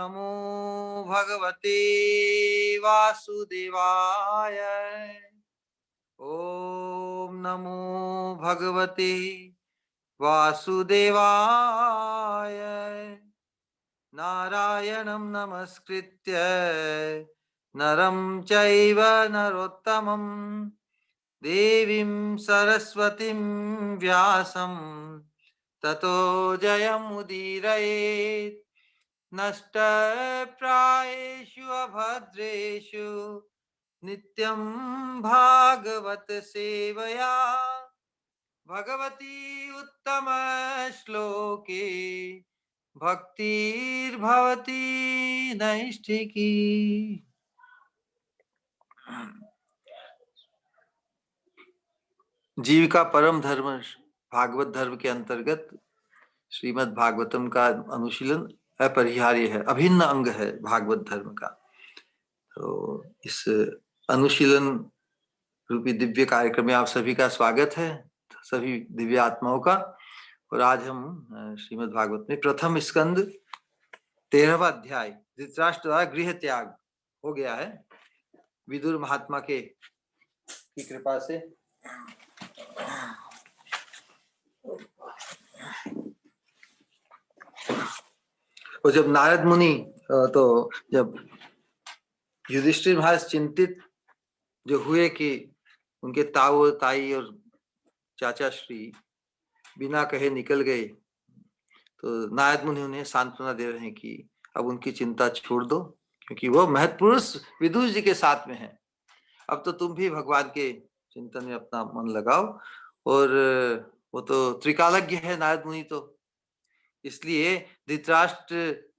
नमो भगवते वासुदेवाय। ओम नमो भगवते वासुदेवाय। नारायणं नमस्कृत्य नरं चैव नरोत्तमं देवीं सरस्वतीं व्यासं ततो जयमुदीरयेत्। नष्टप्रायेषु अभद्रेषु नित्यं भागवत सेवया भगवती उत्तम श्लोके भक्तिर्भवती नैष्ठिकी। जीव का परम धर्म भागवत धर्म के अंतर्गत श्रीमद् भागवतम का अनुशीलन अपरिहार्य है, अभिन्न अंग है भागवत धर्म का। तो इस अनुशीलन रूपी दिव्य कार्यक्रम में आप सभी का स्वागत है, सभी दिव्य आत्माओं का। और आज हम श्रीमद् भागवत में प्रथम स्कंद 13वां अध्याय धृतराष्ट्र द्वारा गृह त्याग हो गया है विदुर महात्मा की कृपा से। और जब नारद मुनि तो जब युधिष्ठिर महाराज चिंतित जो हुए कि उनके ताऊ ताई और चाचा श्री बिना कहे निकल गए, तो नारद मुनि उन्हें सांत्वना दे रहे हैं कि अब उनकी चिंता छोड़ दो, क्योंकि वो महत्पुरुष विदुर जी के साथ में है। अब तो तुम भी भगवान के चिंतन में अपना मन लगाओ। और वो तो त्रिकालज्ञ है नारद मुनि, तो इसलिए धृतराष्ट्र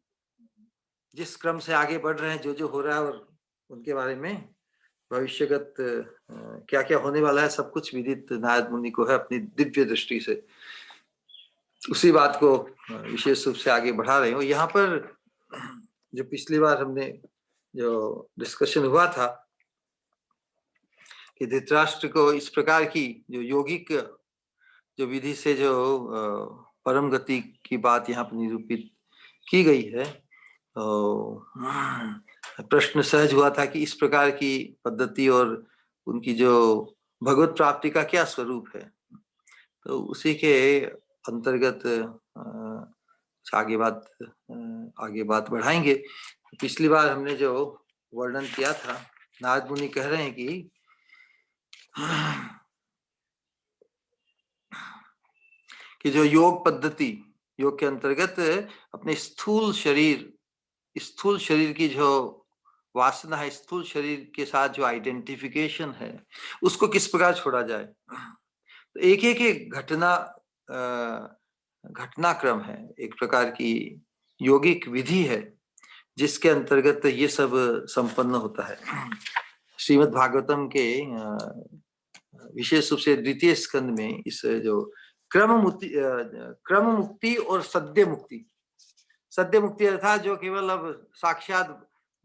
जिस क्रम से आगे बढ़ रहे हैं, जो जो हो रहा है और उनके बारे में भविष्यगत क्या क्या होने वाला है, सब कुछ विदित नारद मुनि को है अपनी दिव्य दृष्टि से। उसी बात को विशेष रूप से आगे बढ़ा रहे हो। यहाँ पर जो पिछली बार हमने जो डिस्कशन हुआ था कि धृतराष्ट्र को इस प्रकार की जो यौगिक जो विधि से जो परम गति की बात यहाँ पर निरूपित की गई है, तो प्रश्न सहज हुआ था कि इस प्रकार की पद्धति और उनकी जो भगवत प्राप्ति का क्या स्वरूप है। तो उसी के अंतर्गत आगे बात बढ़ाएंगे। पिछली बार हमने जो वर्णन किया था, नारद मुनि कह रहे हैं कि जो योग पद्धति, योग के अंतर्गत अपने स्थूल शरीर की जो वासना है, स्थूल शरीर के साथ जो आइडेंटिफिकेशन है, उसको किस प्रकार छोड़ा जाए। तो एक एक घटनाक्रम है, एक प्रकार की योगिक विधि है जिसके अंतर्गत ये सब संपन्न होता है। श्रीमद् भागवतम के विशेष रूप से द्वितीय स्कंद में इस जो क्रम मुक्ति और सद्य मुक्ति अर्थात जो केवल अब साक्षात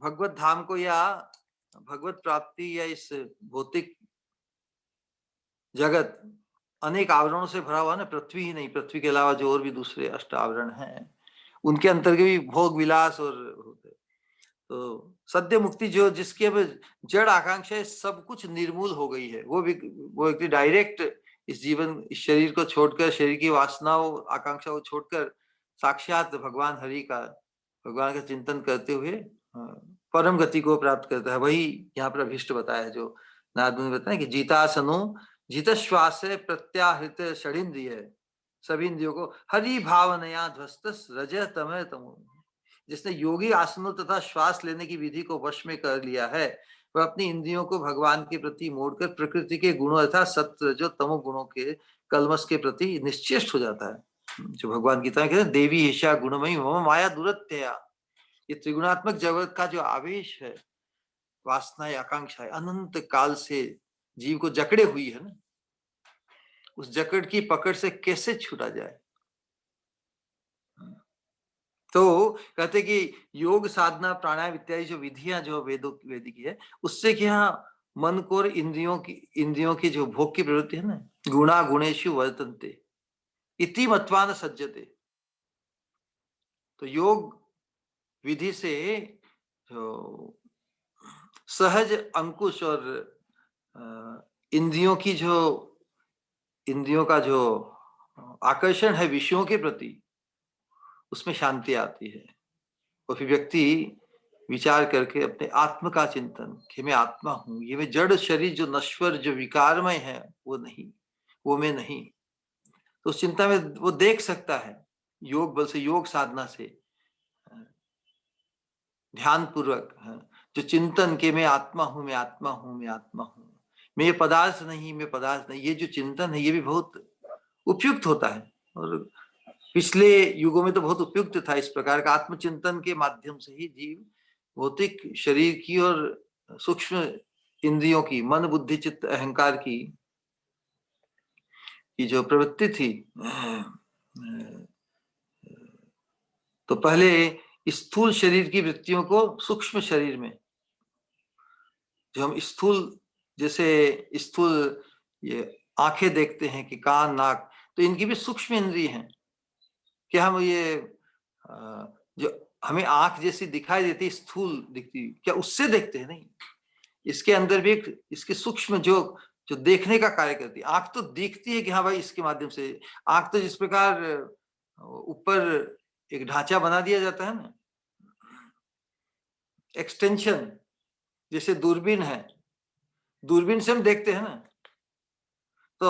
भगवत धाम को या भगवत प्राप्ति या इस भौतिक जगत अनेक आवरणों से भरा हुआ ना, पृथ्वी ही नहीं, पृथ्वी के अलावा जो और भी दूसरे अष्ट आवरण हैं, उनके अंतर्गत भी भोग विलास और होते। तो सद्य मुक्ति जो जिसकी अब जड़ आकांक्षा सब कुछ निर्मूल हो गई है, वो व्यक्ति डायरेक्ट इस जीवन, इस शरीर को छोड़कर, शरीर की वासनाओं आकांक्षा को छोड़कर साक्षात भगवान हरि का, भगवान का चिंतन करते हुए परम गति को प्राप्त करता है। वही यहाँ पर अभिष्ट बताया है, जो नारद मुनि बताया कि जीतासनो जित श्वास प्रत्याहृत षडिंद्रिय, सभी इंद्रियों को हरि भावनया ध्वस्त रज तमः तमो। जिसने योगी आसनों तथा श्वास लेने की विधि को वश में कर लिया है, वह अपनी इंद्रियों को भगवान के प्रति मोड़कर प्रकृति के गुणों अर्थात सत्व रजो तमो गुणों के कलमश के प्रति निश्चेष्ट हो जाता है। जो भगवान गीता में कहते हैं, देवी ईशा गुणमयी मम माया दुरत्यया। ये त्रिगुणात्मक जगत का जो आवेश है, वासनाएं, आकांक्षाएं अनंत काल से जीव को जकड़े हुई है ना, उस जकड़ की पकड़ से कैसे छूटा जाए। तो कहते कि योग साधना प्राणायाम इत्यादि जो विधियां जो वेदिक है, उससे क्या मन को और इंद्रियों की जो भोग की प्रवृत्ति है ना, गुणा गुणेषु वर्तन्ते इति मत्वा न सज्जते। तो योग विधि से जो सहज अंकुश और इंद्रियों का जो आकर्षण है विषयों के प्रति, उसमें शांति आती है। और फिर व्यक्ति विचार करके अपने आत्म का चिंतन कि मैं आत्मा हूं, ये मैं जड़ शरीर जो नश्वर जो विकारमय है वो नहीं, वो मैं नहीं। तो उस चिंता में वो देख सकता है योग बल से, योग साधना से, ध्यान पूर्वक जो चिंतन के मैं आत्मा हूं, मैं आत्मा हूं, मैं आत्मा हूं, मैं ये पदार्थ नहीं, मैं पदार्थ नहीं, ये जो चिंतन है ये भी बहुत उपयुक्त होता है। और पिछले युगों में तो बहुत उपयुक्त था इस प्रकार का आत्मचिंतन के माध्यम से ही जीव भौतिक शरीर की और सूक्ष्म इंद्रियों की, मन बुद्धि चित्त अहंकार की जो प्रवृत्ति थी, तो पहले स्थूल शरीर की वृत्तियों को सूक्ष्म शरीर में, जो हम स्थूल जैसे स्थूल ये आंखें देखते हैं कि कान नाक, तो इनकी भी सूक्ष्म इंद्रिय हैं कि हम ये जो हमें आंख जैसी दिखाई देती स्थूल दिखती, क्या उससे देखते हैं? नहीं, इसके अंदर भी एक इसके सूक्ष्म जो जो देखने का कार्य करती है। आंख तो दिखती है कि हाँ भाई इसके माध्यम से, आंख तो जिस प्रकार ऊपर एक ढांचा बना दिया जाता है ना, एक्सटेंशन, जैसे दूरबीन है, दूरबीन से हम देखते हैं ना, तो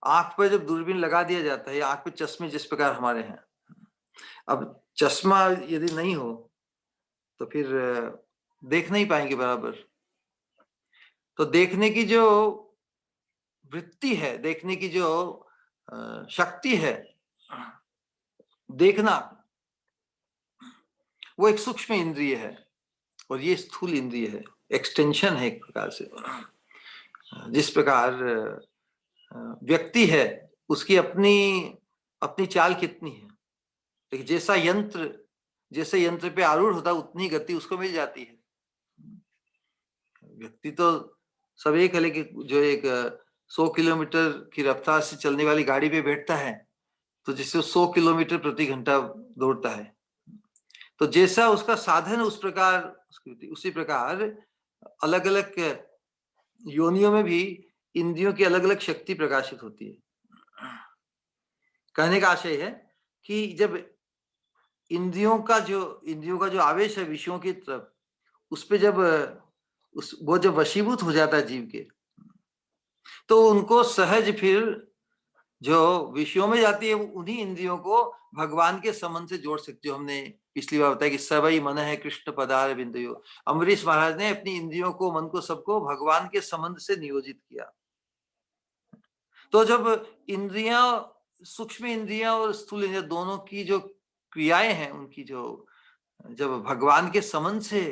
आंख पर जब दूरबीन लगा दिया जाता है, आंख पे चश्मे जिस प्रकार हमारे हैं, अब चश्मा यदि नहीं हो तो फिर देख नहीं पाएंगे बराबर। तो देखने की जो वृत्ति है, देखने की जो शक्ति है, देखना, वो एक सूक्ष्म इंद्रिय है और ये स्थूल इंद्रिय है, एक्सटेंशन है एक प्रकार से। जिस प्रकार व्यक्ति है उसकी अपनी अपनी चाल कितनी है, लेकिन जैसे यंत्र पे आरूढ़ होता है उतनी गति उसको मिल जाती है। व्यक्ति तो सब एक है, लेकिन जो एक 100 किलोमीटर की रफ्तार से चलने वाली गाड़ी पे बैठता है तो जिससे 100 किलोमीटर प्रति घंटा दौड़ता है, तो जैसा उसका साधन उस प्रकार उसी प्रकार अलग अलग योनियों में भी इंद्रियों की अलग अलग शक्ति प्रकाशित होती है। कहने का आशय है कि जब इंद्रियों का जो आवेश है विषयों की तरफ, उस पे जब वो जब वशीभूत हो जाता है जीव के, तो उनको सहज फिर जो विषयों में जाती है उन्हीं इंद्रियों को भगवान के संबंध से जोड़ सकते हो। हमने पिछली बार बताया कि सवई मन है कृष्ण पदार बिंदुयो, अम्बरीश महाराज ने अपनी इंद्रियों को, मन को, सबको भगवान के संबंध से नियोजित किया। तो जब इंद्रियां, सूक्ष्म इंद्रियां और स्थूल इंद्रियां दोनों की जो क्रियाएं हैं, उनकी जो जब भगवान के संबंध से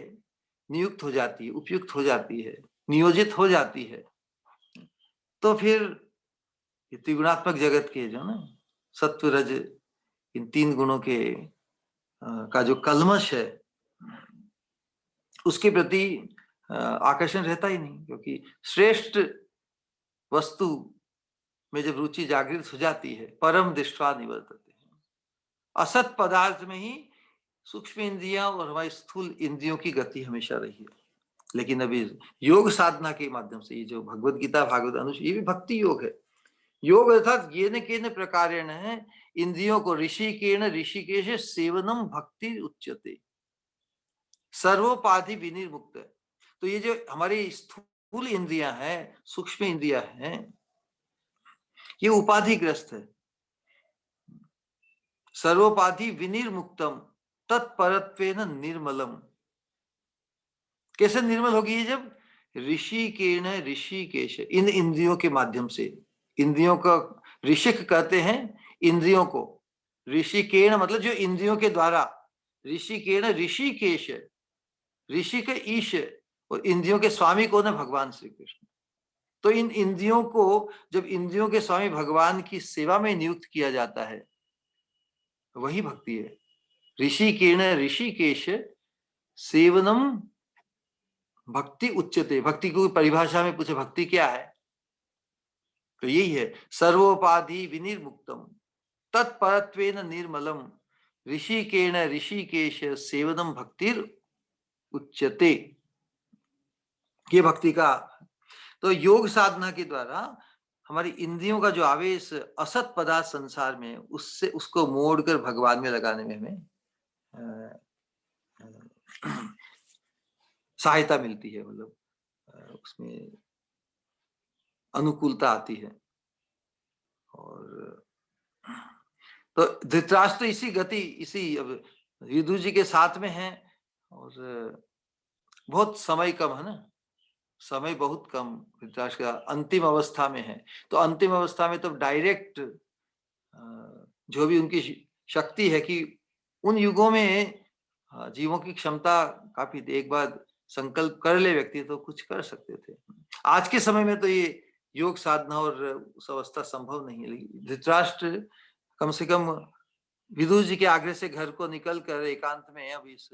नियुक्त हो जाती है, उपयुक्त हो जाती है, नियोजित हो जाती है, तो फिर त्रिगुणात्मक जगत के जो ना सत्व रज इन 3 गुणों के का जो कल्मश है उसके प्रति आकर्षण रहता ही नहीं, क्योंकि श्रेष्ठ वस्तु में जब रुचि जागृत हो जाती है, परम दृष्टवा निवर्तते हैं, असत पदार्थ में ही सूक्ष्म इंद्रियां और हमारी स्थूल इंद्रियों की गति हमेशा रही है। लेकिन अभी योग साधना के माध्यम से ये जो भगवत गीता भागवत अनुष्ठान, ये भी भक्ति योग है। योग अर्थात येन केन प्रकारेण है इंद्रियों को ऋषिकेण ऋषिकेश सेवनम भक्ति उच्यते, सर्वोपाधि विनिर्मुक्त। तो ये जो हमारी स्थूल इंद्रियां हैं, सूक्ष्म इंद्रियां हैं, ये उपाधिग्रस्त है। सर्वोपाधि विनिर्मुक्तम तत्परत्वेन निर्मलम। कैसे निर्मल होगी ये? जब ऋषिकेण ऋषिकेश, इन इंद्रियों के माध्यम से, इंद्रियों का ऋषिक कहते हैं इंद्रियों को, ऋषिकेण मतलब जो इंद्रियों के द्वारा, ऋषिकेण ऋषिकेश, ऋषि के ईश और इंद्रियों के स्वामी कौन है? भगवान श्री कृष्ण। तो इन इंद्रियों को जब इंद्रियों के स्वामी भगवान की सेवा में नियुक्त किया जाता है, वही भक्ति है। ऋषिकेण ऋषिकेश सेवनम भक्ति उच्चते। भक्ति को परिभाषा में पूछे भक्ति क्या है, तो यही है सर्वोपाधि विनिर्मुक्तम तत्परत्वेन निर्मलम, ऋषिकेण ऋषिकेश सेवनम भक्तिर उच्यते। ये भक्ति का तो योग साधना के द्वारा हमारी इंद्रियों का जो आवेश असत पदार्थ संसार में उससे उसको मोड़कर भगवान में लगाने में हमें सहायता मिलती है, मतलब उसमें अनुकूलता आती है। और तो धृतराष्ट्र इसी गति इसी अब विदुर जी के साथ में है और बहुत समय कम है ना, समय बहुत कम धृतराष्ट्र का अंतिम अवस्था में है। तो अंतिम अवस्था में तो डायरेक्ट जो भी उनकी शक्ति है कि उन युगों में जीवों की क्षमता काफी थी, एक बार संकल्प कर ले व्यक्ति तो कुछ कर सकते थे। आज के समय में तो ये योग साधना और उस अवस्था संभव नहीं है। लेकिन धृतराष्ट्र कम से कम विदुर जी के आग्रह से घर को निकल कर एकांत में अब इस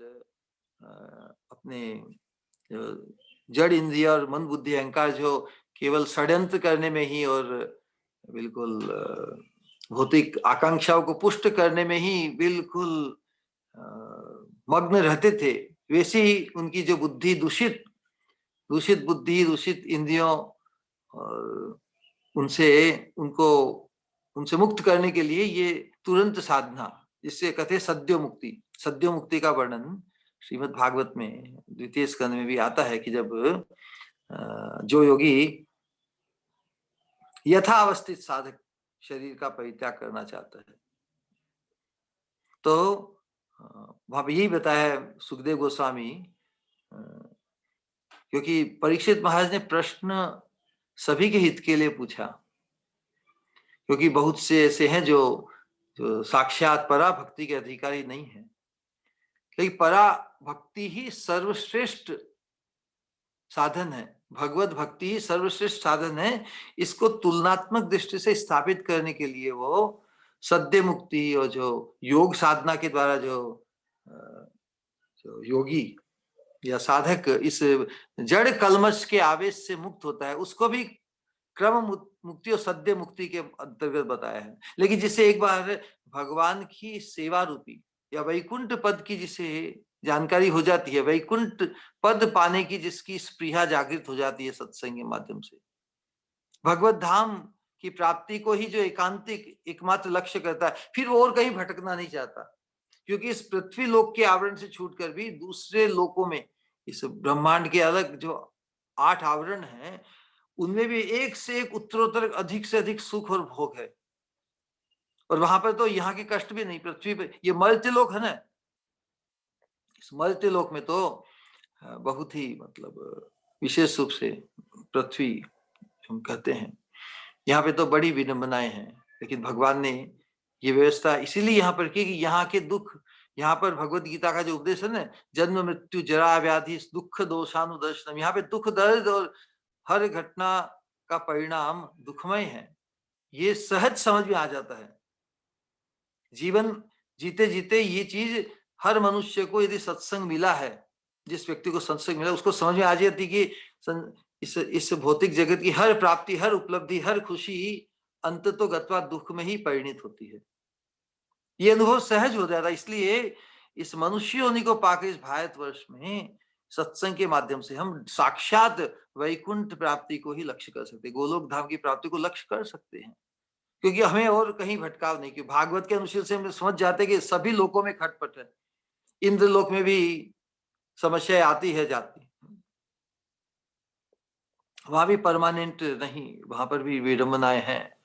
अपने जड़ इंद्रिय और मन बुद्धि अहंकार जो केवल षड्यंत्र करने में ही और बिल्कुल भौतिक आकांक्षाओं को पुष्ट करने में ही बिल्कुल मग्न रहते थे, वैसे ही उनकी जो बुद्धि दूषित बुद्धि दूषित इंद्रियों और उनसे मुक्त करने के लिए ये तुरंत साधना, जिससे कहते सद्यो मुक्ति का वर्णन श्रीमद् भागवत में द्वितीय स्कंद में भी आता है कि जब जो योगी यथावस्थित साधक शरीर का परित्याग करना चाहता है तो वहां पर यही बताया सुखदेव गोस्वामी, क्योंकि परीक्षित महाराज ने प्रश्न सभी के हित के लिए पूछा, क्योंकि बहुत से ऐसे हैं जो साक्षात परा भक्ति के अधिकारी नहीं है, लेकिन परा भक्ति ही सर्वश्रेष्ठ साधन है, भगवत भक्ति ही सर्वश्रेष्ठ साधन है। इसको तुलनात्मक दृष्टि से स्थापित करने के लिए वो सद्य मुक्ति और जो योग साधना के द्वारा जो योगी या साधक इस जड़ कलमश के आवेश से मुक्त होता है, उसको भी क्रम मुक्ति और सद्य मुक्ति के अंतर्गत बताया है। लेकिन जिसे एक बार भगवान की सेवा रूपी या वैकुंठ पद की जिसे जानकारी हो जाती है, वैकुंठ पद पाने की जिसकी स्पृहा जागृत हो जाती है सत्संग के माध्यम से, भगवत धाम की प्राप्ति को ही जो एकांतिक एकमात्र लक्ष्य करता है, फिर वो और कहीं भटकना नहीं चाहता, क्योंकि इस पृथ्वी लोक के आवरण से छूटकर भी दूसरे लोकों में, इस ब्रह्मांड के अलग जो 8 आवरण हैं, उनमें भी एक से एक उत्तरोत्तर अधिक से अधिक सुख और भोग है। और वहां पर तो यहाँ के कष्ट भी नहीं, पृथ्वी पे ये मर्त्यलोक है ना, इस मर्त्यलोक में तो बहुत ही मतलब विशेष रूप से पृथ्वी हम कहते हैं, यहाँ पे तो बड़ी विडंबनाएं हैं। लेकिन भगवान ने ये व्यवस्था इसीलिए यहाँ पर की कि यहाँ के दुख, यहाँ पर भगवत गीता का जो उपदेश है ना, जन्म मृत्यु जरा व्याधि दुख दोषानुदर्शनम, यहाँ पे दुख दर्द और हर घटना का परिणाम दुखमय है, ये सहज समझ में आ जाता है। जीवन जीते जीते ये चीज हर मनुष्य को यदि सत्संग मिला है, जिस व्यक्ति को सत्संग मिला उसको समझ में आ जाती कि इस भौतिक जगत की हर प्राप्ति, हर उपलब्धि, हर खुशी अंत तो गत्वा दुख में ही परिणित होती है। ये अनुभव सहज हो जाता है। इसलिए इस मनुष्य योनि को पाकर इस भारतवर्ष में सत्संग के माध्यम से हम साक्षात वैकुंठ प्राप्ति को ही लक्ष्य कर सकते, गोलोक धाम की प्राप्ति को लक्ष्य कर सकते हैं, क्योंकि हमें और कहीं भटकाव नहीं। क्योंकि भागवत के अनुशील से हम समझ जाते कि सभी लोकों में खटपट है, इंद्र लोक में भी समस्या आती है जाती, वहां भी परमानेंट नहीं, वहां पर भी विडंबनाएं हैं।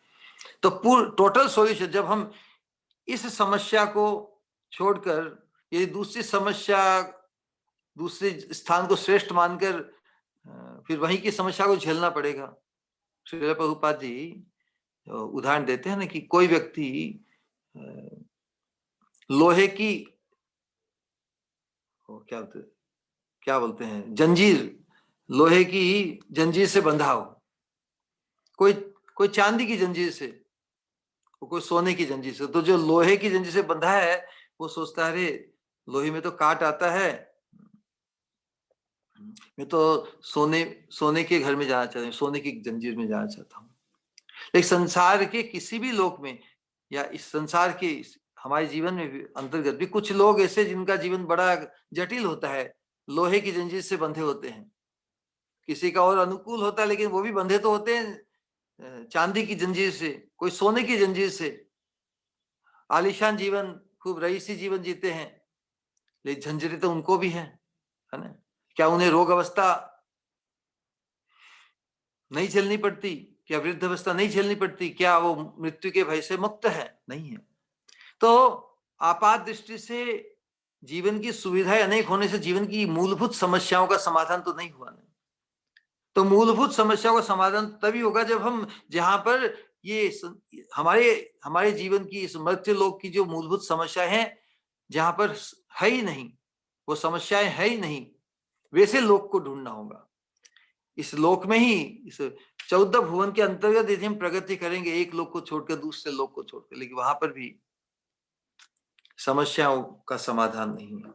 तो टोटल सॉल्यूशन, जब हम इस समस्या को छोड़कर ये दूसरी समस्या, दूसरे स्थान को श्रेष्ठ मानकर फिर वहीं की समस्या को झेलना पड़ेगा। श्रील प्रभुपाद जी उदाहरण देते हैं ना कि कोई व्यक्ति लोहे की क्या बोलते हैं जंजीर, लोहे की जंजीर से बंधा हो, कोई चांदी की जंजीर से, कोई सोने की जंजीर से, तो जो लोहे की जंजीर से बंधा है वो सोचता है अरे लोहे में तो काट आता है, मैं तो सोने के घर में जाना चाहता हूँ, सोने की जंजीर में जाना चाहता हूँ। लेकिन संसार के किसी भी लोक में या इस संसार के हमारे जीवन में भी अंतर्गत भी कुछ लोग ऐसे जिनका जीवन बड़ा जटिल होता है, लोहे की जंजीर से बंधे होते हैं। किसी का और अनुकूल होता है, लेकिन वो भी बंधे तो होते हैं चांदी की जंजीर से, कोई सोने की जंजीर से। आलीशान जीवन, खूब रईसी जीवन जीते हैं, लेकिन झंझरें तो उनको भी है ना। क्या उन्हें रोग अवस्था नहीं झेलनी पड़ती? क्या वृद्ध अवस्था नहीं झेलनी पड़ती? क्या वो मृत्यु के भय से मुक्त है? नहीं है। तो आपात दृष्टि से जीवन की सुविधाएं अनेक होने से जीवन की मूलभूत समस्याओं का समाधान तो नहीं हुआ। नहीं तो मूलभूत समस्याओं का समाधान तभी होगा जब हम, जहां पर ये हमारे हमारे जीवन की इस मर्त्य लोक की जो मूलभूत समस्याएं हैं, जहां पर है ही नहीं, वो समस्याएं है ही नहीं, वैसे लोक को ढूंढना होगा। इस लोक में ही, इस 14 भुवन के अंतर्गत यदि हम प्रगति करेंगे, एक लोक को छोड़कर दूसरे लोक को छोड़कर, लेकिन वहां पर भी समस्याओं का समाधान नहीं है।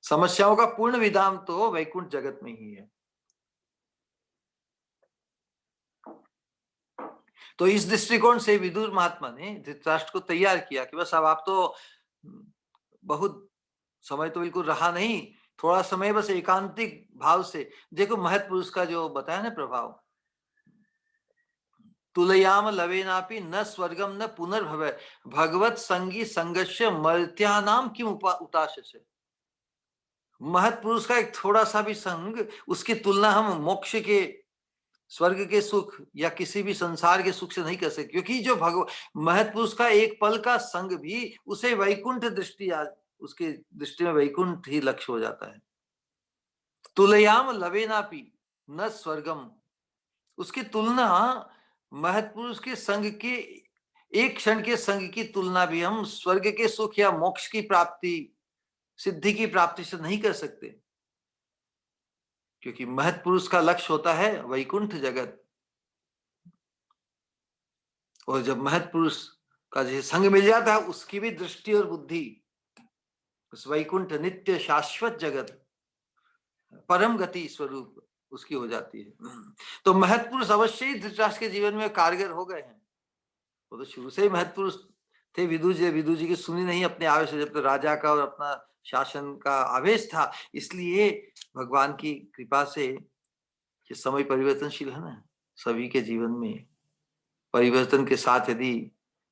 समस्याओं का पूर्ण विधान तो वैकुंठ जगत में ही है। तो इस दृष्टिकोण से विदुर महात्मा ने धृतराष्ट्र को तैयार किया कि बस अब आप तो बहुत समय तो बिल्कुल रहा नहीं, थोड़ा समय बस एकांतिक भाव से देखो। महत पुरुष का जो बताया ना प्रभाव, तुलयाम लवेनापि न स्वर्गम न पुनर्भव भगवत संगी संगस्य मर्त्यानाम किम उताशसे। महत पुरुष का एक थोड़ा सा भी संग, उसकी तुलना हम मोक्ष के, स्वर्ग के सुख या किसी भी संसार के सुख से नहीं कर सकते, क्योंकि जो महत पुरुष का एक पल का संग भी उसे वैकुंठ दृष्टि, उसके दृष्टि में वैकुंठ ही लक्ष्य हो जाता है। तुलयाम लवेनापि न स्वर्गम, उसकी तुलना महत पुरुष के संग के, एक क्षण के संग की तुलना भी हम स्वर्ग के सुख या मोक्ष की प्राप्ति, सिद्धि की प्राप्ति से नहीं कर सकते, क्योंकि महत पुरुष का लक्ष्य होता है वैकुंठ जगत। और जब महत पुरुष का जो संग मिल जाता है, उसकी भी दृष्टि और बुद्धि उस वैकुंठ नित्य शाश्वत जगत परम गति स्वरूप उसकी हो जाती है। तो महत पुरुष अवश्य ही धृतराष्ट्र के जीवन में कारगर हो गए हैं। वो तो शुरू से ही महत पुरुष थे। विदुर जी की सुनी नहीं अपने आवेश से, जब तो राजा का और अपना शासन का आवेश था। इसलिए भगवान की कृपा से ये समय परिवर्तनशील है ना, सभी के जीवन में परिवर्तन के साथ यदि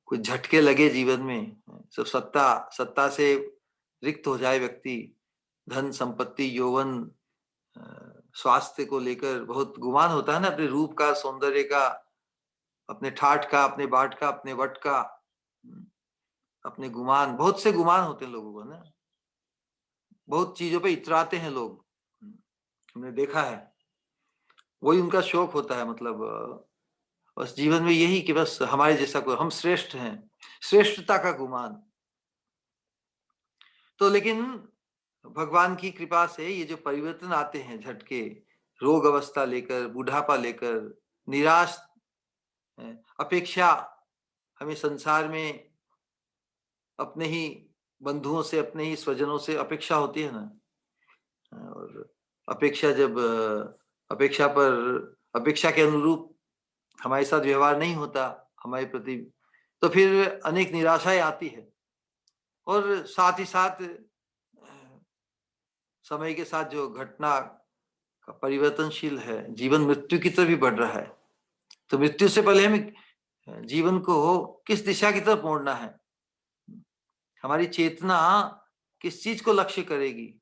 कुछ झटके लगे जीवन में, सब सत्ता से रिक्त हो जाए व्यक्ति, धन संपत्ति यौवन स्वास्थ्य को लेकर बहुत गुमान होता है ना, अपने रूप का, सौंदर्य का, अपने ठाठ का, अपने बाट का, अपने वट का, अपने गुमान, बहुत से गुमान होते हैं लोगों को ना, बहुत चीजों पे इतराते हैं लोग, हमने देखा है। वही उनका शौक होता है, मतलब बस जीवन में यही कि बस हमारे जैसा कोई, हम श्रेष्ठ हैं, श्रेष्ठता का गुमान। तो लेकिन भगवान की कृपा से ये जो परिवर्तन आते हैं झटके, रोग अवस्था लेकर, बुढ़ापा लेकर, निराश, अपेक्षा, हमें संसार में अपने ही बंधुओं से, अपने ही स्वजनों से अपेक्षा होती है ना, और अपेक्षा जब अपेक्षा के अनुरूप हमारे साथ व्यवहार नहीं होता हमारे प्रति, तो फिर अनेक निराशाएं आती है। और साथ ही साथ समय के साथ जो घटना का परिवर्तनशील है, जीवन मृत्यु की तरफ भी बढ़ रहा है। तो मृत्यु से पहले हमें जीवन को किस दिशा की तरफ मोड़ना है, हमारी चेतना किस चीज को लक्ष्य करेगी।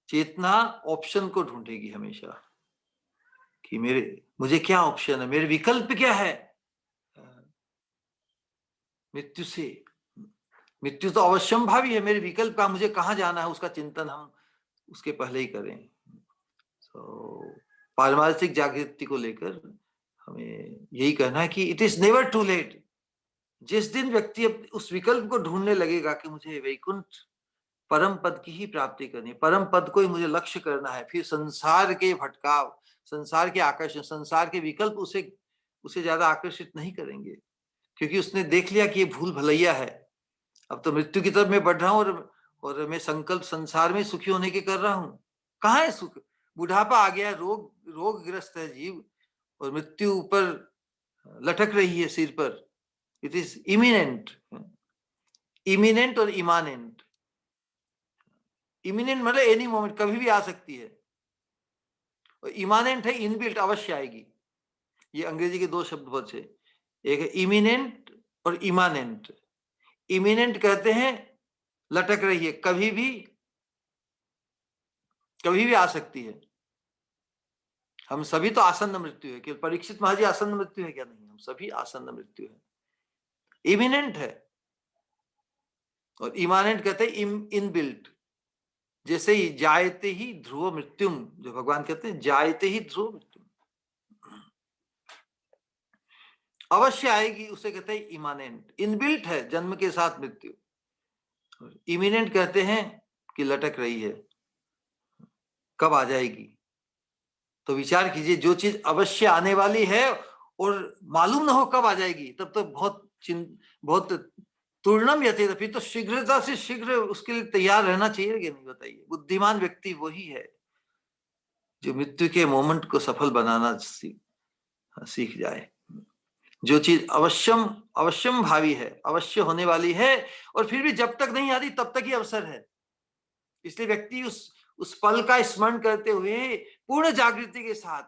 चेतना ऑप्शन को ढूंढेगी हमेशा कि मुझे क्या ऑप्शन है, मेरे विकल्प क्या है मृत्यु से। मृत्यु तो अवश्यम भावी है, मेरे विकल्प का, मुझे कहाँ जाना है उसका चिंतन हम उसके पहले ही करें। तो पारमार्थिक जागृति को लेकर हमें यही कहना है कि it is never too late. जिस दिन व्यक्ति उस विकल्प को ढूंढने लगेगा कि मुझे वैकुंठ परम पद की ही प्राप्ति करनी, परम पद को ही मुझे लक्ष्य करना है, फिर संसार के भटकाव, संसार के आकर्षण, संसार के विकल्प उसे ज्यादा आकर्षित नहीं करेंगे, क्योंकि उसने देख लिया कि ये भूल भलैया है। अब तो मृत्यु की तरफ मैं बढ़ रहा हूँ और मैं संकल्प संसार में सुखी होने के कर रहा हूँ। कहाँ है सुख? बुढ़ापा आ गया, रोगग्रस्त है जीव, और मृत्यु ऊपर लटक रही है सिर पर, इट इज इमिनेंट। इमिनेंट और इमानेंट। इमिनेंट मतलब एनी मोमेंट, कभी भी आ सकती है, और इमानेंट है इनबिल्ट, अवश्य आएगी। ये अंग्रेजी के दो शब्द बचे, एक है इमिनेंट और इमानेंट। इमिनेंट कहते हैं लटक रही है, कभी भी आ सकती है। हम सभी तो आसन्न मृत्यु है, कि परीक्षित महाराज आसन्न मृत्यु है क्या? नहीं, हम सभी आसन्न मृत्यु है, इमिनेंट है। और इमानेंट कहते हैं इनबिल्ट, जैसे ही जायते ही ध्रुव मृत्युम, जो भगवान कहते हैं जायते ही ध्रुव मृत्युम, अवश्य आएगी, उसे कहते हैं इमानेंट, इनबिल्ट है, जन्म के साथ मृत्यु। इमिनेंट कहते हैं कि लटक रही है, कब आ जाएगी। तो विचार कीजिए, जो चीज अवश्य आने वाली है और मालूम ना हो कब आ जाएगी, तब तो बहुत तुर्णम यते, फिर तो शीघ्रता से शीघ्र उसके लिए तैयार रहना चाहिए कि नहीं? बताइए, बुद्धिमान व्यक्ति वही है जो मृत्यु के मोमेंट को सफल बनाना सीख जाए। जो चीज अवश्यम भावी है, अवश्य होने वाली है, और फिर भी जब तक नहीं आती तब तक ही अवसर है। इसलिए व्यक्ति उस पल का स्मरण करते हुए पूर्ण जागृति के साथ,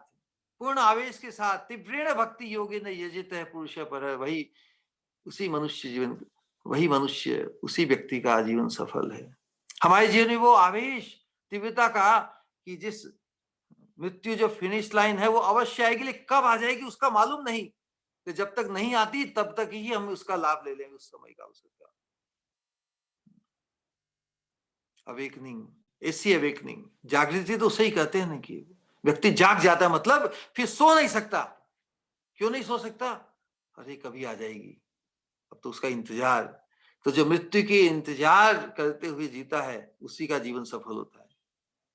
पूर्ण आवेश के साथ, तीव्रेण भक्ति योगे न यजित है पुरुष पर, वही उसी मनुष्य जीवन, वही मनुष्य, उसी व्यक्ति का जीवन सफल है। हमारे जीवन में वो आवेश, तीव्रता का, कि जिस मृत्यु जो फिनिश लाइन है वो अवश्य आएगी, लेकिन कब आ जाएगी उसका मालूम नहीं। तो जब तक नहीं आती तब तक ही हम उसका लाभ ले लेंगे, उस समय का, अवसर का। अवेकनिंग, ऐसी अवेकनिंग, जागृति तो सही कहते हैं ना, कि व्यक्ति जाग जाता है, मतलब फिर सो नहीं सकता। क्यों नहीं सो सकता? अरे कभी आ जाएगी, अब तो उसका इंतजार। तो जो मृत्यु के इंतजार करते हुए जीता है, उसी का जीवन सफल होता है,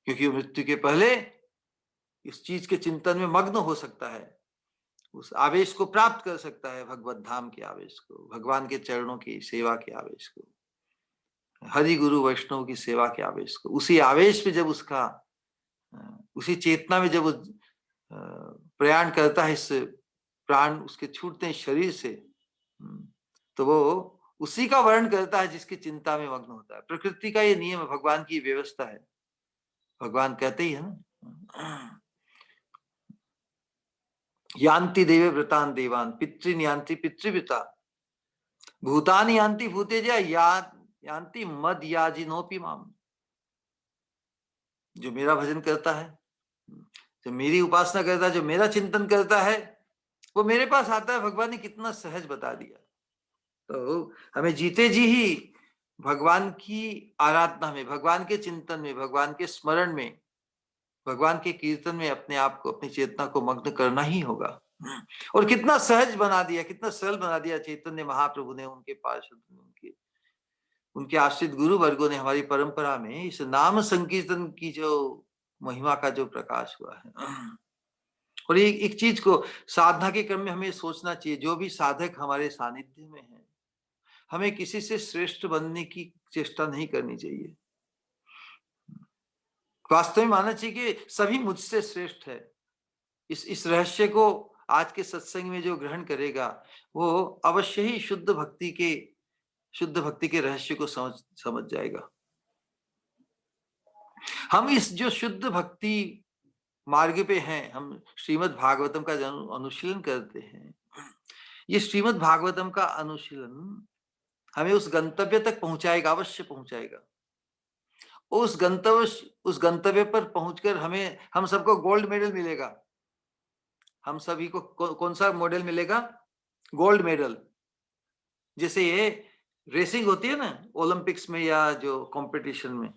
क्योंकि वो मृत्यु के पहले इस चीज के चिंतन में मग्न हो सकता है, उस आवेश को प्राप्त कर सकता है, भगवत धाम के आवेश को, भगवान के चरणों की सेवा के आवेश को, हरि गुरु वैष्णव की सेवा के आवेश को। उसी आवेश में जब उसका, उसी चेतना में जब वो प्रयाण करता है, इस प्राण उसके छूटते हैं शरीर से, तो वो उसी का वर्णन करता है जिसकी चिंता में मग्न होता है। प्रकृति का ये नियम है, भगवान की व्यवस्था है। भगवान कहते ही है ना, यान्ति देवे व्रतान देवान, पितृन यान्ति पितृव्रता, भूतानि यान्ति भूतेजा, यान्ति मद याजिनोपि माम। जो मेरा भजन करता है, जो मेरी उपासना करता है, जो मेरा चिंतन करता है, वो मेरे पास आता है। भगवान ने कितना सहज बता दिया। तो हमें जीते जी ही भगवान की आराधना में, भगवान के चिंतन में, भगवान के स्मरण में, भगवान के कीर्तन में अपने आप को, अपनी चेतना को मग्न करना ही होगा। और कितना सहज बना दिया, कितना सरल बना दिया चैतन्य महाप्रभु ने, उनके पार्षद, उनके आश्रित गुरु वर्गों ने, हमारी परंपरा में इस नाम संकीर्तन की जो महिमा का जो प्रकाश हुआ है। और एक चीज को साधना के क्रम में हमें सोचना चाहिए, जो भी साधक हमारे सानिध्य में है, हमें किसी से श्रेष्ठ बनने की चेष्टा नहीं करनी चाहिए। वास्तव में मानना चाहिए कि सभी मुझसे श्रेष्ठ है। इस रहस्य को आज के सत्संग में जो ग्रहण करेगा, वो अवश्य ही शुद्ध भक्ति के रहस्य को समझ जाएगा। हम इस जो शुद्ध भक्ति मार्ग पे हैं, हम श्रीमद् भागवतम का अनुशीलन करते हैं। ये श्रीमद् भागवतम का अनुशीलन हमें उस गंतव्य तक पहुंचाएगा, अवश्य पहुंचाएगा। उस गंतव्य पर पहुंचकर हम सबको गोल्ड मेडल मिलेगा। हम सभी को कौन सा मॉडल मिलेगा? Gold medal. जैसे ये रेसिंग होती है ना ओलंपिक्स में या जो कंपटीशन में,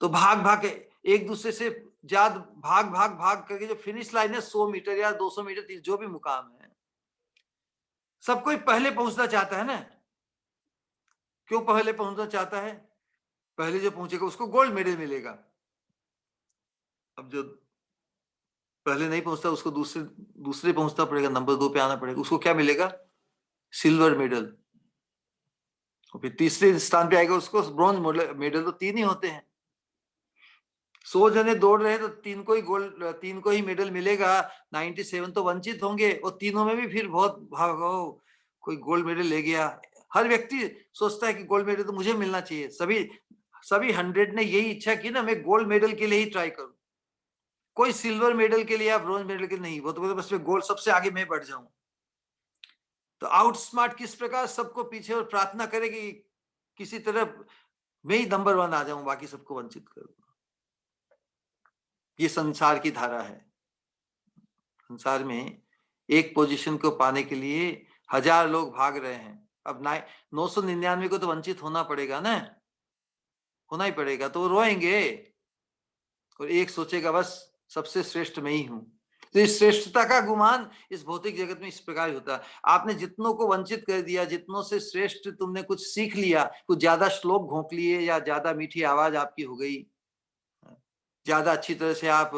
तो भाग के एक दूसरे से ज्यादा भाग करके जो फिनिश लाइन है 100 मीटर या 200 मीटर, जो भी मुकाम है, सब कोई पहले पहुंचना चाहता है ना। क्यों पहले पहुंचना चाहता है? पहले जो पहुंचेगा उसको गोल्ड मेडल मिलेगा। अब जो पहले नहीं पहुंचता उसको दूसरे पहुंचना पड़ेगा, नंबर 2 पे आना पड़ेगा, उसको क्या मिलेगा? Silver medal. और फिर तीसरे स्थान पे आएगा उसको ब्रॉन्ज मेडल। तो 3 ही होते हैं। 100 जने दौड़ रहे तो 3 को ही मेडल मिलेगा, 97 तो वंचित होंगे, और तीनों में भी फिर बहुत भागो, कोई गोल्ड मेडल ले गया, हर व्यक्ति सोचता है कि गोल्ड मेडल तो मुझे मिलना चाहिए। सभी 100 ने यही इच्छा की ना, मैं गोल्ड मेडल के लिए ही ट्राई करूं। कोई सिल्वर मेडल के लिए या ब्रॉन्ज मेडल के लिए नहीं, वो तो बोलते बस मैं गोल्ड सबसे आगे मैं बढ़ जाऊं। तो आउटस्मार्ट किस प्रकार सबको पीछे और प्रार्थना करे कि किसी तरह मैं ही नंबर 1 आ जाऊं, बाकी सबको वंचित करूं। ये संसार की धारा है। संसार में एक पोजीशन को पाने के लिए 1000 लोग भाग रहे हैं। अब 999 को तो वंचित होना पड़ेगा ना, होना ही पड़ेगा, तो वो रोएंगे। और एक सोचेगा बस सबसे श्रेष्ठ मैं ही हूं। तो इस श्रेष्ठता का गुमान इस भौतिक जगत में इस प्रकार ही होता है। आपने जितनों को वंचित कर दिया, जितनों से श्रेष्ठ तुमने कुछ सीख लिया, कुछ ज्यादा श्लोक घोंक लिए, या ज्यादा मीठी आवाज आपकी हो गई, ज्यादा अच्छी तरह से आप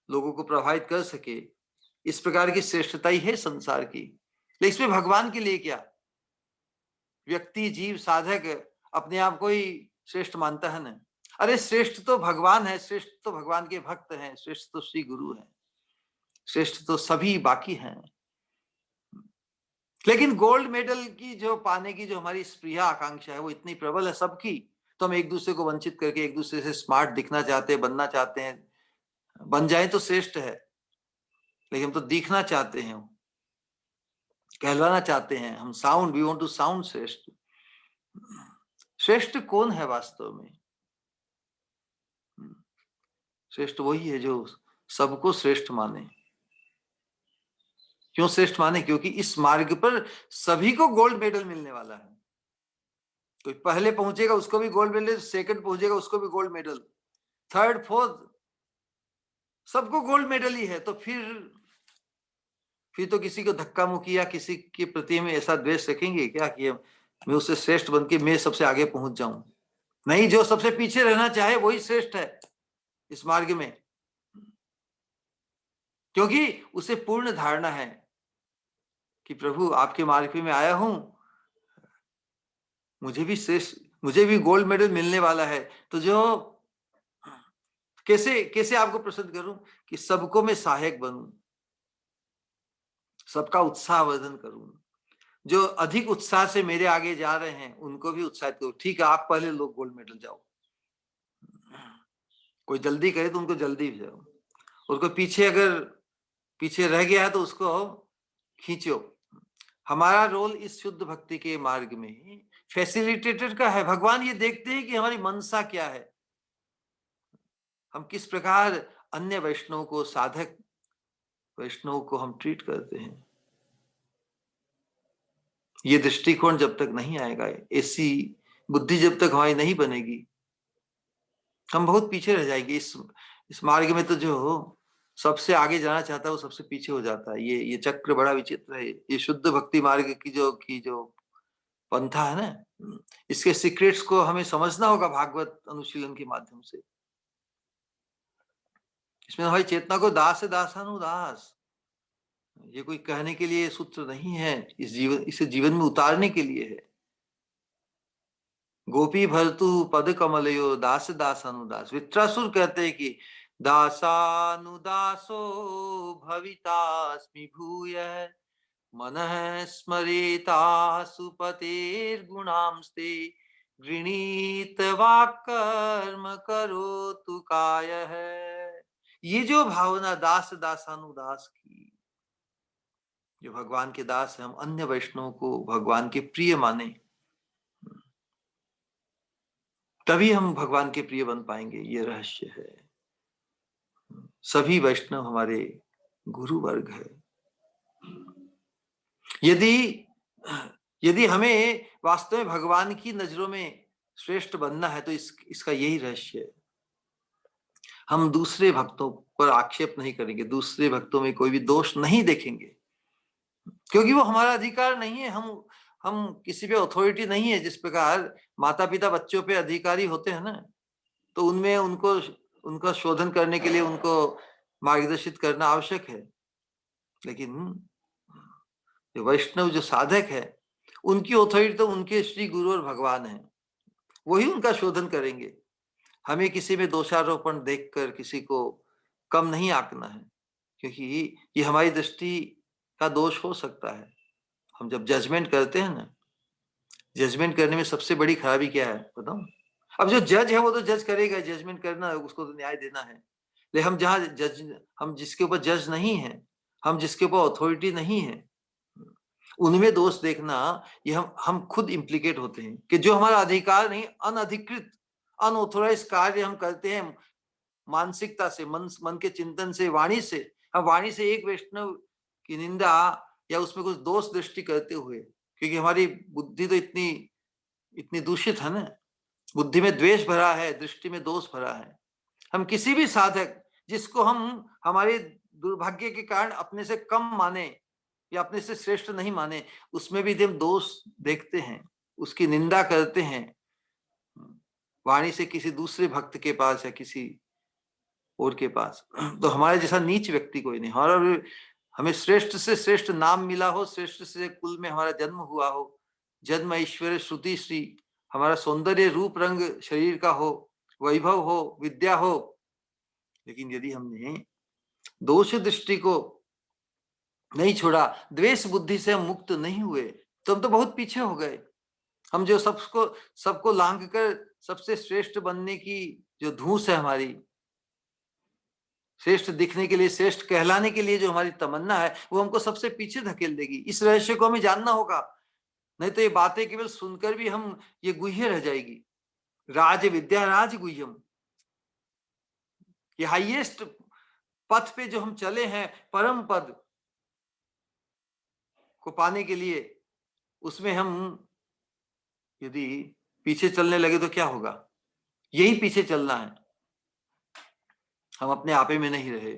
लोगों को प्रभावित कर सके, इस प्रकार की श्रेष्ठता ही है संसार की। लेकिन इसमें भगवान के लिए क्या? व्यक्ति, जीव, साधक अपने आप को ही श्रेष्ठ मानता है ना। अरे श्रेष्ठ तो भगवान है, श्रेष्ठ तो भगवान के भक्त हैं, श्रेष्ठ तो श्री गुरु है, श्रेष्ठ तो सभी बाकी हैं। लेकिन गोल्ड मेडल की जो पाने की जो हमारी स्प्रिया आकांक्षा है वो इतनी प्रबल है सबकी, तो हम एक दूसरे को वंचित करके एक दूसरे से स्मार्ट दिखना चाहते हैं, बनना चाहते हैं। बन जाए तो श्रेष्ठ है, लेकिन हम तो दिखना चाहते हैं, कहलवाना चाहते हैं। हम sound, we want to sound श्रेष्ठ। श्रेष्ठ कौन है वास्तव में? श्रेष्ठ वही है जो सबको श्रेष्ठ माने। क्यों श्रेष्ठ माने? क्योंकि इस मार्ग पर सभी को गोल्ड मेडल मिलने वाला है। कोई पहले पहुंचेगा उसको भी गोल्ड मेडल, सेकंड पहुंचेगा उसको भी गोल्ड मेडल, थर्ड, फोर्थ, सबको गोल्ड मेडल ही है। तो फिर तो किसी को धक्का मुक्की या किसी के प्रति में ऐसा द्वेष रखेंगे क्या कि मैं उससे श्रेष्ठ बन के मैं सबसे आगे पहुंच जाऊं? नहीं, जो सबसे पीछे रहना चाहे वही श्रेष्ठ है इस मार्ग में, क्योंकि उसे पूर्ण धारणा है कि प्रभु आपके मार्ग में आया हूं, मुझे भी गोल्ड मेडल मिलने वाला है। तो जो कैसे कैसे आपको प्रसन्न करूं कि सबको मैं सहायक बनूं, सबका उत्साहवर्धन करूं। जो अधिक उत्साह से मेरे आगे जा रहे हैं उनको भी उत्साहित करूं। ठीक है, आप पहले लोग गोल्ड मेडल जाओ, कोई जल्दी करे तो उनको जल्दी जाओ, और कोई पीछे रह गया है तो उसको खींचो। हमारा रोल इस शुद्ध भक्ति के मार्ग में फैसिलिटेटर का है। भगवान ये देखते हैं कि हमारी मनसा क्या है, हम किस प्रकार अन्य वैष्णव को, साधक वैष्णव को हम ट्रीट करते हैं। ये दृष्टिकोण जब तक नहीं आएगा, ऐसी बुद्धि जब तक हमारी नहीं बनेगी, हम बहुत पीछे रह जाएंगे। इस मार्ग में तो जो सबसे आगे जाना चाहता है वो सबसे पीछे हो जाता है। ये चक्र बड़ा विचित्र है। ये शुद्ध भक्ति मार्ग की जो पंथा है ना, इसके सीक्रेट्स को हमें समझना होगा भागवत अनुशीलन के माध्यम से। इसमें हमारी चेतना को दास से दासानुदास, ये कोई कहने के लिए सूत्र नहीं है, इसे जीवन में उतारने के लिए है। गोपी भरतु पद कमलयो दास दासानुदास। वित्रासुर कहते हैं कि दासानुदासो भवितास्मि भूय मनः स्मरेता सुपतेर्गुणांस्ते गृणीत वाक्कर्म करोतु कायः। ये जो भावना दास दासानुदास की, जो भगवान के दास है, हम अन्य वैष्णव को भगवान के प्रिय माने, तभी हम भगवान के प्रिय बन पाएंगे। ये रहस्य है। सभी वैष्णव हमारे गुरु वर्ग है। यदि हमें वास्तव में भगवान की नजरों में श्रेष्ठ बनना है तो इसका यही रहस्य है। हम दूसरे भक्तों पर आक्षेप नहीं करेंगे, दूसरे भक्तों में कोई भी दोष नहीं देखेंगे, क्योंकि वो हमारा अधिकार नहीं है। हम किसी पे अथॉरिटी नहीं है। जिस प्रकार माता पिता बच्चों पे अधिकारी होते हैं ना, तो उनमें उनका शोधन करने के लिए उनको मार्गदर्शित करना आवश्यक है। लेकिन जो वैष्णव, जो साधक है, उनकी अथॉरिटी तो उनके श्री गुरु और भगवान है, वही उनका शोधन करेंगे। हमें किसी में दोषारोपण देखकर किसी को कम नहीं आंकना है, क्योंकि ये हमारी दृष्टि का दोष हो सकता है। हम जब जजमेंट करते हैं ना, जजमेंट करने में सबसे बड़ी खराबी क्या है बताऊं? अब जो जज है वो तो जज करेगा, जजमेंट करना है, उसको तो न्याय देना है। लेकिन हम जिसके ऊपर जज नहीं है, हम जिसके ऊपर अथॉरिटी नहीं है, उनमें दोष देखना, ये हम खुद इम्प्लीकेट होते हैं कि जो हमारा अधिकार नहीं, अनधिकृत अनऑथोराइज कार्य हम करते हैं मानसिकता से, मन के चिंतन से, वाणी से। हम वाणी से एक वैष्णव की निंदा या उसमें कुछ दोष दृष्टि करते हुए, क्योंकि हमारी बुद्धि तो इतनी इतनी दूषित है ना, बुद्धि में द्वेष भरा है, दृष्टि में दोष भरा है। हम किसी भी साधक जिसको हम हमारे दुर्भाग्य के कारण अपने से कम माने या अपने से श्रेष्ठ नहीं माने, उसमें भी हम दोष देखते हैं, उसकी निंदा करते हैं वाणी से किसी दूसरे भक्त के पास या किसी और के पास। तो हमारे जैसा नीच व्यक्ति कोई नहीं। हमारा हमें श्रेष्ठ से श्रेष्ठ नाम मिला हो, श्रेष्ठ से कुल में हमारा जन्म हुआ हो, जन्म ऐश्वर्य श्रुति श्री, हमारा सौंदर्य रूप रंग शरीर का हो, वैभव हो, विद्या हो, लेकिन यदि हमने दोष दृष्टि को नहीं छोड़ा, द्वेष बुद्धि से हम मुक्त नहीं हुए, तो हम तो बहुत पीछे हो गए। हम जो सबको लांघ कर सबसे श्रेष्ठ बनने की जो धूस है हमारी, श्रेष्ठ दिखने के लिए, श्रेष्ठ कहलाने के लिए जो हमारी तमन्ना है, वो हमको सबसे पीछे धकेल देगी। इस रहस्य को हमें जानना होगा, नहीं तो ये बातें केवल सुनकर भी हम ये गुह्य रह जाएगी। राज विद्या राज गुह्यम, ये हाईएस्ट पथ पे जो हम चले हैं, परम पद को पाने के लिए, उसमें हम यदि पीछे चलने लगे तो क्या होगा? यही पीछे चलना है। हम अपने आपे में नहीं रहे,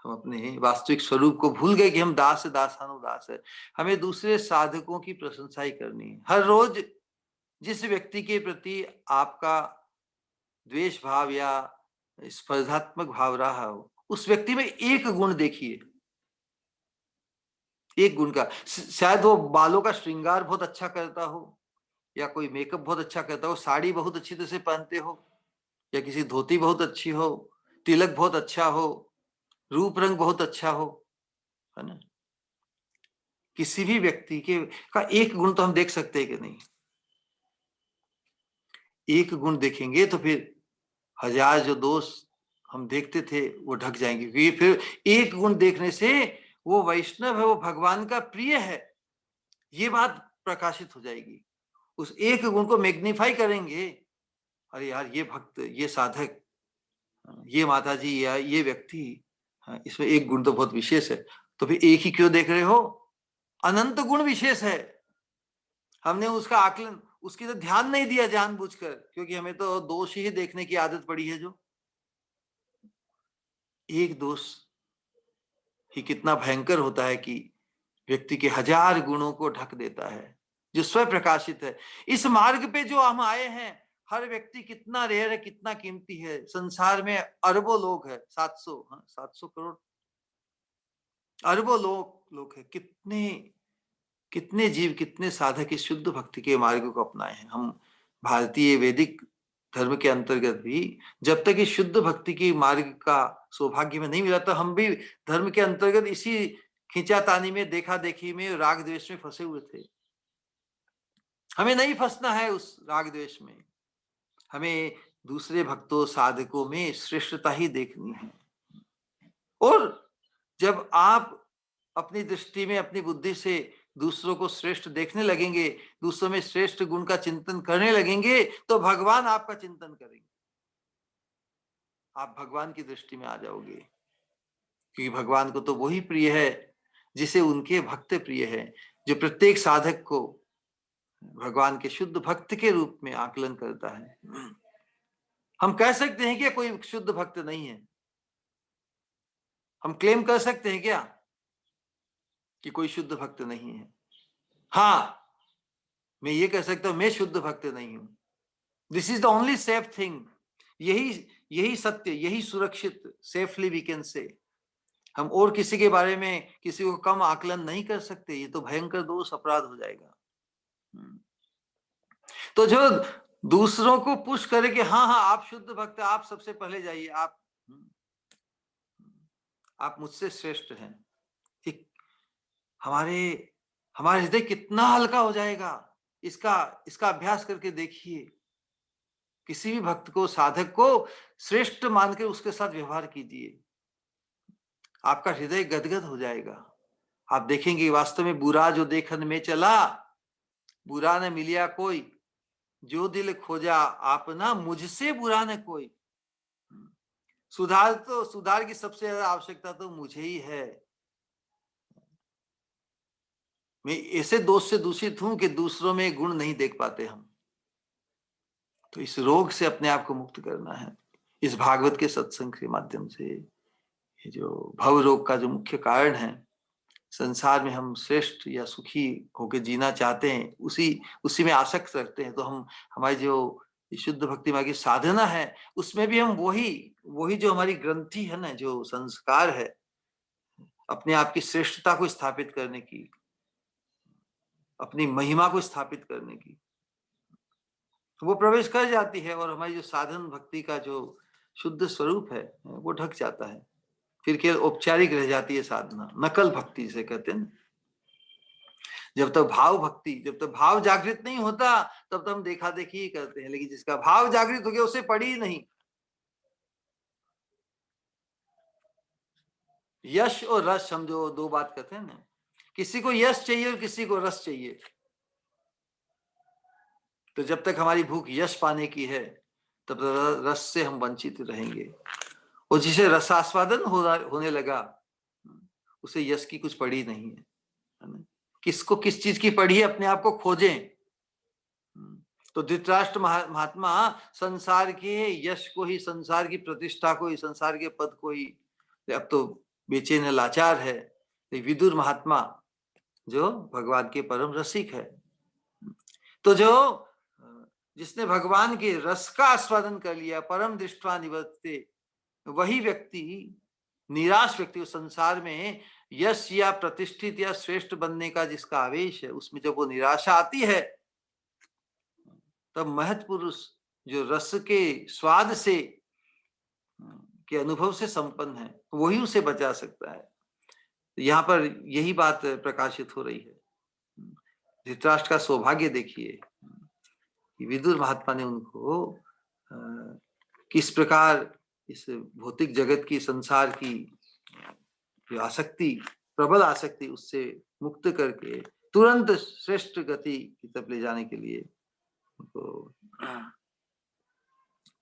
हम अपने वास्तविक स्वरूप को भूल गए कि हम दास दासानुदास है। हमें दूसरे साधकों की प्रशंसा ही करनी है। हर रोज जिस व्यक्ति के प्रति आपका द्वेष भाव या स्पर्धात्मक भाव रहा हो, उस व्यक्ति में एक गुण देखिए, एक गुण का। शायद वो बालों का श्रृंगार बहुत अच्छा करता हो, या कोई मेकअप बहुत अच्छा करता हो, साड़ी बहुत अच्छी तरह से पहनते हो, या किसी धोती बहुत अच्छी हो, तिलक बहुत अच्छा हो, रूप रंग बहुत अच्छा हो, है ना? किसी भी व्यक्ति के का एक गुण तो हम देख सकते हैं कि नहीं? एक गुण देखेंगे तो फिर हजार जो दोष हम देखते थे वो ढक जाएंगे, क्योंकि फिर एक गुण देखने से वो वैष्णव है, वो भगवान का प्रिय है, ये बात प्रकाशित हो जाएगी। उस एक गुण को मैग्नीफाई करेंगे, अरे यार ये भक्त, ये साधक, ये माता जी या ये व्यक्ति, इसमें एक गुण तो बहुत विशेष है। तो फिर एक ही क्यों देख रहे हो? अनंत गुण विशेष है। हमने उसका आकलन, उसकी तो ध्यान नहीं दिया जानबूझकर, क्योंकि हमें तो दोष ही देखने की आदत पड़ी है। जो एक दोष ही कितना भयंकर होता है कि व्यक्ति के हजार गुणों को ढक देता है, जो स्वयं प्रकाशित है। इस मार्ग पे जो हम आए हैं, हर व्यक्ति कितना रेयर है, कितना कीमती है। संसार में अरबों लोग हैं, 700 करोड़, अरबों लोग हैं। कितने कितने जीव, कितने साधक इस शुद्ध भक्ति के मार्ग को अपनाए हैं। हम भारतीय वैदिक धर्म के अंतर्गत भी जब तक इस शुद्ध भक्ति की मार्ग का सौभाग्य में नहीं मिला, तो हम भी धर्म के अंतर्गत इसी खींचातानी में, देखा देखी में, राग द्वेष में फंसे हुए थे। हमें नहीं फंसना है उस राग द्वेष में। हमें दूसरे भक्तों, साधकों में श्रेष्ठता ही देखनी है। और जब आप अपनी दृष्टि में, अपनी बुद्धि से दूसरों को श्रेष्ठ देखने लगेंगे, दूसरों में श्रेष्ठ गुण का चिंतन करने लगेंगे, तो भगवान आपका चिंतन करेंगे। आप भगवान की दृष्टि में आ जाओगे, क्योंकि भगवान को तो वही प्रिय है जिसे उनके भक्त प्रिय है, जो प्रत्येक साधक को भगवान के शुद्ध भक्त के रूप में आकलन करता है। हम कह सकते हैं कि कोई शुद्ध भक्त नहीं है? हम क्लेम कर सकते हैं क्या कि कोई शुद्ध भक्त नहीं है? हाँ, मैं ये कह सकता हूं, मैं शुद्ध भक्त नहीं हूं। This is the only safe thing. यही सत्य, यही सुरक्षित, सेफली वी कैन से। हम और किसी के बारे में किसी को कम आकलन नहीं कर सकते, ये तो भयंकर दोष, अपराध हो जाएगा। तो जो दूसरों को पुश करे कि हाँ हाँ आप शुद्ध भक्त, आप सबसे पहले जाइए, आप मुझसे श्रेष्ठ हैं, हमारे हृदय कितना हल्का हो जाएगा। इसका इसका अभ्यास करके देखिए। किसी भी भक्त को, साधक को श्रेष्ठ मान के उसके साथ व्यवहार कीजिए, आपका हृदय गदगद हो जाएगा। आप देखेंगे वास्तव में बुरा जो देखन में चला, बुरा न मिलिया कोई, जो दिल खोजा आपना, मुझसे बुरा न कोई। सुधार की सबसे ज्यादा आवश्यकता तो मुझे ही है। मैं ऐसे दोष से दूषित हूं कि दूसरों में गुण नहीं देख पाते हम। तो इस रोग से अपने आप को मुक्त करना है, इस भागवत के सत्संग के माध्यम से। ये जो भव रोग का जो मुख्य कारण है, संसार में हम श्रेष्ठ या सुखी होकर जीना चाहते हैं, उसी में आसक्त रखते हैं, तो हम हमारी जो शुद्ध भक्ति मार्ग की साधना है, उसमें भी हम वही जो हमारी ग्रंथि है ना, जो संस्कार है अपने आप की श्रेष्ठता को स्थापित करने की, अपनी महिमा को स्थापित करने की, वो प्रवेश कर जाती है और हमारी जो साधन भक्ति का जो शुद्ध स्वरूप है वो ढक जाता है। फिर केवल औपचारिक रह जाती है साधना, नकल भक्ति से कहते हैं। जब तक भाव जागृत नहीं होता तब तक हम देखा देखी ही करते हैं, लेकिन जिसका भाव जागृत हो गया उसे पड़ी ही नहीं। यश और रस, हम जो दो बात कहते हैं ना, किसी को यश चाहिए और किसी को रस चाहिए। तो जब तक हमारी भूख यश पाने की है तब तक रस से हम वंचित रहेंगे, और जिसे रसास्वादन होने लगा उसे यश की कुछ पड़ी नहीं है। किसको किस चीज की पड़ी है, अपने आप को खोजें। तो धृतराष्ट्र महात्मा संसार के यश को ही, संसार की प्रतिष्ठा को ही, संसार के पद को ही अब तो बेचैन लाचार है। विदुर महात्मा जो भगवान के परम रसिक है, तो जो जिसने भगवान के रस का आस्वादन कर लिया, परम दृष्टवा निवर्तते, वही व्यक्ति, निराश व्यक्ति, संसार में यश या प्रतिष्ठित या श्रेष्ठ बनने का जिसका आवेश है, उसमें जब वो निराशा आती है तब महत् पुरुष जो रस के स्वाद से के अनुभव से संपन्न है, वही उसे बचा सकता है। यहाँ पर यही बात प्रकाशित हो रही है। धृतराष्ट्र का सौभाग्य देखिए, विदुर महात्मा ने उनको किस प्रकार इस भौतिक जगत की, संसार की जो आसक्ति, प्रबल आसक्ति, उससे मुक्त करके तुरंत श्रेष्ठ गति की तरफ ले जाने के लिए उनको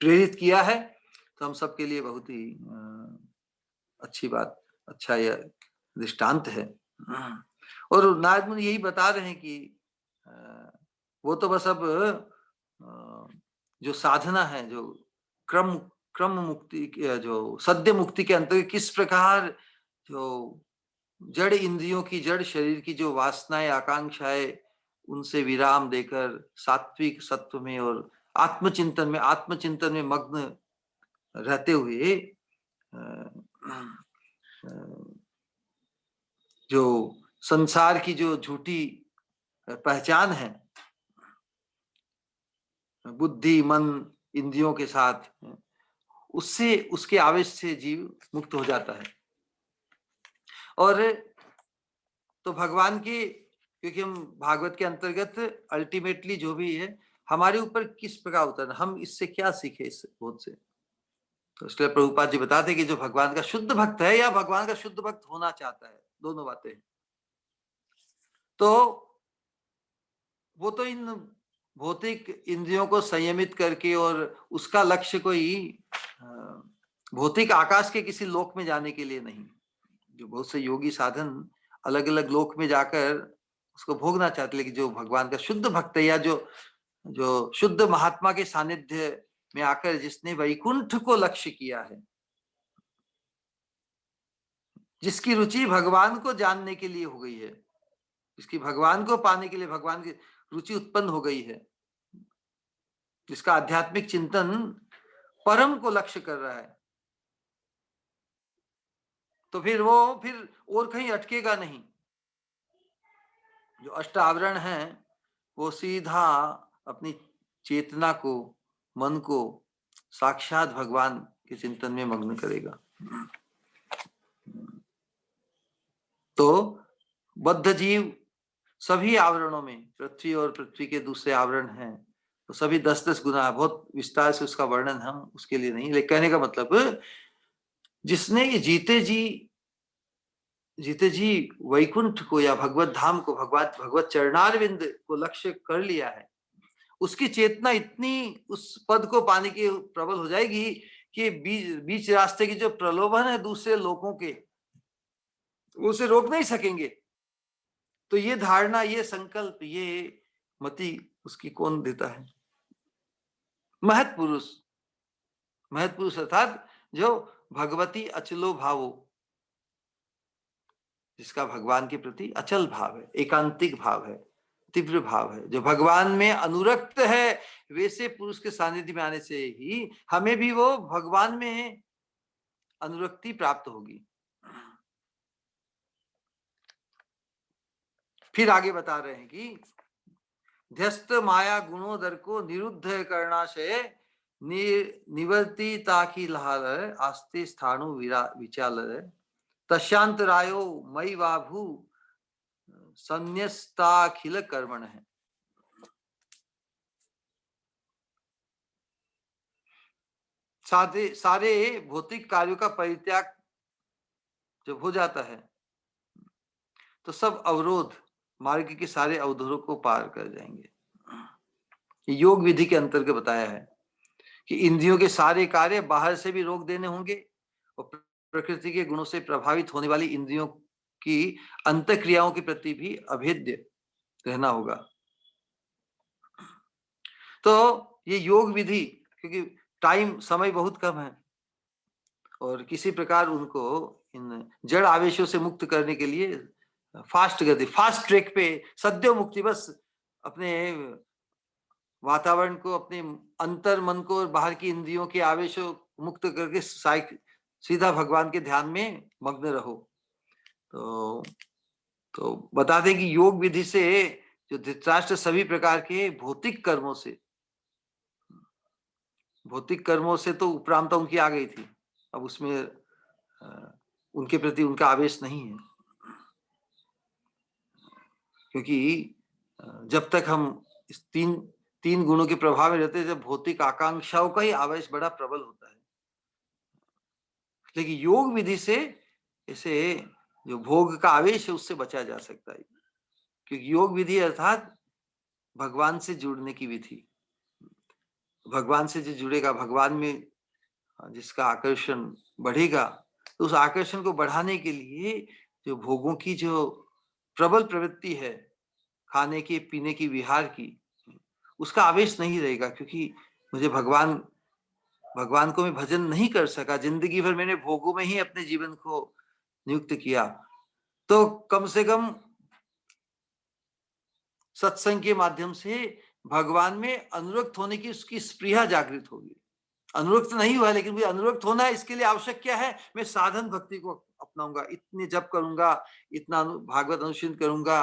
प्रेरित किया है। तो हम सबके लिए बहुत ही अच्छी बात, अच्छा यह दृष्टांत है। और नारद मुनि यही बता रहे हैं कि वो तो बस अब जो साधना है, जो क्रम मुक्ति, जो सद्य मुक्ति के अंतर्गत किस प्रकार जो जड़ इंद्रियों की, जड़ शरीर की जो वासनाएं, आकांक्षाएं, उनसे विराम देकर सात्विक सत्व में और आत्मचिंतन में मग्न रहते हुए जो संसार की जो झूठी पहचान है, बुद्धि मन इंद्रियों के साथ, उससे, उसके आवेश से जीव मुक्त हो जाता है। और तो भगवान की, क्योंकि हम भागवत के अंतर्गत अल्टीमेटली जो भी है हमारे ऊपर किस प्रकार उतरना, हम इससे क्या सीखे इस बोध से। तो इसलिए प्रभुपाद जी बताते हैं कि जो भगवान का शुद्ध भक्त है या भगवान का शुद्ध भक्त होना चाहता है, दोनों बातें हैं, तो वो तो इन भौतिक इंद्रियों को संयमित करके और उसका लक्ष्य कोई भौतिक आकाश के किसी लोक में जाने के लिए नहीं। जो बहुत से योगी साधन अलग अलग लोक में जाकर उसको भोगना चाहते, लेकिन जो भगवान का शुद्ध भक्त है या जो शुद्ध महात्मा के सानिध्य में आकर जिसने वैकुंठ को लक्ष्य किया है, जिसकी रुचि भगवान को जानने के लिए हो गई है, जिसकी भगवान को पाने के लिए भगवान की रुचि उत्पन्न हो गई है, जिसका आध्यात्मिक चिंतन परम को लक्ष्य कर रहा है, तो फिर और कहीं अटकेगा नहीं। जो अष्ट आवरण है वो सीधा अपनी चेतना को, मन को साक्षात भगवान के चिंतन में मग्न करेगा। तो बद्ध जीव सभी आवरणों में, पृथ्वी और पृथ्वी के दूसरे आवरण हैं, तो सभी 10-10 गुना है। बहुत विस्तार से उसका वर्णन हम उसके लिए नहीं, लेकिन कहने का मतलब जिसने ये जीते जी वैकुंठ को या भगवत धाम को, भगवत चरणारविंद को लक्ष्य कर लिया है, उसकी चेतना इतनी उस पद को पाने की प्रबल हो जाएगी कि बीच रास्ते की जो प्रलोभन है दूसरे लोगों के, उसे रोक नहीं सकेंगे। तो ये धारणा, ये संकल्प, ये मति उसकी कौन देता है? महत पुरुष। महत पुरुष अर्थात जो भगवती अचलो भावो, जिसका भगवान के प्रति अचल भाव है, एकांतिक भाव है, तीव्र भाव है, जो भगवान में अनुरक्त है, वैसे पुरुष के सानिध्य में आने से ही हमें भी वो भगवान में अनुरक्ति प्राप्त होगी। फिर आगे बता रहे हैं कि ध्यस्त माया गुणोदर को निरुद्ध करना से निवर्ती ताकि लहार आस्ते स्थानु विचाल तशांतरायो मई वाभु संन्यस्ताखिल कर्मण है। सारे भौतिक कार्यों का परित्याग जब हो जाता है तो सब अवरोध, मार्ग के सारे अवरोधों को पार कर जाएंगे। योग विधि के अंतर्गत बताया है कि इंद्रियों के सारे कार्य बाहर से भी रोक देने होंगे और प्रकृति के गुणों से प्रभावित होने वाली इंद्रियों की अंतःक्रियाओं के प्रति भी अभेद्य रहना होगा। तो ये योग विधि, क्योंकि टाइम, समय बहुत कम है और किसी प्रकार उनको इन जड़ आवेशों से मुक्त करने के लिए फास्ट गति, फास्ट ट्रैक पे सद्यो मुक्ति, बस अपने वातावरण को, अपने अंतर मन को और बाहर की इंद्रियों के आवेशों मुक्त करके सीधा भगवान के ध्यान में मग्न रहो। तो बता दें कि योग विधि से जो धृतराष्ट्र सभी प्रकार के भौतिक कर्मों से तो उपरामता उनकी आ गई थी, अब उसमें उनके प्रति उनका आवेश नहीं है, क्योंकि जब तक हम इस तीन गुणों के प्रभाव में रहते हैं, जब भौतिक आकांक्षाओं का ही आवेश बड़ा प्रबल होता है। लेकिन योग विधि से इसे जो भोग का आवेश है उससे बचा जा सकता है, क्योंकि योग विधि अर्थात भगवान से जुड़ने की विधि। भगवान से जो जुड़ेगा, भगवान में जिसका आकर्षण बढ़ेगा, तो उस आकर्षण को बढ़ाने के लिए जो भोगों की जो प्रबल प्रवृत्ति है, खाने की, पीने की, विहार की, उसका आवेश नहीं रहेगा, क्योंकि मुझे भगवान को मैं भजन नहीं कर सका, जिंदगी भर मैंने भोगों में ही अपने जीवन को नियुक्त किया। तो कम से कम सत्संग के माध्यम से भगवान में अनुरक्त होने की उसकी स्पृहा जागृत होगी। अनुरक्त नहीं हुआ, लेकिन मुझे अनुरक्त होना है, इसके लिए आवश्यक क्या है? मैं साधन भक्ति को अपनाऊंगा, इतने जप करूंगा, इतना भागवत अनुशीलन करूंगा,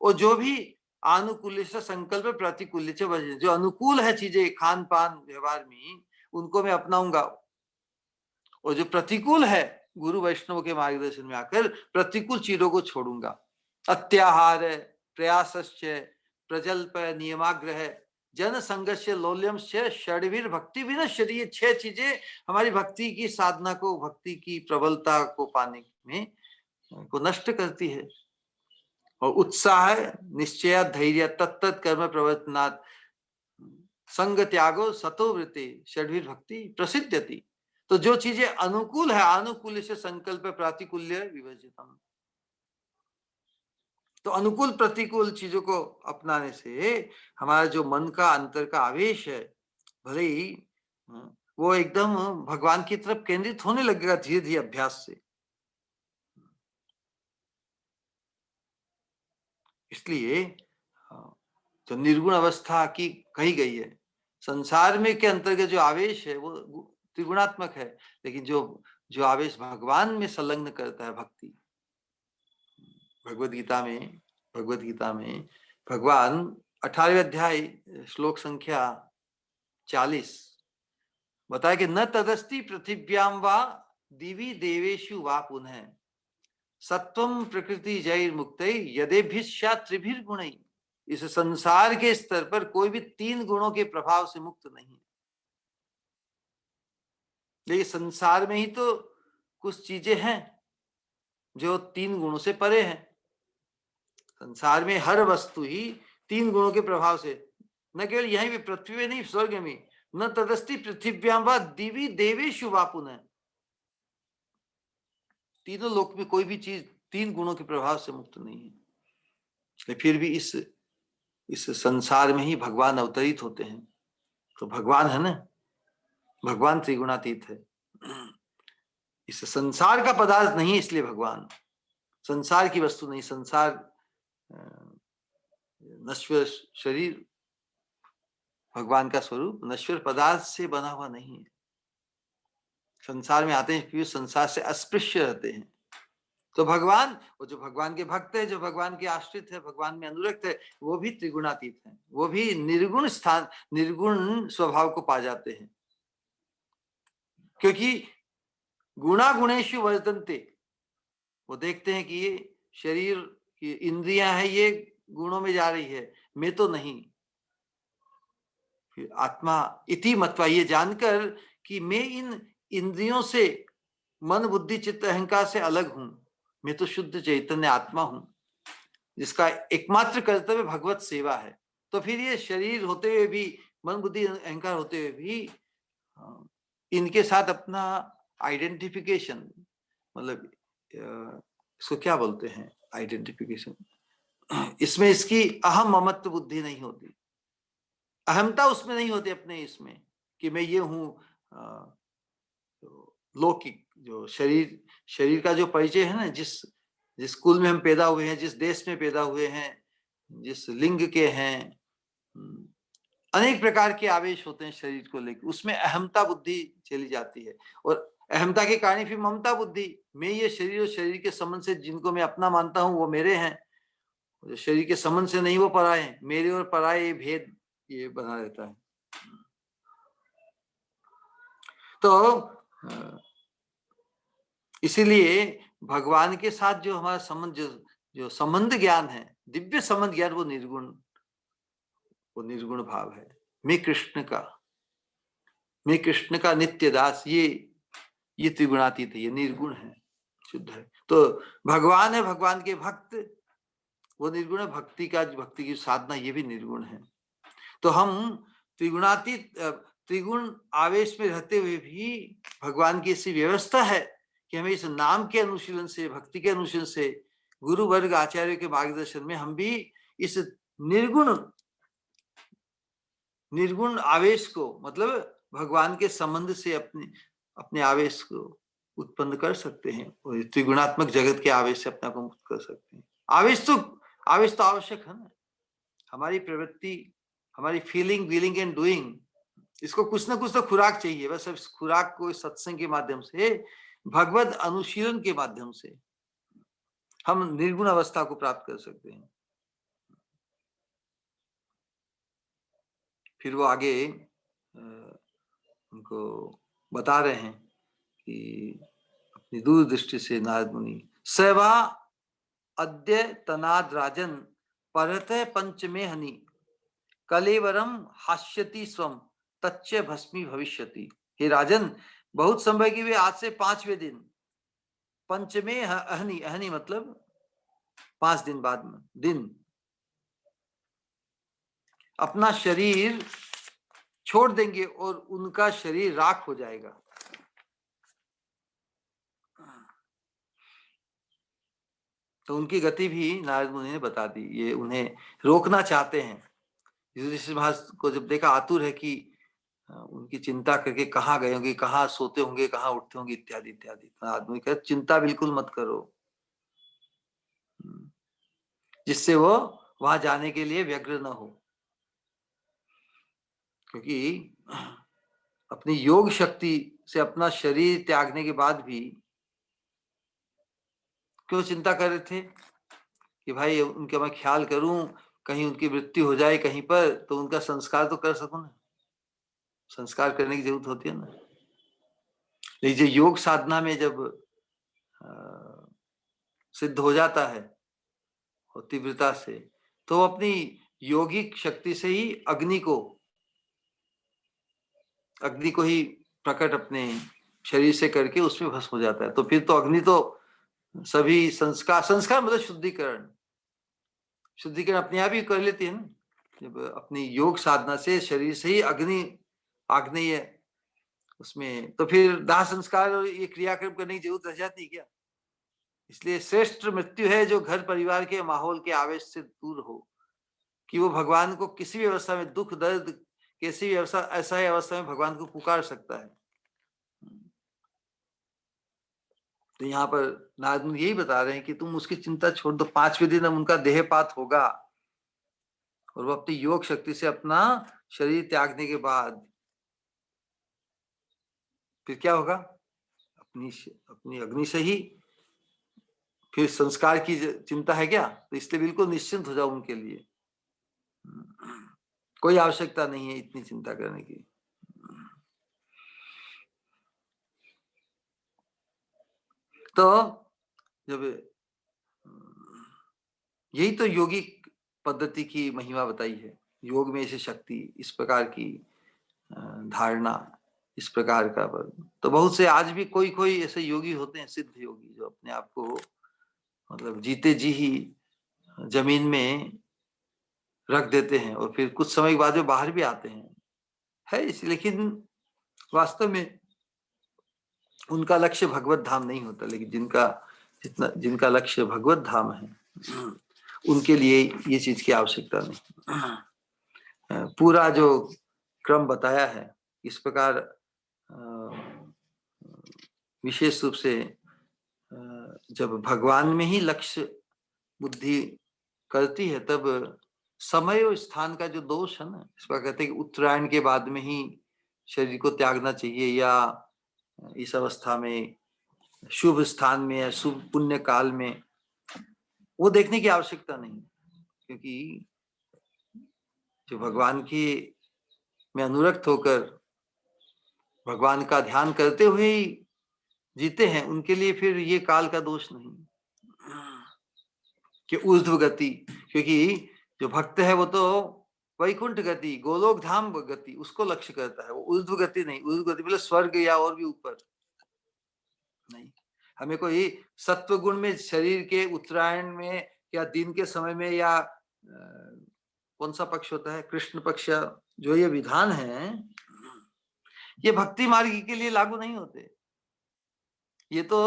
और जो भी अनुकूल संकल्प प्रतिकूल, जो अनुकूल है चीजें खान पान व्यवहार में, उनको मैं अपनाऊंगा, और जो प्रतिकूल है गुरु वैष्णव के मार्गदर्शन में आकर प्रतिकूल चीजों को छोड़ूंगा। अत्याहार, प्रयासश्च, प्रजल्प, नियमाग्रह, जन संघर्ष, लौल्यम से षडवीर भक्ति विनश्यति, ये 6 चीजें हमारी भक्ति की साधना को, भक्ति की प्रबलता को पाने में को नष्ट करती है। और उत्साह, निश्चय, धैर्य, तत्त कर्म प्रवर्तनात् संग त्यागो सतो वृत्ति षडवीर भक्ति प्रसिद्ध्यति। तो जो चीजें अनुकूल है, अनुकूल से संकल्प प्रातिकूल्य विवर्जितम, तो अनुकूल प्रतिकूल चीजों को अपनाने से हमारा जो मन का अंतर का आवेश है, भले ही वो एकदम भगवान की तरफ केंद्रित होने लगेगा धीरे धीरे अभ्यास से। इसलिए जो निर्गुण अवस्था की कही गई है, संसार में के अंतर्गत जो आवेश है वो त्रिगुणात्मक है, लेकिन जो आवेश भगवान में संलग्न करता है भक्ति, भगवत गीता में भगवान 18वें अध्याय श्लोक संख्या 40 बताया कि न तदस्ति पृथिव्याम वा दिवि देवेशु वा पुनः सत्वम प्रकृति जैर मुक्त यदेभिश्या त्रिभिर गुण। इस संसार के स्तर पर कोई भी 3 गुणों के प्रभाव से मुक्त नहीं है। लेकिन संसार में ही तो कुछ चीजें हैं जो 3 गुणों से परे हैं। संसार में हर वस्तु ही 3 गुणों के प्रभाव से, न केवल यहीं भी, पृथ्वी में नहीं, स्वर्ग में, न तदस्ति पृथिव्याम वा दिवी देवेषु वा पुनः। तीनों लोक में कोई भी चीज 3 गुणों के प्रभाव से मुक्त नहीं है। फिर भी इस संसार में ही भगवान अवतरित होते हैं। तो भगवान है ना, भगवान त्रिगुणातीत है। इस संसार का पदार्थ नहीं, इसलिए भगवान, संसार की वस्तु नहीं। संसार नश्वर शरीर, भगवान का स्वरूप नश्वर पदार्थ से बना हुआ नहीं है। संसार में आते हैं फिर संसार से अस्पृश्य रहते हैं। तो भगवान, वो जो भगवान के भक्त है, जो भगवान के आश्रित है, भगवान में अनुरक्त है, वो भी त्रिगुणातीत है। वो भी निर्गुण स्थान, निर्गुण स्वभाव को पा जाते हैं। क्योंकि गुणा गुणेषु वर्तन्ते, वो देखते हैं कि ये शरीर की इंद्रियां है, ये गुणों में जा रही है, मैं तो नहीं। फिर आत्मा इति मत्वा, ये जानकर कि मैं इन इंद्रियों से, मन बुद्धि चित्त अहंकार से अलग हूं, मैं तो शुद्ध चैतन्य आत्मा हूं, जिसका एकमात्र कर्तव्य भगवत सेवा है। तो फिर ये शरीर होते हुए भी, मन बुद्धि अहंकार होते हुए भी, इनके साथ अपना आइडेंटिफिकेशन, मतलब इसको क्या बोलते हैं, आइडेंटिफिकेशन, इसमें इसकी अहम ममत्व बुद्धि नहीं होती, अहमता उसमें नहीं होती अपने इसमें कि मैं ये हूं। लौकिक जो शरीर का जो परिचय है ना, जिस कुल में हम पैदा हुए हैं, जिस देश में पैदा हुए हैं, जिस लिंग के हैं, अनेक प्रकार के आवेश होते हैं शरीर को लेकर, उसमें अहमता बुद्धि चली जाती है। और अहमता के कारण फिर ममता बुद्धि, मैं ये शरीर और शरीर के संबंध से जिनको मैं अपना मानता हूं वो मेरे हैं, जो शरीर के संबंध से नहीं वो पराए हैं। मेरे और पराए ये भेद ये बना रहता है। तो इसीलिए भगवान के साथ जो हमारा संबंध, जो संबंध ज्ञान है, दिव्य संबंध ज्ञान, वो निर्गुण भाव है। मैं कृष्ण का नित्य दास, ये त्रिगुणातीत है, ये निर्गुण है, शुद्ध है। तो भगवान है, भगवान के भक्त, वो निर्गुण है। भक्ति की साधना, ये भी निर्गुण है। तो हम त्रिगुणातीत, त्रिगुण आवेश में रहते हुए भी भगवान की ऐसी व्यवस्था है कि हमें इस नाम के अनुशीलन से, भक्ति के अनुशीलन से, गुरु वर्ग आचार्य के मार्गदर्शन में हम भी इस निर्गुण आवेश को, मतलब भगवान के संबंध से अपने आवेश को उत्पन्न कर सकते हैं, और त्रिगुणात्मक जगत के आवेश से अपना को मुक्त कर सकते हैं। आवेश तो आवश्यक है ना। हमारी प्रवृत्ति, हमारी फीलिंग, विलिंग एंड डूइंग, इसको कुछ ना कुछ तो खुराक चाहिए। बस इस खुराक को सत्संग के माध्यम से, भगवत अनुशीलन के माध्यम से हम निर्गुण अवस्था को प्राप्त कर सकते हैं। फिर वो आगे उनको बता रहे हैं कि अपनी दूरदृष्टि से नारद मुनि, सेवा अद्य तनाद राजन परत पंचमे हनि कलेवरम हास्यति स्वम तच्च भस्मी भविष्यति। हे राजन, बहुत समय की वे आज से 5वें दिन, पंचमे अहनि, अहनि मतलब 5 दिन बाद में दिन, अपना शरीर छोड़ देंगे और उनका शरीर राख हो जाएगा। तो उनकी गति भी नारद मुनि ने बता दी। ये उन्हें रोकना चाहते हैं। युधिष्ठिर महाराज को जब देखा, आतुर है कि उनकी चिंता करके कहाँ गए होंगे, कहाँ सोते होंगे, कहाँ उठते होंगे, इत्यादि इत्यादि। नारद मुनि कहते, चिंता बिल्कुल मत करो, जिससे वो वहां जाने के लिए व्यग्र न हो। क्योंकि अपनी योग शक्ति से अपना शरीर त्यागने के बाद भी क्यों चिंता कर रहे थे कि भाई उनका मैं ख्याल करूं, कहीं उनकी मृत्यु हो जाए कहीं पर, तो उनका संस्कार तो कर सकूं ना। संस्कार करने की जरूरत होती है ना। लेकिन योग साधना में जब सिद्ध हो जाता है और तीव्रता से, तो अपनी योगिक शक्ति से ही अग्नि को ही प्रकट अपने शरीर से करके उसमें भस्म हो जाता है। तो फिर तो अग्नि तो सभी संस्कार मतलब शुद्धिकरण अपने आप ही कर लेती है ना, जब अपनी योग साधना से शरीर से ही आग्नेय उसमें, तो फिर दाह संस्कार और ये क्रियाक्रम करने की जरूरत रह जाती है क्या? इसलिए श्रेष्ठ मृत्यु है जो घर परिवार के माहौल के आवेश से दूर हो, कि वो भगवान को किसी भी अवस्था में, दुख दर्द कैसी भी अवस्था, ऐसा ही अवस्था में भगवान को पुकार सकता है। तो यहाँ पर नारद मुनि यही बता रहे हैं कि तुम उसकी चिंता छोड़ दो, 5वें दिन अब उनका देहपात होगा और वो अपनी योग शक्ति से अपना शरीर त्यागने के बाद फिर क्या होगा? अपनी अग्नि से ही फिर संस्कार की चिंता है क्या? तो इसलिए बिल्कुल निश्चिंत हो जाओ उनके लिए, कोई आवश्यकता नहीं है इतनी चिंता करने की। तो जब यही तो योगिक पद्धति की महिमा बताई है, योग में ऐसी शक्ति, इस प्रकार की धारणा, इस प्रकार का बल। तो बहुत से आज भी कोई ऐसे योगी होते हैं, सिद्ध योगी, जो अपने आप को मतलब जीते जी ही जमीन में रख देते हैं और फिर कुछ समय के बाद वे बाहर भी आते हैं, है इस, लेकिन वास्तव में उनका लक्ष्य भगवत धाम नहीं होता। लेकिन जिनका लक्ष्य भगवत धाम है, उनके लिए ये चीज की आवश्यकता नहीं। पूरा जो क्रम बताया है इस प्रकार विशेष रूप से जब भगवान में ही लक्ष्य बुद्धि करती है, तब समय और स्थान का जो दोष है ना, इस पर कहते हैं कि उत्तरायण के बाद में ही शरीर को त्यागना चाहिए, या इस अवस्था में शुभ स्थान में या शुभ पुण्य काल में, वो देखने की आवश्यकता नहीं। क्योंकि जो भगवान की में अनुरक्त होकर भगवान का ध्यान करते हुए ही जीते हैं, उनके लिए फिर ये काल का दोष नहीं कि ऊर्ध्व गति, क्योंकि जो भक्त है वो तो वैकुंठ गति, गोलोक धाम गति, उसको लक्ष्य करता है, वो ऊर्ध्व गति नहीं। ऊर्ध्व गति मतलब स्वर्ग या और भी ऊपर नहीं। हमें कोई सत्व गुण में शरीर के उत्तरायण में या दिन के समय में, या कौन सा पक्ष होता है, कृष्ण पक्ष, जो ये विधान है ये भक्ति मार्ग के लिए लागू नहीं होते। ये तो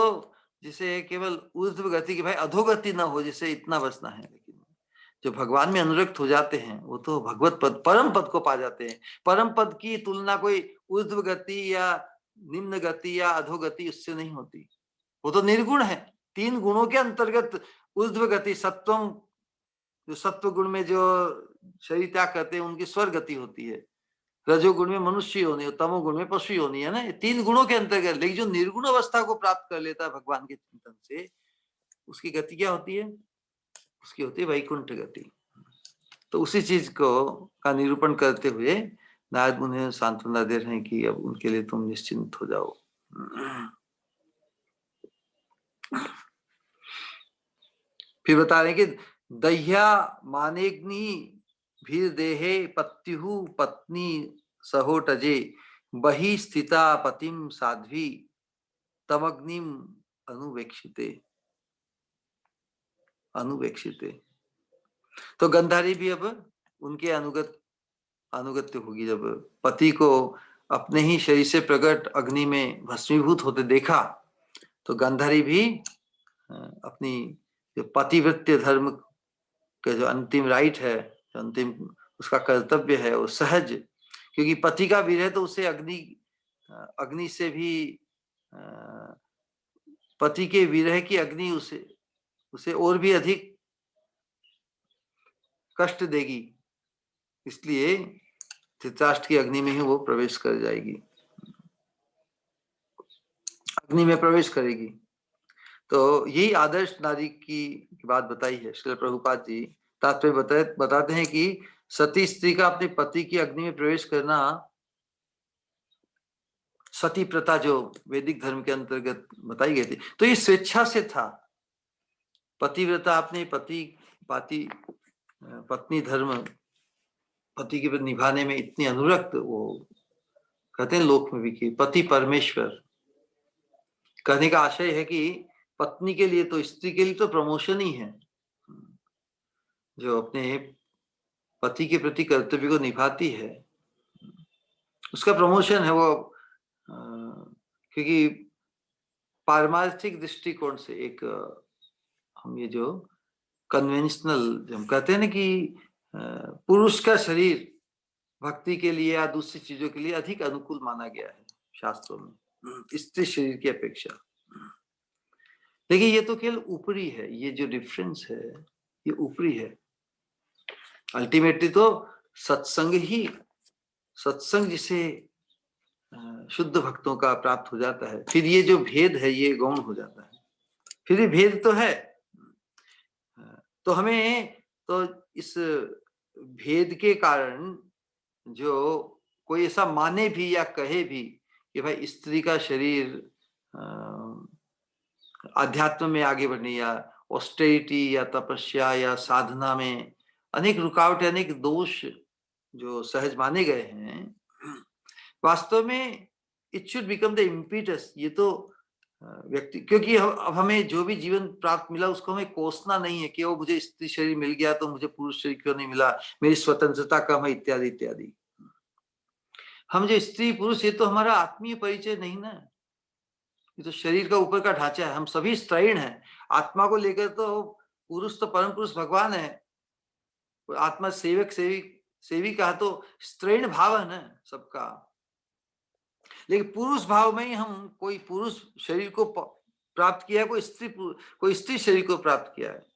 जिसे केवल ऊर्ध्व गति की, भाई अधोगति ना हो, जिसे इतना बचना है। लेकिन जो भगवान में अनुरक्त हो जाते हैं वो तो भगवत पद, परम पद को पा जाते हैं। परम पद की तुलना कोई ऊर्ध्व गति या निम्न गति या अधोगति उससे नहीं होती। वो तो निर्गुण है। 3 गुणों के अंतर्गत ऊर्ध्व गति, सत्वम, जो सत्व गुण में जो शरीर त्याग करते हैं उनकी स्वर्ग गति होती है, रजोगुण में मनुष्य होनी, तमोगुण में पशु होनी, है ना, ये 3 गुणों के अंतर्गत। लेकिन जो निर्गुण अवस्था को प्राप्त कर लेता है भगवान के चिंतन से, उसकी गति क्या होती है? उसकी होती है वैकुंठ गति। तो उसी चीज को का निरूपण करते हुए नारद मुनि सांत्वना दे रहे हैं कि अब उनके लिए तुम निश्चिंत हो जाओ। फिर बता रहे हैं कि दह्या मानेग्नि भीर देहे पत्युहु पत्नी सहोटजे बहि स्थिता पतिम साध्वी तमग्निम अनुवेक्षिते। तो गंधारी भी अब उनके अनुगत्य होगी। जब पति को अपने ही शरीर से प्रकट अग्नि में भस्मीभूत होते देखा, तो गंधारी भी अपनी जो पतिव्रत्य धर्म का जो अंतिम राइट है, जो अंतिम उसका कर्तव्य है, वो सहज, क्योंकि पति का विरह तो उसे अग्नि से भी, पति के विरह की अग्नि उसे और भी अधिक कष्ट देगी, इसलिए धृतराष्ट्र की अग्नि में ही वो प्रवेश कर जाएगी, अग्नि में प्रवेश करेगी। तो यही आदर्श नारी की बात बताई है श्रील प्रभुपाद जी। तात्पर्य बताते हैं कि सती स्त्री का अपने पति की अग्नि में प्रवेश करना, सती प्रथा जो वैदिक धर्म के अंतर्गत बताई गई थी, तो ये स्वेच्छा से था। पतिव्रता अपने पत्नी धर्म पति के प्रति निभाने में इतनी अनुरक्त, वो कहते हैं लोक में भी कि पति परमेश्वर। कहने का आशय है कि पत्नी के लिए तो, स्त्री के लिए तो प्रमोशन ही है, जो अपने पति के प्रति कर्तव्य को निभाती है उसका प्रमोशन है वो। क्योंकि पारमार्थिक दृष्टिकोण से एक हम ये जो कन्वेंशनल हम कहते हैं ना कि पुरुष का शरीर भक्ति के लिए या दूसरी चीजों के लिए अधिक अनुकूल माना गया है शास्त्रों में स्त्री शरीर की अपेक्षा। लेकिन ये तो केवल ऊपरी है, ये जो डिफरेंस है ये ऊपरी है। अल्टीमेटली तो सत्संग जिसे शुद्ध भक्तों का प्राप्त हो जाता है, फिर ये जो भेद है ये गौण हो जाता है। फिर ये भेद तो है, तो हमें तो इस भेद के कारण जो कोई ऐसा माने भी या कहे भी कि भाई स्त्री का शरीर आध्यात्म में आगे बढ़ने या ऑस्टेरिटी या तपस्या या साधना में अनेक रुकावटें, अनेक दोष जो सहज माने गए हैं, वास्तव में it should become the impetus. ये तो व्यक्ति, क्योंकि अब हमें जो भी जीवन प्राप्त मिला उसको हमें कोसना नहीं है कि वो मुझे स्त्री शरीर मिल गया तो मुझे पुरुष शरीर क्यों नहीं मिला, मेरी स्वतंत्रता कम है, इत्यादि इत्यादि। हम जो स्त्री पुरुष, ये तो हमारा आत्मीय परिचय नहीं ना, ये तो शरीर का ऊपर का ढांचा है। हम सभी स्त्रीण हैं। आत्मा को लेकर तो पुरुष तो परम पुरुष भगवान है, आत्मा सेवी कहा तो स्त्रीण भाव है ना सबका। लेकिन पुरुष भाव में ही हम कोई पुरुष शरीर को प्राप्त किया है, कोई स्त्री शरीर को प्राप्त किया है।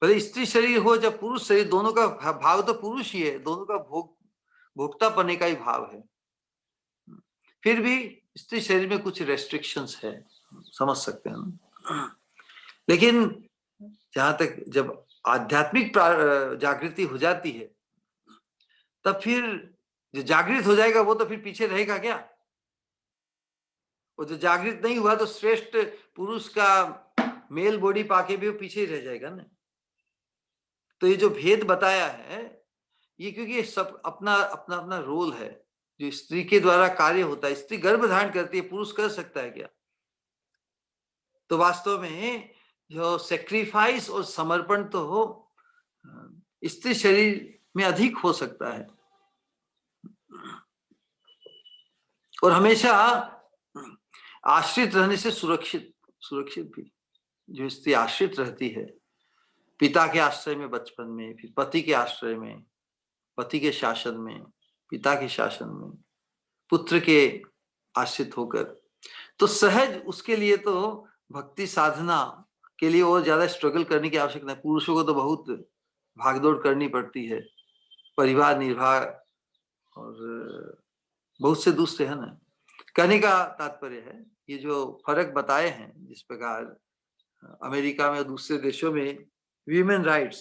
भले स्त्री शरीर हो या पुरुष शरीर, दोनों का भाव तो पुरुष ही है, दोनों का भोक्ता बनने का ही भाव है। फिर भी स्त्री शरीर में कुछ रेस्ट्रिक्शंस है, समझ सकते हैं। लेकिन जहां तक जब आध्यात्मिक जागृति हो जाती है, तब फिर जो जागृत हो जाएगा वो तो फिर पीछे रहेगा क्या? वो जो जागृत नहीं हुआ तो श्रेष्ठ पुरुष का मेल बॉडी पाके भी वो पीछे ही रह जाएगा ना। तो ये जो भेद बताया है ये क्योंकि सब अपना अपना अपना रोल है जो स्त्री के द्वारा कार्य होता है। स्त्री गर्भ धारण करती है, पुरुष कर सकता है क्या? तो वास्तव में जो सेक्रीफाइस और समर्पण तो हो स्त्री शरीर में अधिक हो सकता है। और हमेशा आश्रित रहने से सुरक्षित भी। जो स्त्री आश्रित रहती है पिता के आश्रय में बचपन में, फिर पति के आश्रय में, पति के शासन में, पिता के शासन में, पुत्र के आश्रित होकर, तो सहज उसके लिए तो भक्ति साधना के लिए और ज्यादा स्ट्रगल करने की आवश्यकता नहीं। पुरुषों को तो बहुत भागदौड़ करनी पड़ती है, परिवार निर्वाह और बहुत से दूसरे है ना। कहने का तात्पर्य है ये जो फर्क बताए हैं, जिस प्रकार अमेरिका में और दूसरे देशों में वीमेन राइट्स,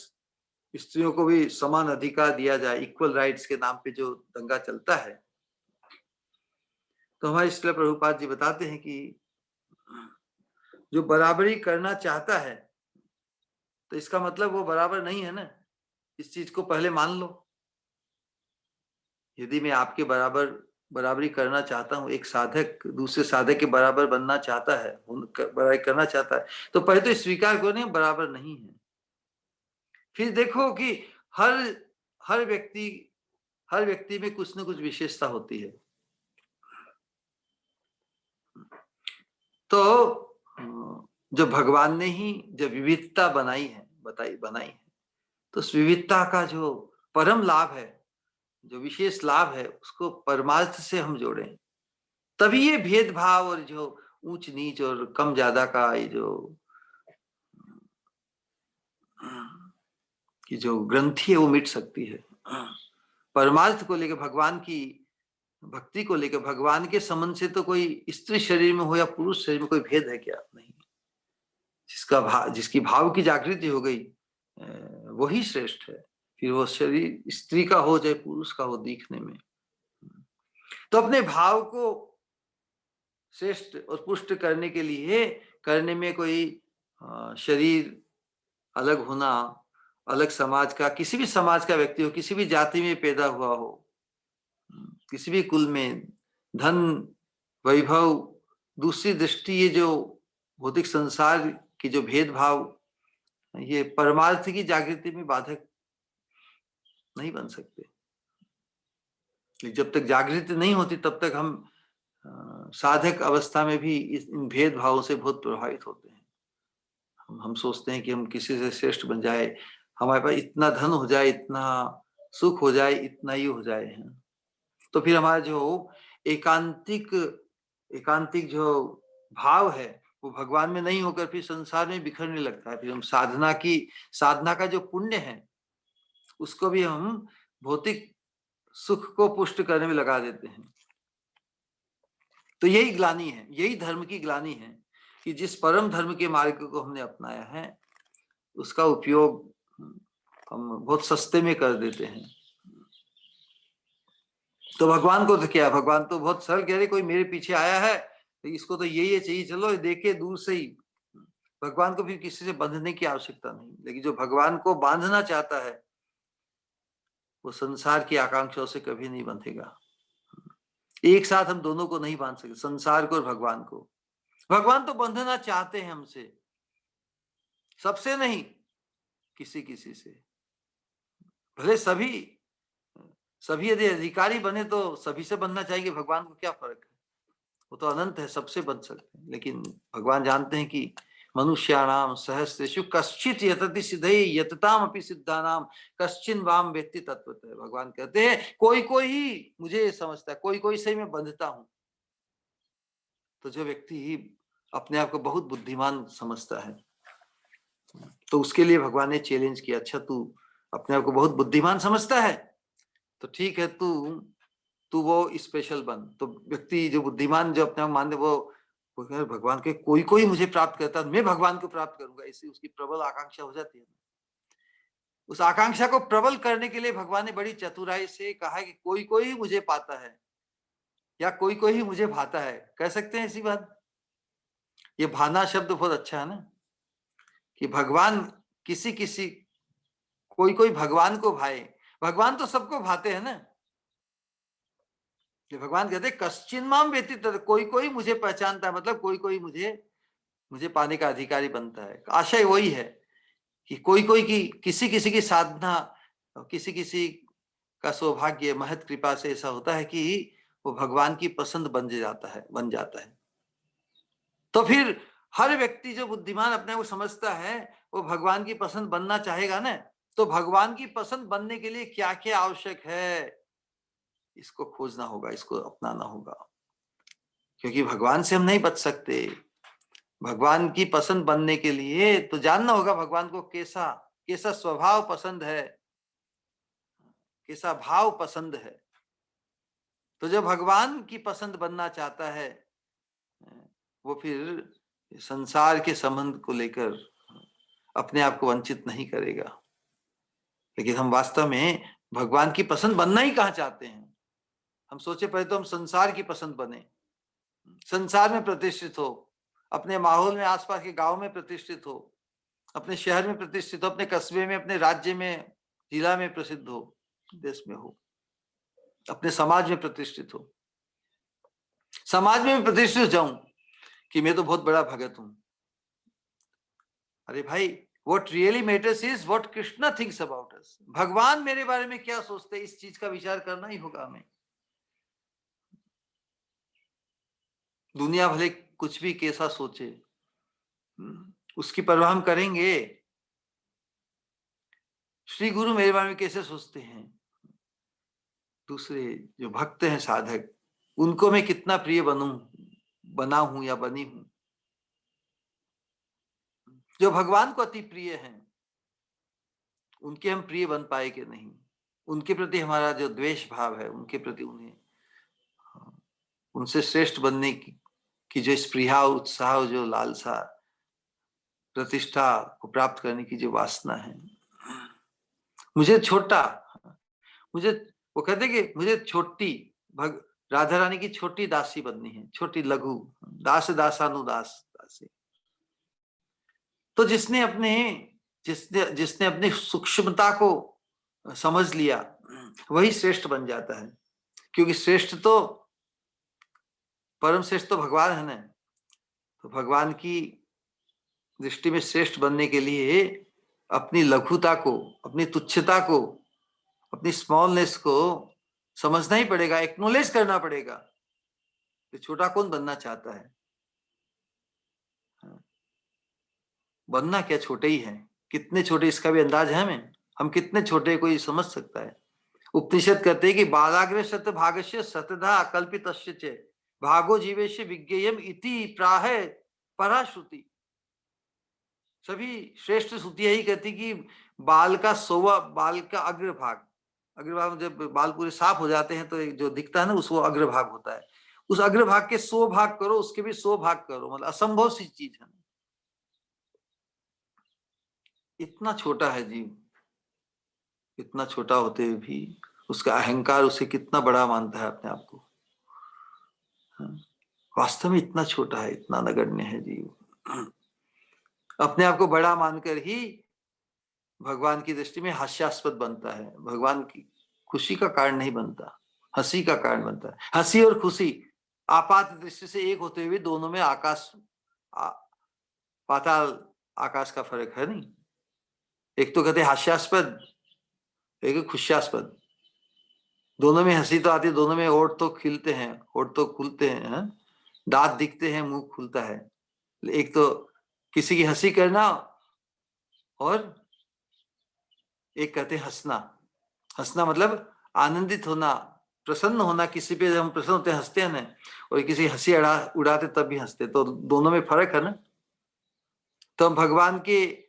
स्त्रियों को भी समान अधिकार दिया जाए, इक्वल राइट्स के नाम पे जो दंगा चलता है, तो हमारे श्रील प्रभुपाद जी बताते हैं कि जो बराबरी करना चाहता है तो इसका मतलब वो बराबर नहीं है ना। इस चीज को पहले मान लो। यदि मैं आपके बराबरी करना चाहता हूँ, एक साधक दूसरे साधक के बराबर बनना चाहता है, बराबरी करना चाहता है, तो पहले तो स्वीकार करो नहीं बराबर नहीं है। फिर देखो कि हर व्यक्ति में कुछ न कुछ विशेषता होती है। तो जब भगवान ने ही जब विविधता बनाई है, तो उस विविधता का जो परम लाभ है, जो विशेष लाभ है, उसको परमार्थ से हम जोड़ें, तभी ये भेदभाव और जो ऊंच नीच और कम ज्यादा का ये जो ग्रंथि है वो मिट सकती है। परमार्थ को लेकर, भगवान की भक्ति को लेकर, भगवान के संबंध से तो कोई स्त्री शरीर में हो या पुरुष शरीर में कोई भेद है क्या? नहीं। जिसकी भाव की जागृति हो गई वही श्रेष्ठ है। फिर वो शरीर स्त्री का हो चाहे पुरुष का हो, दिखने में तो अपने भाव को श्रेष्ठ और पुष्ट करने के लिए, करने में कोई शरीर अलग होना, अलग समाज का, किसी भी समाज का व्यक्ति हो, किसी भी जाति में पैदा हुआ हो, किसी भी कुल में, धन, वैभव, दूसरी दृष्टि, ये जो भौतिक संसार की जो भेदभाव, ये परमार्थ की जागृति में बाधक नहीं बन सकते। जब तक जागृति नहीं होती तब तक हम साधक अवस्था में भी इन भेदभावों से बहुत प्रभावित होते हैं। हम सोचते हैं कि हम किसी से श्रेष्ठ बन जाए, हमारे पास इतना धन हो जाए, इतना सुख हो जाए, इतना ही हो जाए हैं, तो फिर हमारा जो एकांतिक एकांतिक जो भाव है वो भगवान में नहीं होकर फिर संसार में बिखरने लगता है। फिर हम साधना का जो पुण्य है उसको भी हम भौतिक सुख को पुष्ट करने में लगा देते हैं। तो यही ग्लानि है, यही धर्म की ग्लानि है कि जिस परम धर्म के मार्ग को हमने अपनाया है उसका उपयोग हम बहुत सस्ते में कर देते हैं। तो भगवान को तो क्या, भगवान तो बहुत सरल कह रहे, कोई मेरे पीछे आया है तो इसको तो ये चाहिए, चलो देखे दूर से ही। भगवान को फिर किसी से बंधने की आवश्यकता नहीं। लेकिन जो भगवान को बांधना चाहता है वो संसार की आकांक्षाओं से कभी नहीं बंधेगा। एक साथ हम दोनों को नहीं बांध सकते, संसार को और भगवान को। भगवान तो बंधना चाहते हैं हमसे, सबसे नहीं, किसी किसी से। भले सभी यदि अधिकारी बने तो सभी से बनना चाहिए, भगवान को क्या फर्क है, वो तो अनंत है, सबसे बन सकते हैं। लेकिन भगवान जानते हैं कि मनुष्याणाम सहस्रेषु कश्चित यतति सिद्धे यतताम अपि सिद्धानाम कश्चिन वाम व्यक्ति तत्वतः। भगवान कहते हैं कोई कोई ही मुझे समझता है, कोई कोई से मैं बंधता हूं। तो जो व्यक्ति ही अपने आप को बहुत बुद्धिमान समझता है तो उसके लिए भगवान ने चैलेंज किया, अच्छा तू अपने आप को बहुत बुद्धिमान समझता है तो ठीक है, तू वो स्पेशल बन। तो व्यक्ति जो बुद्धिमान जो अपने आप मानते वो भगवान के कोई मुझे प्राप्त करता मैं भगवान को प्राप्त करूंगा, इससे उसकी प्रबल आकांक्षा हो जाती है। उस आकांक्षा को प्रबल करने के लिए भगवान ने बड़ी चतुराई से कहा कि कोई मुझे पाता है या कोई मुझे भाता है। कह सकते हैं इसी बात, ये भाना शब्द बहुत अच्छा है ना, कि भगवान किसी किसी कोई भगवान को भाए। भगवान तो सबको भाते हैं ना। भगवान कहते कश्चिन माम वेति, कोई मुझे पहचानता है, मतलब कोई मुझे पाने का अधिकारी बनता है। आशय वही है कि कोई की किसी की साधना, किसी का सौभाग्य महत कृपा से ऐसा होता है कि वो भगवान की पसंद बन जाता है। तो फिर हर व्यक्ति जो बुद्धिमान अपने को समझता है वो भगवान की पसंद बनना चाहेगा ना। तो भगवान की पसंद बनने के लिए क्या क्या आवश्यक है इसको खोजना होगा, इसको अपनाना होगा, क्योंकि भगवान से हम नहीं बच सकते। भगवान की पसंद बनने के लिए तो जानना होगा भगवान को कैसा कैसा स्वभाव पसंद है, कैसा भाव पसंद है। तो जो भगवान की पसंद बनना चाहता है वो फिर संसार के संबंध को लेकर अपने आप को वंचित नहीं करेगा। लेकिन हम वास्तव में भगवान की पसंद बनना ही कहाँ चाहते हैं। हम सोचे पहले तो हम संसार की पसंद बने, संसार में प्रतिष्ठित हो, अपने माहौल में, आसपास के गांव में प्रतिष्ठित हो, अपने शहर में प्रतिष्ठित हो, अपने कस्बे में, अपने राज्य में, जिला में प्रसिद्ध हो, देश में हो, अपने समाज में प्रतिष्ठित हो। समाज में प्रतिष्ठित हो जाऊं कि मैं तो बहुत बड़ा भगत हूं। अरे भाई, what really matters is what Krishna thinks about us. भगवान मेरे बारे में क्या सोचते हैं, इस चीज का विचार करना ही होगा हमें। दुनिया भले कुछ भी कैसा सोचे उसकी परवाह हम करेंगे। श्री गुरु मेरे बारे में कैसे सोचते हैं, दूसरे जो भक्त हैं, साधक, उनको मैं कितना प्रिय बना हूं या बनी हूं। जो भगवान को अति प्रिय हैं उनके हम प्रिय बन पाए कि नहीं, उनके प्रति हमारा जो द्वेष भाव है, उनके प्रति उनसे श्रेष्ठ बनने की जो स्पृहा, उत्साह, जो लालसा, प्रतिष्ठा को प्राप्त करने की जो वासना है। वो कहते कि मुझे छोटी राधा रानी की छोटी दासी बननी है, छोटी लघु दास दासानुदास दासी। तो जिसने जिसने अपनी सूक्ष्मता को समझ लिया वही श्रेष्ठ बन जाता है, क्योंकि श्रेष्ठ तो परम श्रेष्ठ तो भगवान है ना। तो भगवान की दृष्टि में श्रेष्ठ बनने के लिए अपनी लघुता को, अपनी तुच्छता को, अपनी स्मॉलनेस को समझना ही पड़ेगा, एक्नॉलेज करना पड़ेगा। तो छोटा कौन बनना चाहता है? बनना क्या, छोटे ही हैं। कितने छोटे इसका भी अंदाज है हमें, हम कितने छोटे कोई समझ सकता है। उपनिषद कहते हैं कि बालाग्र शत भागस्य सतधा कल्पितस्य च भागो जीवेश विज्ञेयम इति प्राह पराश्रुति। सभी श्रेष्ठ श्रुति यही कहती कि बाल का 100वां, बाल का अग्रभाग, अग्रभाग जब बाल पूरे साफ हो जाते हैं तो जो दिखता है ना उसको अग्रभाग होता है। उस अग्रभाग के 100 भाग करो, उसके भी 100 भाग करो, मतलब असंभव सी चीज है। इतना छोटा है जीव, इतना छोटा होते हुए भी उसका अहंकार उसे कितना बड़ा मानता है अपने आप को। वास्तव में इतना छोटा है, इतना नगण्य है जीव। अपने आप को बड़ा मानकर ही भगवान की दृष्टि में हास्यास्पद बनता है, भगवान की खुशी का कारण नहीं बनता, हंसी का कारण बनता है। हंसी और खुशी आपात दृष्टि से एक होते हुए दोनों में आकाश पाताल आकाश का फर्क है नहीं। एक तो कहते हास्यास्पद, एक खुशास्पद। दोनों में हंसी तो आती है, दोनों में होठ तो खिलते हैं, होठ तो खुलते हैं, दांत दिखते हैं, मुंह खुलता है। एक तो किसी की हंसी करना और एक कहते हैं हंसना। हंसना मतलब आनंदित होना, प्रसन्न होना। किसी पे जब हम प्रसन्न होते हैं हंसते हैं ना, और किसी हंसी उड़ाते तब भी हंसते, तो दोनों में फर्क है ना। तो हम भगवान की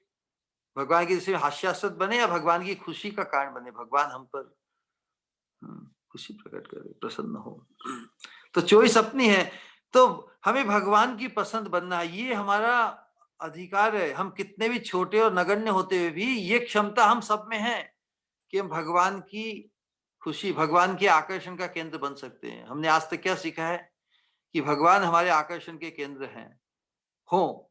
दृष्टि में हास्यास्पद बने या भगवान की खुशी का कारण बने, भगवान हम पर खुशी प्रकट करे, प्रसन्न हो। तो चॉइस अपनी है। तो हमें भगवान की पसंद बनना है, ये हमारा अधिकार है। हम कितने भी छोटे और नगण्य होते हुए भी ये क्षमता हम सब में है कि हम भगवान की खुशी, भगवान के आकर्षण का केंद्र बन सकते हैं। हमने आज तक क्या सीखा है कि भगवान हमारे आकर्षण के केंद्र हैं हो,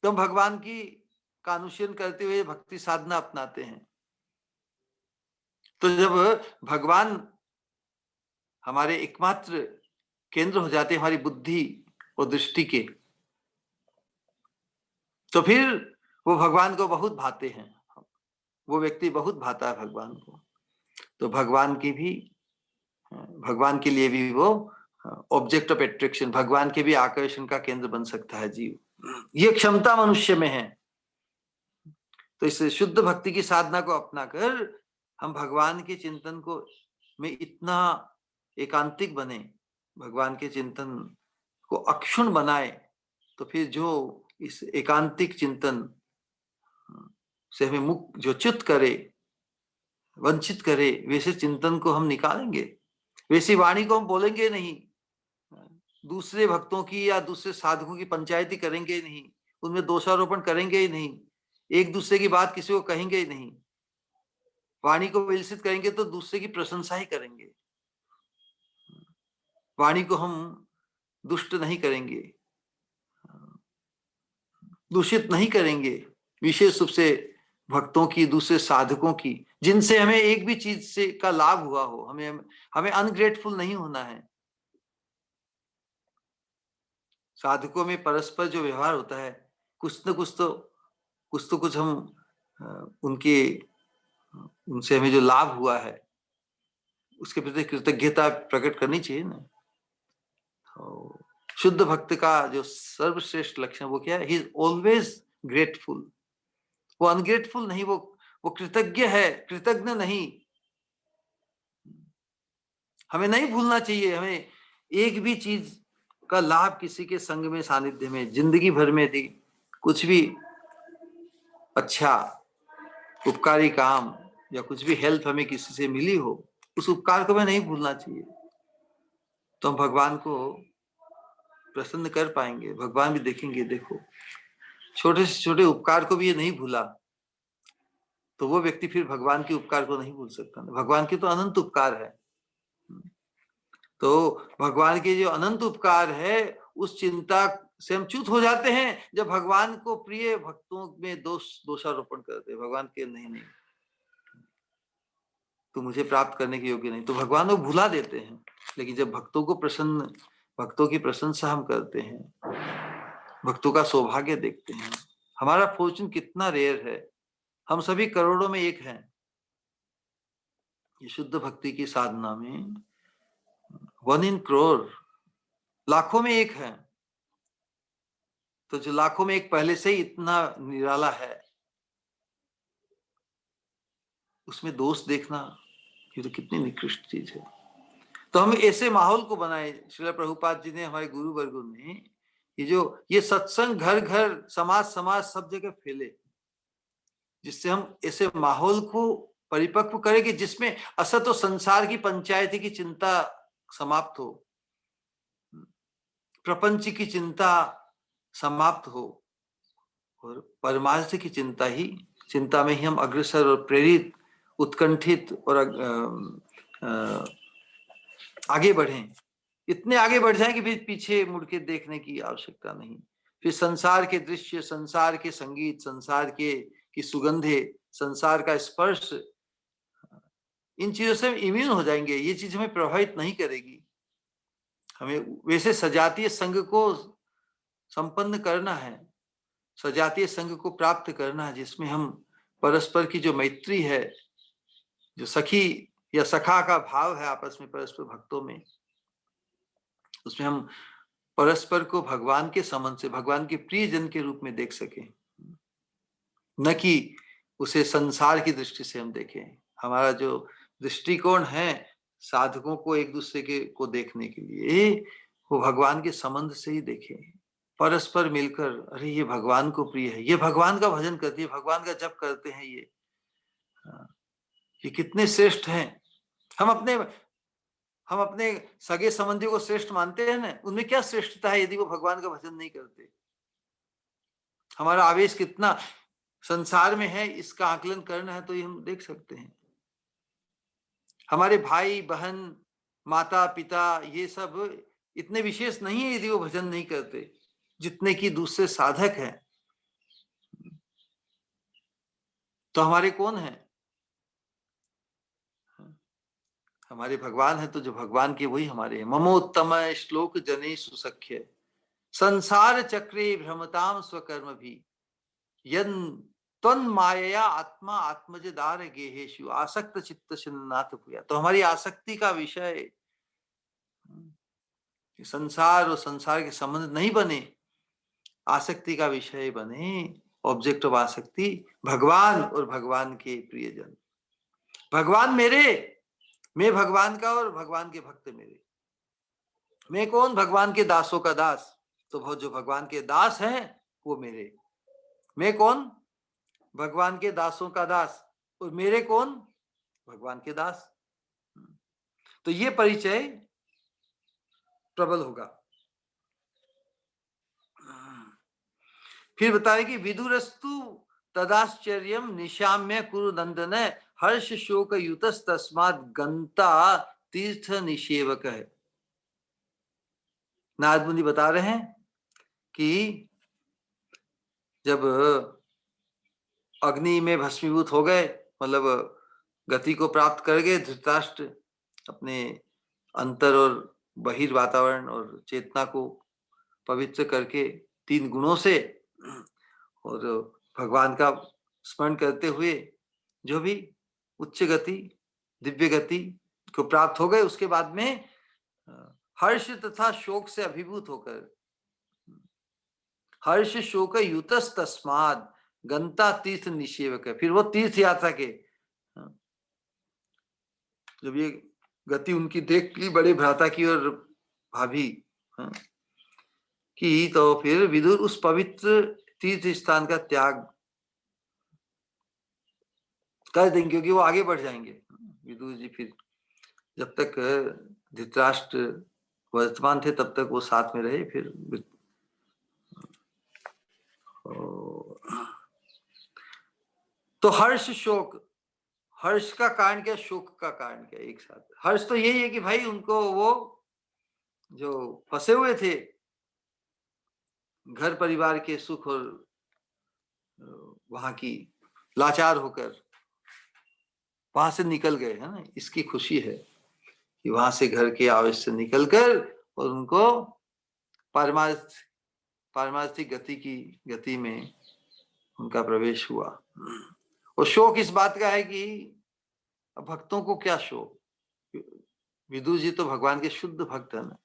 तो हम भगवान की का अनुशीलन करते हुए भक्ति साधना अपनाते हैं। तो जब भगवान हमारे एकमात्र केंद्र हो जाते हैं हमारी बुद्धि और दृष्टि के, तो फिर वो भगवान को बहुत भाते हैं, वो व्यक्ति बहुत भाता है भगवान को। तो भगवान के लिए भी वो ऑब्जेक्ट ऑफ एट्रैक्शन, भगवान के भी आकर्षण का केंद्र बन सकता है जीव। ये क्षमता मनुष्य में है। तो इस शुद्ध भक्ति की साधना को अपनाकर हम भगवान के चिंतन को में इतना एकांतिक बने, भगवान के चिंतन को अक्षुण्ण बनाए, तो फिर जो इस एकांतिक चिंतन से हमें मुक्त, जो च्युत करे, वंचित करे, वैसे चिंतन को हम निकालेंगे, वैसी वाणी को हम बोलेंगे नहीं, दूसरे भक्तों की या दूसरे साधकों की पंचायती करेंगे नहीं, उनमें दोषारोपण करेंगे ही नहीं, एक दूसरे की बात किसी को कहेंगे ही नहीं। वाणी को विलसित करेंगे तो दूसरे की प्रशंसा ही करेंगे। वाणी को हम दुष्ट नहीं करेंगे, दूषित नहीं करेंगे, विशेष रूप से भक्तों की, दूसरे साधकों की, जिनसे हमें एक भी चीज से का लाभ हुआ हो। हमें अनग्रेटफुल नहीं होना है। साधकों में परस्पर जो व्यवहार होता है, कुछ न कुछ हम उनसे हमें जो लाभ हुआ है उसके प्रति कृतज्ञता प्रकट करनी चाहिए ना। तो शुद्ध भक्त का जो सर्वश्रेष्ठ लक्षण वो क्या है? He is always grateful. वो अनग्रेटफुल नहीं, वो कृतज्ञ है, कृतज्ञ नहीं। हमें नहीं भूलना चाहिए, हमें एक भी चीज का लाभ किसी के संग में, सानिध्य में, जिंदगी भर में दी कुछ भी अच्छा उपकारी काम या कुछ भी हेल्प हमें किसी से मिली हो, उस उपकार को हमें नहीं भूलना चाहिए। तो हम भगवान को प्रसन्न कर पाएंगे। भगवान भी देखेंगे, देखो छोटे से छोटे उपकार को भी ये नहीं भूला, तो वो व्यक्ति फिर भगवान के उपकार को नहीं भूल सकता। भगवान के तो अनंत उपकार है। तो भगवान के जो अनंत उपकार है उस चिंता से हम च्युत हो जाते हैं जब भगवान को प्रिय भक्तों में दोषारोपण करते हैं। भगवान के नहीं, तो मुझे प्राप्त करने के योग्य नहीं, तो भगवान को भुला देते हैं। लेकिन जब भक्तों की प्रशंसा हम करते हैं, भक्तों का सौभाग्य देखते हैं, हमारा फॉर्चून कितना रेयर है। हम सभी करोड़ों में एक हैं। ये शुद्ध भक्ति की साधना में 1 in crore, लाखों में एक है। तो जो लाखों में एक पहले से ही इतना निराला है, उसमें दोष देखना ये तो कितनी निकृष्ट चीज है। तो हम ऐसे माहौल को बनाए। श्रील प्रभुपाद जी ने, हमारे गुरु वर्गों ने, ये सत्संग घर घर समाज समाज सब जगह फैले, जिससे हम ऐसे माहौल को परिपक्व करें कि जिसमें असत और संसार की पंचायती की चिंता समाप्त हो, प्रपंच की चिंता समाप्त हो, और परमार्थ की चिंता में ही हम अग्रसर और प्रेरित, उत्कंठित और आगे बढ़ें। इतने आगे बढ़ जाएं कि फिर पीछे मुड़ के देखने की आवश्यकता नहीं। फिर संसार के दृश्य, संसार के संगीत, संसार की सुगंधे, संसार का स्पर्श, इन चीजों से इम्यून हो जाएंगे। ये चीज हमें प्रभावित नहीं करेगी। हमें वैसे सजातीय संघ को संपन्न करना है, सजातीय संघ को प्राप्त करना है, जिसमें हम परस्पर की जो मैत्री है, जो सखी या सखा का भाव है आपस में परस्पर भक्तों में, उसमें हम परस्पर को भगवान के संबंध से, भगवान के प्रिय जन के रूप में देख सकें, न कि उसे संसार की दृष्टि से हम देखें। हमारा जो दृष्टिकोण है साधकों को एक दूसरे को देखने के लिए, वो भगवान के संबंध से ही देखें, परस्पर मिलकर, अरे ये भगवान को प्रिय है, ये भगवान का भजन करती है, भगवान का जप करते हैं, ये कितने श्रेष्ठ हैं। हम अपने सगे संबंधियों को श्रेष्ठ मानते हैं ना, उनमें क्या श्रेष्ठता है यदि वो भगवान का भजन नहीं करते। हमारा आवेश कितना संसार में है, इसका आकलन करना है तो ये हम देख सकते हैं। हमारे भाई बहन, माता पिता, ये सब इतने विशेष नहीं है यदि वो भजन नहीं करते, जितने कि दूसरे साधक हैं। तो हमारे कौन है? हमारे भगवान है। तो जो भगवान के वही हमारे हैं। ममोत्तम श्लोक जने सुसख्य संसार चक्रे भ्रमताम स्वकर्म भी यन तन माया आत्मा आत्मजदार गेहेशु आसक्त चित्त शिन्नाथ भूया। तो हमारी आसक्ति का विषय संसार और संसार के संबंध नहीं बने, आसक्ति का विषय बने, ऑब्जेक्ट ऑफ आसक्ति भगवान और भगवान के प्रियजन। भगवान मेरे, मैं भगवान का और भगवान के भक्त मेरे। मैं कौन? भगवान के दासों का दास। तो जो भगवान के दास हैं वो मेरे। मैं कौन? भगवान के दासों का दास। और मेरे कौन? भगवान के दास। तो ये परिचय प्रबल होगा। फिर बताए कि विदुरस्तु तदाश्चर्यम निशाम्य कुरु नंदन हर्ष शोक युतस तस्मात् गंता तीर्थ निषेवक है। नारद मुनि बता रहे हैं कि जब अग्नि में भस्मीभूत हो गए, मतलब गति को प्राप्त कर गए धृतराष्ट्र, अपने अंतर और बहिर् वातावरण और चेतना को पवित्र करके 3 गुणों से, और भगवान का स्मरण करते हुए जो भी उच्च गति, दिव्य गति को प्राप्त हो गए, उसके बाद में हर्ष तथा शोक से अभिभूत होकर, हर्ष शोक युतस तस्माद गंता तीर्थ निषेवक है। फिर वो तीर्थ यात्रा के, जब ये गति उनकी देख ली बड़े भ्राता की और भाभी की, तो फिर विदुर उस पवित्र तीर्थ स्थान का त्याग कर देंगे, क्योंकि वो आगे बढ़ जाएंगे। विदुर जी फिर जब तक धृतराष्ट्र वर्तमान थे तब तक वो साथ में रहे। फिर तो हर्ष शोक, हर्ष का कारण क्या, शोक का कारण क्या एक साथ? हर्ष तो यही है कि भाई उनको वो जो फंसे हुए थे घर परिवार के सुख और वहां की लाचार होकर वहां से निकल गए, है ना, इसकी खुशी है कि वहां से घर के आवेश से निकलकर और उनको पारमार्थिक गति में उनका प्रवेश हुआ। और शोक इस बात का है कि भक्तों को क्या शोक, विदुर जी तो भगवान के शुद्ध भक्त है ना।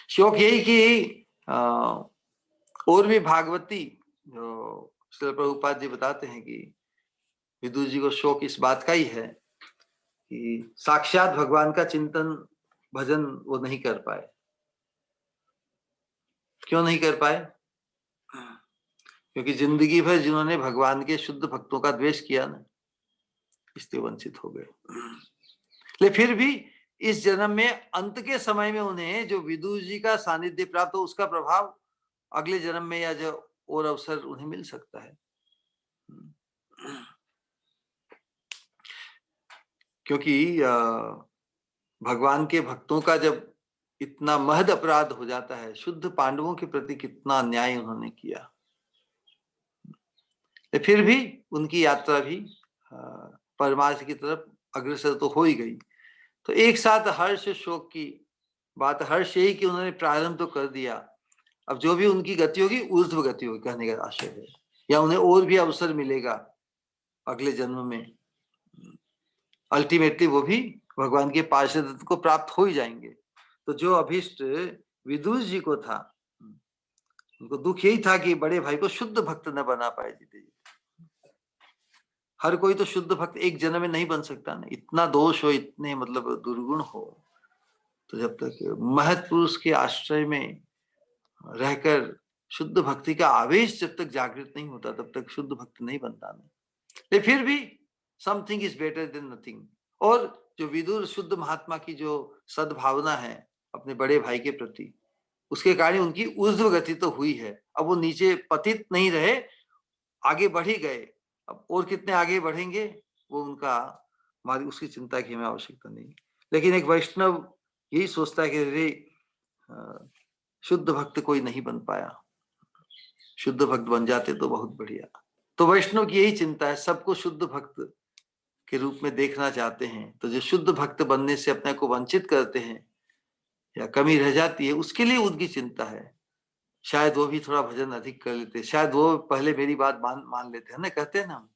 शोक यही कि और भी भागवती जो श्रील प्रभुपाद जी बताते हैं कि विदुर जी को शोक इस बात का ही है कि साक्षात भगवान का चिंतन भजन वो नहीं कर पाए। क्यों नहीं कर पाए? क्योंकि जिंदगी भर जिन्होंने भगवान के शुद्ध भक्तों का द्वेष किया ना, इसलिए वंचित हो गए। लेकिन फिर भी इस जन्म में अंत के समय में उन्हें जो विदुर जी का सानिध्य प्राप्त हो, उसका प्रभाव अगले जन्म में या जो और अवसर उन्हें मिल सकता है। क्योंकि भगवान के भक्तों का जब इतना महद अपराध हो जाता है, शुद्ध पांडवों के प्रति कितना अन्याय उन्होंने किया, फिर भी उनकी यात्रा भी परमार्थ की तरफ अग्रसर तो हो ही गई। तो एक साथ हर्ष शोक की बात, हर्ष यही कि उन्होंने प्रारंभ तो कर दिया, अब जो भी उनकी गति होगी ऊर्ध्व गति होगी कहने का आशय है, या उन्हें और भी अवसर मिलेगा अगले जन्म में। अल्टीमेटली वो भी भगवान के पार्षद को प्राप्त हो ही जाएंगे। तो जो अभीष्ट विदुर जी को था, उनको दुख यही था कि बड़े भाई को शुद्ध भक्त न बना पाए जीते जी। हर कोई तो शुद्ध भक्त एक जन्म में नहीं बन सकता ना, इतना दोष हो, इतने मतलब दुर्गुण हो, तो जब तक महत पुरुष के आश्रय में रहकर शुद्ध भक्ति का आवेश जब तक जागृत नहीं होता, तब तक शुद्ध भक्त नहीं बनता ना। लेकिन फिर भी something is better then nothing. और जो विदुर शुद्ध महात्मा की जो सद्भावना है अपने बड़े भाई के प्रति, उसके कारण उनकी ऊर्ध्व गति तो हुई है। अब वो नीचे पतित नहीं रहे, आगे बढ़ ही गए। अब और कितने आगे बढ़ेंगे वो उनका, हमारी उसकी चिंता की हमें आवश्यकता नहीं। लेकिन एक वैष्णव यही सोचता है कि अरे शुद्ध भक्त कोई नहीं बन पाया, शुद्ध भक्त बन जाते तो बहुत बढ़िया। तो वैष्णव की यही चिंता है, सबको शुद्ध भक्त के रूप में देखना चाहते हैं। तो जो शुद्ध भक्त बनने से अपने को वंचित करते हैं या कमी रह जाती है, उसके लिए उनकी चिंता है। शायद वो भी थोड़ा भजन अधिक कर लेते, शायद वो पहले मेरी बात मान लेते हैं ना, कहते हैं ना,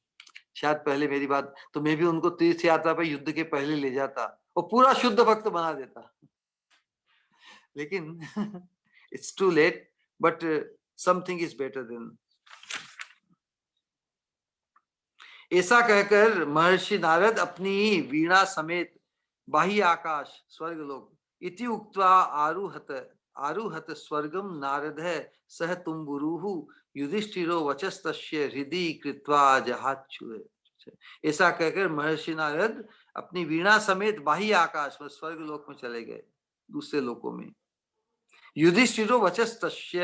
शायद पहले मेरी बात, तो मैं भी उनको तीर्थ यात्रा पर युद्ध के पहले ले जाता और पूरा शुद्ध भक्त बना देता। लेकिन it's too late, but something is better than. ऐसा कहकर महर्षि नारद अपनी वीणा समेत बाह्य आकाश स्वर्गलोक इति उक्त्वा आरुहत स्वर्गम नारद है सह तुम्बुरुहु युधिष्ठिरो वचस्तस्य हृदि कृत्वा जहाच्युः। ऐसा कहकर महर्षि नारद अपनी वीणा समेत बाह्य आकाश में स्वर्गलोक में चले गए, दूसरे लोकों में। युधिष्ठिरो वचस्तस्य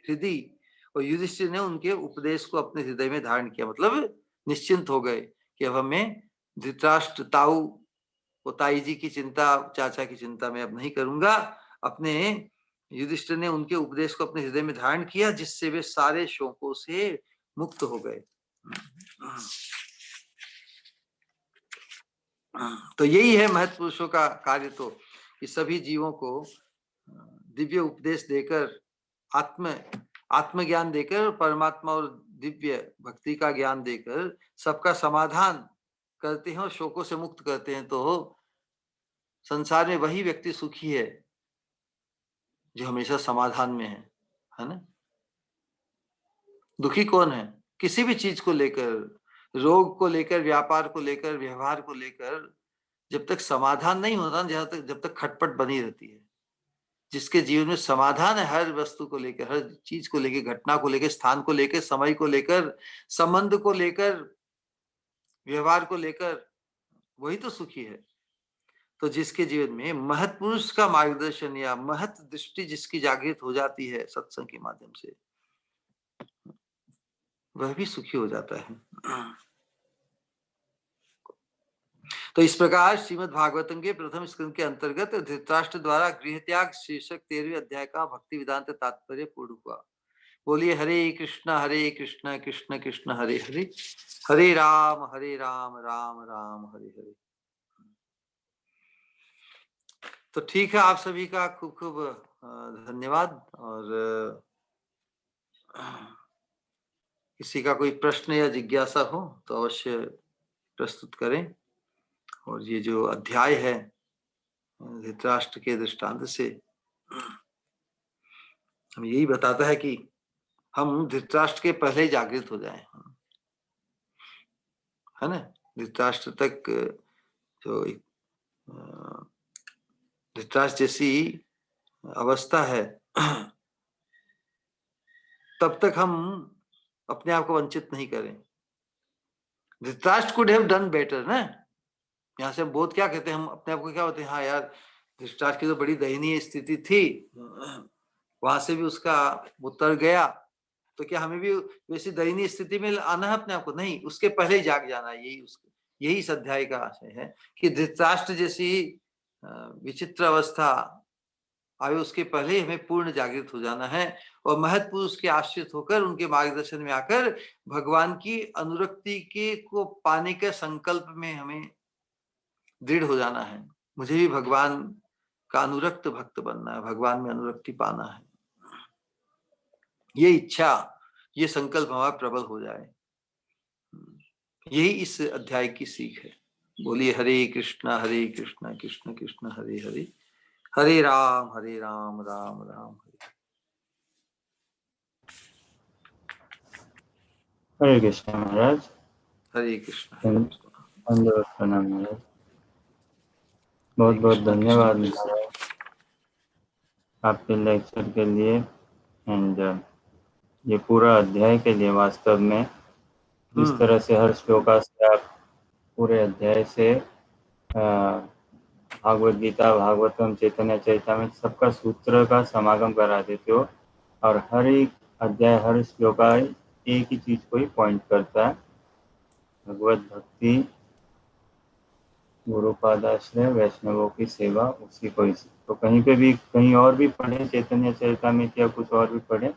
हृदि, और युधिष्ठिर ने उनके उपदेश को अपने हृदय में धारण किया, मतलब निश्चिंत हो गए कि अब हमें धृतराष्ट्र ताऊ और ताई जी की चिंता, चाचा की चिंता मैं अब नहीं करूंगा। अपने युधिष्ठिर ने उनके उपदेश को अपने हृदय में धारण किया, जिससे वे सारे शोकों से मुक्त हो गए। तो यही है महत् पुरुषों का कार्य, तो कि सभी जीवों को दिव्य उपदेश देकर, आत्मज्ञान देकर, परमात्मा और दिव्य भक्ति का ज्ञान देकर सबका समाधान करते हैं और शोकों से मुक्त करते हैं। तो संसार में वही व्यक्ति सुखी है जो हमेशा समाधान में है ना। दुखी कौन है? किसी भी चीज को लेकर, रोग को लेकर, व्यापार को लेकर, व्यवहार को लेकर, जब तक समाधान नहीं होता, जब तक खटपट बनी रहती है। जिसके जीवन में समाधान है, हर वस्तु को लेकर, हर चीज को लेकर, घटना को लेकर, स्थान को लेकर, समय को लेकर, संबंध को लेकर, व्यवहार को लेकर, वही तो सुखी है। तो जिसके जीवन में महत् पुरुष का मार्गदर्शन या महत् दृष्टि जिसकी जागृत हो जाती है सत्संग के माध्यम से, वह भी सुखी हो जाता है। तो इस प्रकार श्रीमद् भागवतम के प्रथम स्कंद के अंतर्गत धृतराष्ट्र द्वारा गृह त्याग शीर्षक 13वें अध्याय का भक्ति वेदांत तात्पर्य पूर्ण हुआ। बोलिए हरे कृष्ण कृष्ण कृष्ण हरे हरे, हरे राम राम राम हरे हरे। तो ठीक है, आप सभी का खूब खूब धन्यवाद। और किसी का कोई प्रश्न या जिज्ञासा हो तो अवश्य प्रस्तुत करें। और ये जो अध्याय है धृतराष्ट्र के दृष्टांत से हम यही बताता है कि हम धृतराष्ट्र के पहले ही जागृत हो जाएं, है ना। धृतराष्ट्र तक जो धृतराष्ट्र जैसी अवस्था है तब तक हम अपने आप को वंचित नहीं करें। Dhritarashtra could have done better ना। यहाँ से हम बोध क्या कहते हैं, हम अपने आप को क्या होते हैं, हाँ यार धृतराष्ट्र की तो बड़ी दयनीय स्थिति थी, वहां से भी उसका उतर गया, तो क्या हमें भी वैसी दयनीय स्थिति में आना है अपने आप को? नहीं, उसके पहले ही जाग जाना है। यही इस अध्याय का आशय है कि धृतराष्ट्र जैसी विचित्र अवस्था आए उसके पहले ही हमें पूर्ण जागृत हो जाना है और महत् पुरुष के आश्रित होकर उनके मार्गदर्शन में आकर भगवान की अनुरक्ति के को पाने के संकल्प में हमें दृढ़ हो जाना है। मुझे भी भगवान का अनुरक्त भक्त बनना है, भगवान में अनुरक्ति पाना है। ये इच्छा, ये संकल्प हमारा प्रबल हो जाए, यही इस अध्याय की सीख है। बोलिए हरे कृष्णा कृष्ण कृष्ण हरे हरे, हरे राम राम राम हरे। हरे कृष्ण महाराज। हरे कृष्ण प्रणाम महाराज। बहुत बहुत धन्यवाद महाराज आपके लेक्चर के लिए एंड ये पूरा अध्याय के लिए। वास्तव में जिस तरह से हर श्लोका से आप पूरे अध्याय से भागवत गीता, भागवतम, चैतन्य चैतामृत सबका सूत्र का समागम करा देते हो और हर एक अध्याय, हर श्लोका एक ही चीज को ही पॉइंट करता है, भगवत भक्ति, गुरुपादाश्रय, वैष्णवों की सेवा, उसी को ही। तो कहीं पे भी, कहीं और भी पढ़े चैतन्य चरितामृत या कुछ और भी पढ़े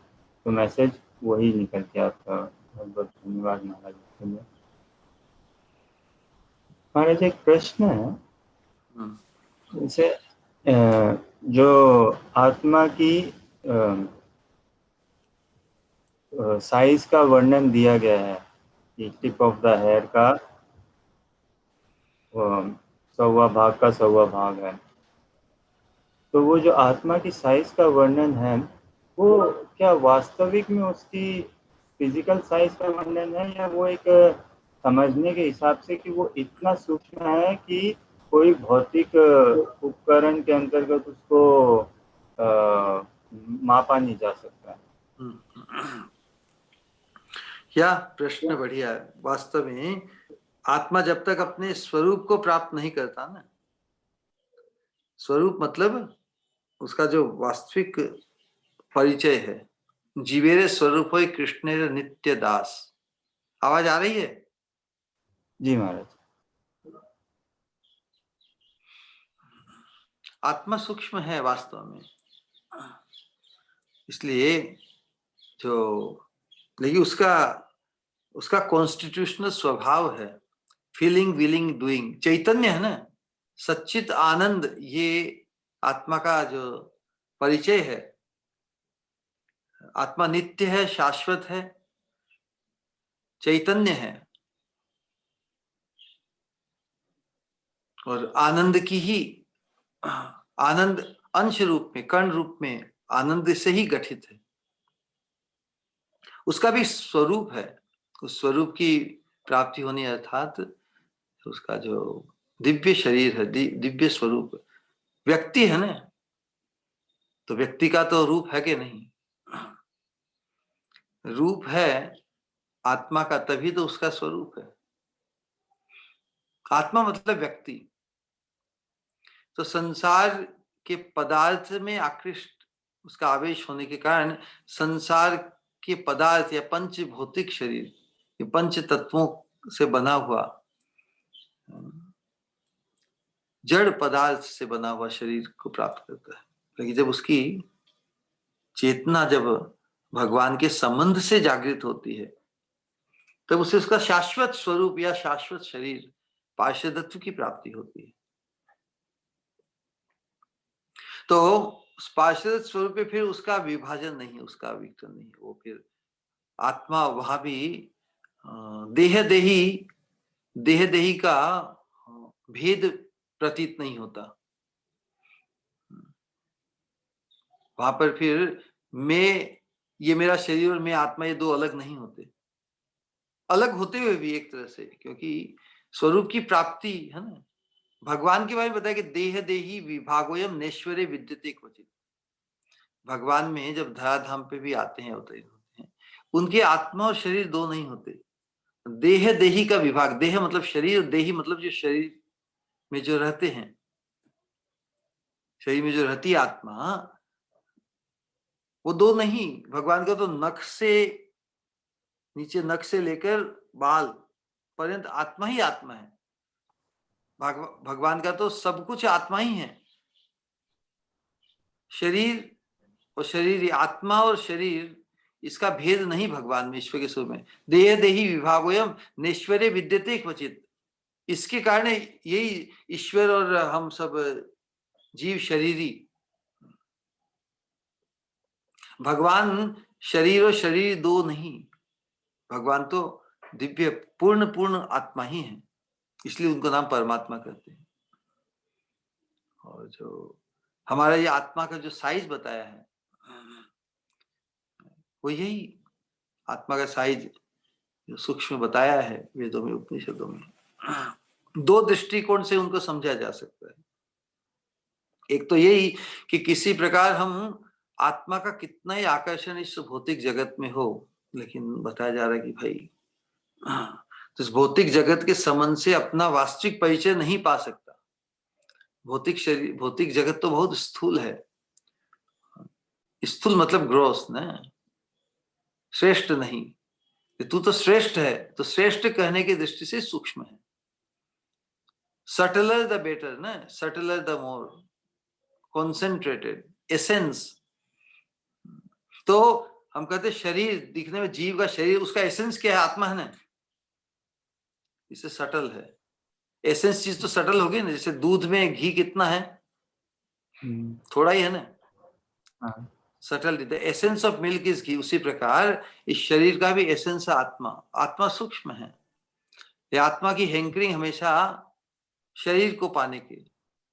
तो मैसेज वही निकल के आता है। बहुत बहुत धन्यवाद महाराज के लिए। महाराज एक प्रश्न है, जैसे जो आत्मा की साइज का वर्णन दिया गया है कि टिप ऑफ द हेयर का 100वां भाग का 100वां भाग है, तो वो जो आत्मा की साइज का वर्णन है वो क्या वास्तविक में उसकी फिजिकल साइज का वर्णन है या वो एक समझने के हिसाब से कि वो इतना सूक्ष्म है कि कोई भौतिक उपकरण के अंतर्गत उसको मापा नहीं जा सकता? क्या प्रश्न बढ़िया है। वास्तव में आत्मा जब तक अपने स्वरूप को प्राप्त नहीं करता ना, स्वरूप मतलब उसका जो वास्तविक परिचय है, जीवेरे स्वरूप हो कृष्णेर नित्य दास। आवाज आ रही है? जी महाराज। आत्मा सूक्ष्म है वास्तव में, इसलिए जो लेकिन उसका कॉन्स्टिट्यूशनल स्वभाव है फीलिंग, विलिंग, डूइंग। चैतन्य है ना, सच्चित आनंद, ये आत्मा का जो परिचय है। आत्मा नित्य है, शाश्वत है, चैतन्य है और आनंद की ही, आनंद अंश रूप में, कण रूप में आनंद से ही गठित है। उसका भी स्वरूप है, उस स्वरूप की प्राप्ति होनी अर्थात उसका जो दिव्य शरीर है, दिव्य स्वरूप। व्यक्ति है ना, तो व्यक्ति का तो रूप है कि नहीं? रूप है आत्मा का, तभी तो उसका स्वरूप है। आत्मा मतलब व्यक्ति। तो संसार के पदार्थ में आकृष्ट उसका आवेश होने के कारण संसार के पदार्थ या पंच भौतिक शरीर, ये पंच तत्वों से बना हुआ जड़ पदार्थ से बना हुआ शरीर को प्राप्त करता है। लेकिन जब उसकी चेतना जब भगवान के संबंध से जागृत होती है, तब उसे उसका शाश्वत स्वरूप या शाश्वत शरीर पार्षदत्व की प्राप्ति होती है। तो पार्षद स्वरूप में फिर उसका विभाजन नहीं, उसका विघटन नहीं, वो फिर आत्मा वहां भी देह देही का भेद प्रतीत नहीं होता। वहां पर फिर मैं, ये मेरा शरीर और मैं आत्मा, ये दो अलग नहीं होते। अलग होते हुए भी एक तरह से, क्योंकि स्वरूप की प्राप्ति है ना। भगवान के बारे में बताया कि देह देही विभागोयम नेश्वरे विद्यते क्वचित। भगवान में जब धराधाम पे भी आते हैं, अवतरित होते हैं, उनके आत्मा और शरीर दो नहीं होते। देह देही का विभाग, देह मतलब शरीर, देही मतलब जो शरीर में जो रहते हैं, शरीर में जो रहती है आत्मा, वो दो नहीं। भगवान का तो नख से नीचे, नख से लेकर बाल पर्यंत आत्मा ही आत्मा है। भगवान का तो सब कुछ आत्मा ही है। शरीर और शरीर, आत्मा और शरीर, इसका भेद नहीं भगवान में, ईश्वर के स्वरूप में। देह देही विभागोयम नेश्वरे विद्यते क्वचित। इसके कारण यही ईश्वर और हम सब जीव शरीरी। भगवान शरीर और शरीर दो नहीं, भगवान तो दिव्य पूर्ण आत्मा ही है, इसलिए उनको नाम परमात्मा कहते हैं। और जो हमारा ये आत्मा का जो साइज बताया है, वो यही आत्मा का साइज जो सूक्ष्म बताया है वेदों में, उपनिषदों में। दो दृष्टिकोण से उनको समझा जा सकता है। एक तो यही कि किसी प्रकार हम आत्मा का कितना ही आकर्षण इस भौतिक जगत में हो, लेकिन बताया जा रहा है कि भाई तो इस भौतिक जगत के संबंध से अपना वास्तविक परिचय नहीं पा सकता। भौतिक शरीर, भौतिक जगत तो बहुत स्थूल है। स्थूल मतलब ग्रॉस ना, श्रेष्ठ नहीं। तू तो श्रेष्ठ है, तो श्रेष्ठ कहने की दृष्टि से सूक्ष्म है। सटलर द बेटर ना, subtler the more concentrated essence. तो हम कहते शरीर दिखने में, जीव का शरीर, उसका एसेंस क्या है? आत्मा है ना, इससे सटल है। एसेंस चीज तो सटल होगी ना। जैसे दूध में घी कितना है? थोड़ा ही है ना। Subtle, the essence of milk is ghee. उसी प्रकार इस शरीर का भी एसेंस है आत्मा। आत्मा सूक्ष्म है। ये आत्मा की हैंकरिंग हमेशा शरीर को पाने के,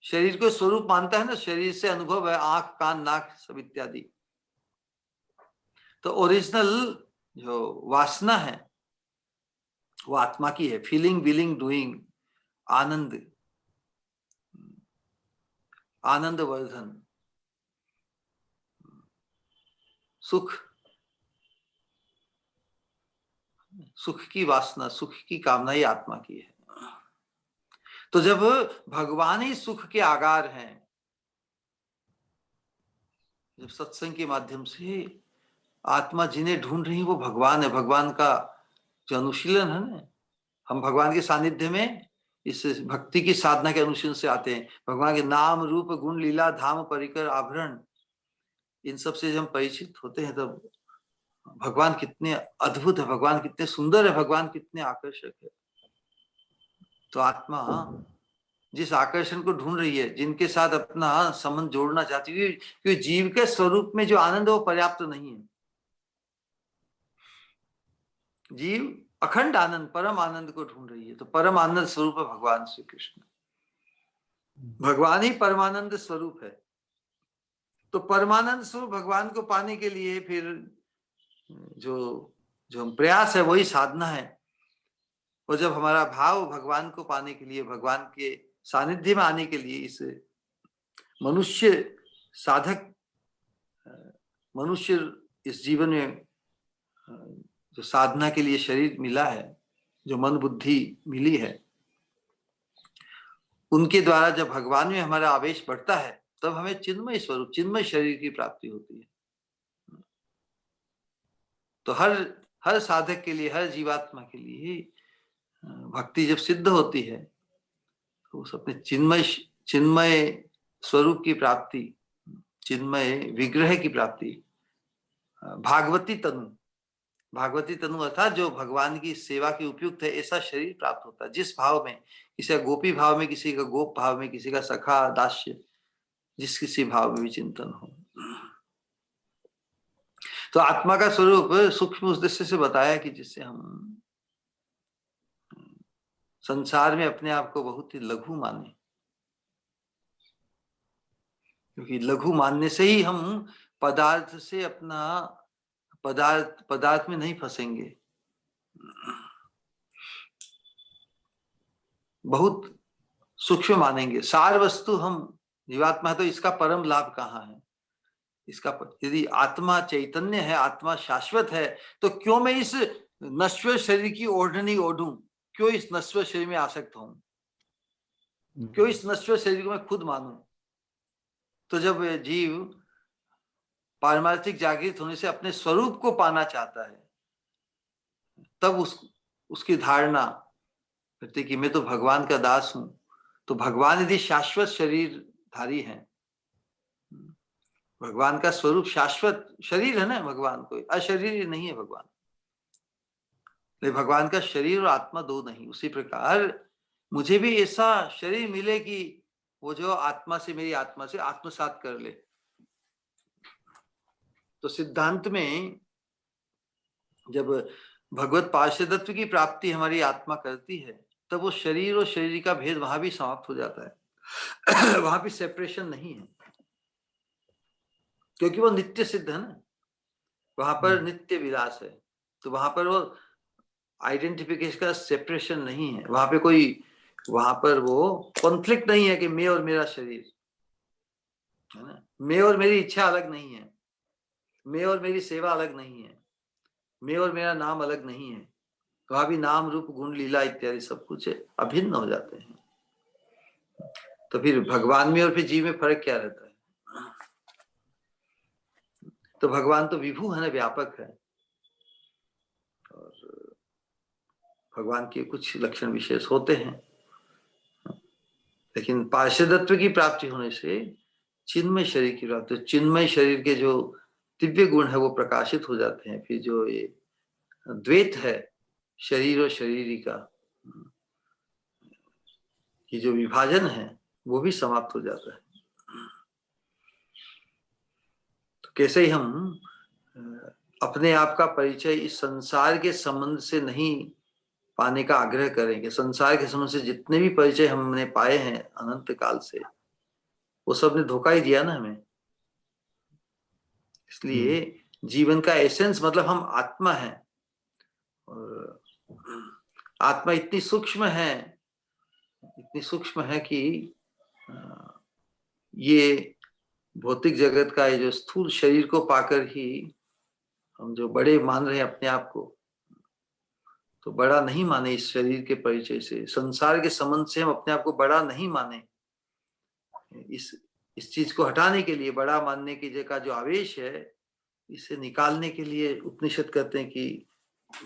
शरीर को स्वरूप मानता है ना, शरीर से अनुभव है, आंख कान नाक सब इत्यादि। तो ओरिजिनल जो वासना है वो आत्मा की है। फीलिंग, विलिंग, डूइंग, आनंद, आनंद वर्धन, सुख, सुख की वासना, सुख की कामना ही आत्मा की है। तो जब भगवान ही सुख के आगार हैं, जब सत्संग के माध्यम से आत्मा जिन्हें ढूंढ रही है वो भगवान है। भगवान का जो अनुशीलन है ना, हम भगवान के सानिध्य में इस भक्ति की साधना के अनुशीलन से आते हैं। भगवान के नाम रूप गुण लीला धाम परिकर आभरण, इन सब से जब हम परिचित होते हैं, तब भगवान कितने अद्भुत है, भगवान कितने सुंदर है, भगवान कितने आकर्षक है। तो आत्मा जिस आकर्षण को ढूंढ रही है, जिनके साथ अपना संबंध जोड़ना चाहती है, क्योंकि जीव के स्वरूप में जो आनंद है वो पर्याप्त नहीं है। जीव अखंड आनंद, परम आनंद को ढूंढ रही है। तो परम आनंद स्वरूप है भगवान श्री कृष्ण। भगवान ही परमानंद स्वरूप है। तो परमानंद स्वरूप भगवान को पाने के लिए फिर जो जो हम प्रयास है वही साधना है। और जब हमारा भाव भगवान को पाने के लिए, भगवान के सानिध्य में आने के लिए, इस मनुष्य साधक, मनुष्य इस जीवन में जो साधना के लिए शरीर मिला है, जो मन बुद्धि मिली है, उनके द्वारा जब भगवान में हमारा आवेश बढ़ता है, तब हमें चिन्मय स्वरूप, चिन्मय शरीर की प्राप्ति होती है। तो हर साधक के लिए, हर जीवात्मा के लिए भक्ति जब सिद्ध होती है, तो उस अपने चिन्मय चिन्मय स्वरूप की प्राप्ति, चिन्मय विग्रह की प्राप्ति, भागवती तनु, भागवती तनु अर्थात जो भगवान की सेवा की उपयुक्त है ऐसा शरीर प्राप्त होता है, जिस भाव में, किसी का गोपी भाव में, किसी का गोप भाव में, किसी का सखा दास्य, जिस किसी भाव में भी चिंतन हो। तो आत्मा का स्वरूप सूक्ष्म उद्देश्य से बताया कि जिससे हम संसार में अपने आप को बहुत ही लघु माने, क्योंकि लघु मानने से ही हम पदार्थ से अपना पदार्थ में नहीं फंसेंगे। बहुत सूक्ष्म मानेंगे, सार वस्तु हम जीवात्मा है तो इसका परम लाभ कहाँ है, इसका यदि आत्मा चैतन्य है, आत्मा शाश्वत है, तो क्यों मैं इस नश्वर शरीर की ओढ़नी ओढ़ूं, क्यों इस नश्वर शरीर में आसक्त हूं, क्यों इस नश्वर शरीर को मैं खुद मानूं। तो जब जीव पारमार्थिक जागृत होने से अपने स्वरूप को पाना चाहता है, तब उसकी धारणा करते कि मैं तो भगवान का दास हूं। तो भगवान यदि शाश्वत शरीरधारी हैं, भगवान का स्वरूप शाश्वत शरीर है ना, भगवान कोई अशरीर नहीं है भगवान, लेकिन भगवान का शरीर और आत्मा दो नहीं। उसी प्रकार मुझे भी ऐसा शरीर मिले कि वो जो आत्मा से, मेरी आत्मा से आत्मसात कर ले। तो सिद्धांत में जब भगवत पार्षदत्व की प्राप्ति हमारी आत्मा करती है, तब वो शरीर और शरीर का भेद वहां भी समाप्त हो जाता है। वहां भी सेपरेशन नहीं है, क्योंकि वो नित्य सिद्ध है ना, वहां पर नित्य विलास है। तो वहां पर वो आइडेंटिफिकेशन का सेपरेशन नहीं है, वहां पे कोई, वहां पर वो कॉन्फ्लिक्ट नहीं है कि मैं और मेरा शरीर है ना, मैं और मेरी इच्छा अलग नहीं है, मैं और मेरी सेवा अलग नहीं है, मैं और मेरा नाम अलग नहीं है। वहां भी नाम रूप गुण लीला इत्यादि सब कुछ अभिन्न हो जाते हैं। तो फिर भगवान में और फिर जीव में फर्क क्या रहता है? तो भगवान तो विभु है ना, व्यापक है, और भगवान के कुछ लक्षण विशेष होते हैं, लेकिन पार्षदत्व की प्राप्ति होने से चिन्मय शरीर की प्राप्ति, चिन्मय शरीर के जो दिव्य गुण है वो प्रकाशित हो जाते हैं। फिर जो ये द्वैत है शरीर और शरीरी का, ये जो विभाजन है वो भी समाप्त हो जाता है। तो कैसे ही हम अपने आप का परिचय इस संसार के संबंध से नहीं पाने का आग्रह करेंगे। संसार के संबंध से जितने भी परिचय हमने पाए हैं अनंत काल से, वो सब ने धोखा ही दिया ना हमें। इसलिए जीवन का एसेंस मतलब हम आत्मा है, और आत्मा इतनी सूक्ष्म है, इतनी सूक्ष्म है कि ये भौतिक जगत का ये जो स्थूल शरीर को पाकर ही हम जो बड़े मान रहे हैं अपने आप को, तो बड़ा नहीं माने। इस शरीर के परिचय से, संसार के संबंध से हम अपने आप को बड़ा नहीं माने। इस चीज को हटाने के लिए, बड़ा मानने की जगह जो आवेश है, इसे निकालने के लिए उपनिषद कहते हैं कि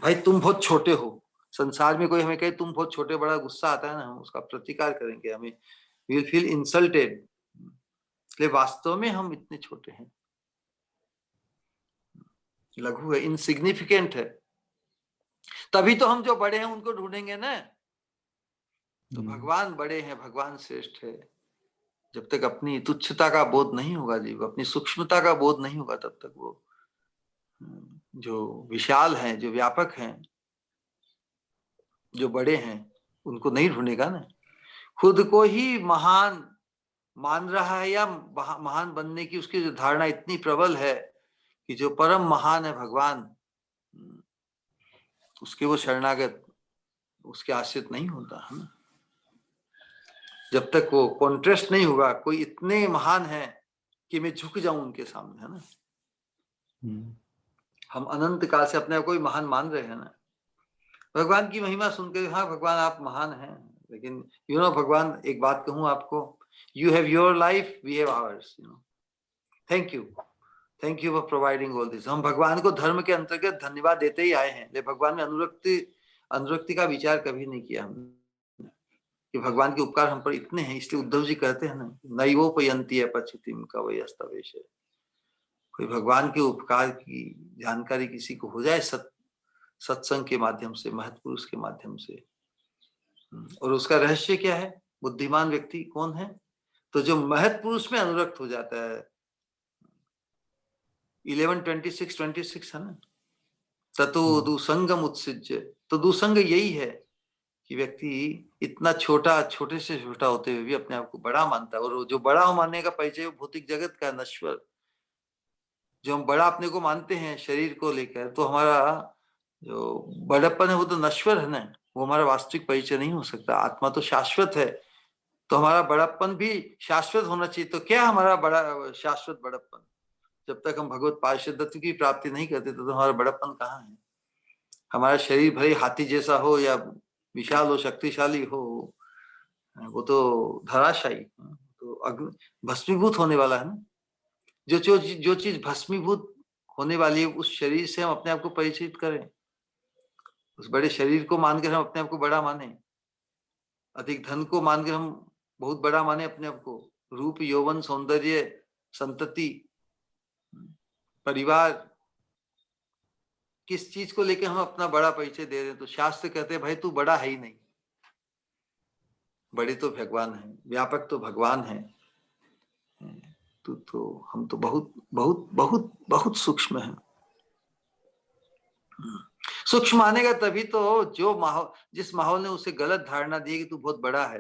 भाई तुम बहुत छोटे हो। संसार में कोई हमें कहे तुम बहुत छोटे, बड़ा गुस्सा आता है ना, हम उसका प्रतिकार करेंगे, हमें वी विल फील इंसल्टेड। इसलिए वास्तव में हम इतने छोटे हैं, लघु है, इनसिग्निफिकेंट है। तभी तो हम जो बड़े हैं उनको ढूंढेंगे ना। तो भगवान बड़े हैं, भगवान श्रेष्ठ है। जब तक अपनी तुच्छता का बोध नहीं होगा जीव, अपनी सूक्ष्मता का बोध नहीं होगा, तब तक वो जो विशाल हैं, जो व्यापक हैं, जो बड़े हैं, उनको नहीं ढूंढेगा ना। खुद को ही महान मान रहा है, या महान बनने की उसकी जो धारणा इतनी प्रबल है कि जो परम महान है भगवान, उसके वो शरणागत, उसके आश्रित नहीं होता है ना। जब तक वो कॉन्ट्रास्ट नहीं होगा, कोई इतने महान है कि मैं झुक जाऊं उनके सामने, है ना। हम अनंत काल से अपने आप को महान मान रहे हैं ना। भगवान की महिमा सुनकर, हाँ भगवान आप महान हैं, लेकिन यू नो भगवान, एक बात कहूं आपको, you have your life, we have ours, you know. Thank you for providing all this. हम भगवान को धर्म के अंतर्गत धन्यवाद देते ही आए हैं, लेकिन भगवान में अनुरक्ति का विचार कभी नहीं किया हमने। कि भगवान के उपकार हम पर इतने हैं, इसलिए उद्धव जी कहते हैं ना, नैवोपयंती अपचितिम कवय अस्तवेश। कोई भगवान के उपकार की जानकारी किसी को हो जाए सत्संग के माध्यम से, महत्पुरुष के माध्यम से, और उसका रहस्य क्या है, बुद्धिमान व्यक्ति कौन है, तो जो महत्पुरुष में अनुरक्त हो जाता है। 11:26 है ना, ततो दुसंगम उत्सिज्य। तो दुसंग यही है कि व्यक्ति इतना छोटे से छोटा होते हुए भी अपने आप को बड़ा मानता है, और जो बड़ा मानने का परिचय वो भौतिक जगत का नश्वर, जो हम बड़ा अपने को मानते हैं शरीर को लेकर, तो हमारा जो बड़प्पन है वो तो नश्वर है ना, वो हमारा वास्तविक परिचय नहीं हो सकता। आत्मा तो शाश्वत है, तो हमारा बड़प्पन भी शाश्वत होना चाहिए। तो क्या हमारा बड़ा शाश्वत बड़प्पन, जब तक हम भगवत पारिशुद्धत्व की प्राप्ति नहीं करते तो हमारा बड़प्पन कहाँ है। हमारा शरीर भले हाथी जैसा हो या विशाल हो, शक्तिशाली हो, वो तो धराशायी, तो भस्मीभूत होने वाला है ना। जो चीज भस्मीभूत होने वाली है, उस शरीर से हम अपने आप को परिचित करें, उस बड़े शरीर को मानकर हम अपने आप को बड़ा माने, अधिक धन को मानकर हम बहुत बड़ा माने अपने आप को, रूप यौवन सौंदर्य संतति परिवार, किस चीज को लेकर हम अपना बड़ा परिचय दे रहे हैं। तो शास्त्र कहते हैं भाई तू बड़ा है ही नहीं, बड़े तो भगवान है, व्यापक तो भगवान है, तू तो हम तो बहुत बहुत बहुत बहुत सूक्ष्म है। सूक्ष्म मानेगा तभी तो जो माहौल, जिस माहौल ने उसे गलत धारणा दी कि तू बहुत बड़ा है,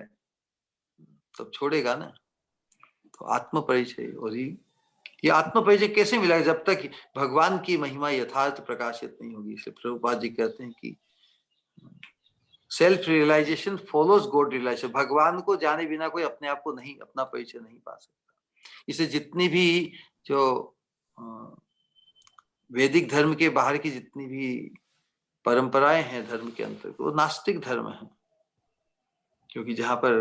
तब छोड़ेगा ना। तो आत्म परिचय, और ये आत्म परिचय कैसे मिलेगा, जब तक भगवान की महिमा यथार्थ प्रकाशित नहीं होगी। इसलिए प्रभुपाद जी कहते हैं कि self realization follows god realization. भगवान को जाने बिना कोई अपने आप को नहीं, अपना परिचय नहीं पा सकता। इसे जितनी भी जो वैदिक धर्म के बाहर की जितनी भी परंपराएं हैं धर्म के अंतर्गत, वो नास्तिक धर्म है, क्योंकि जहां पर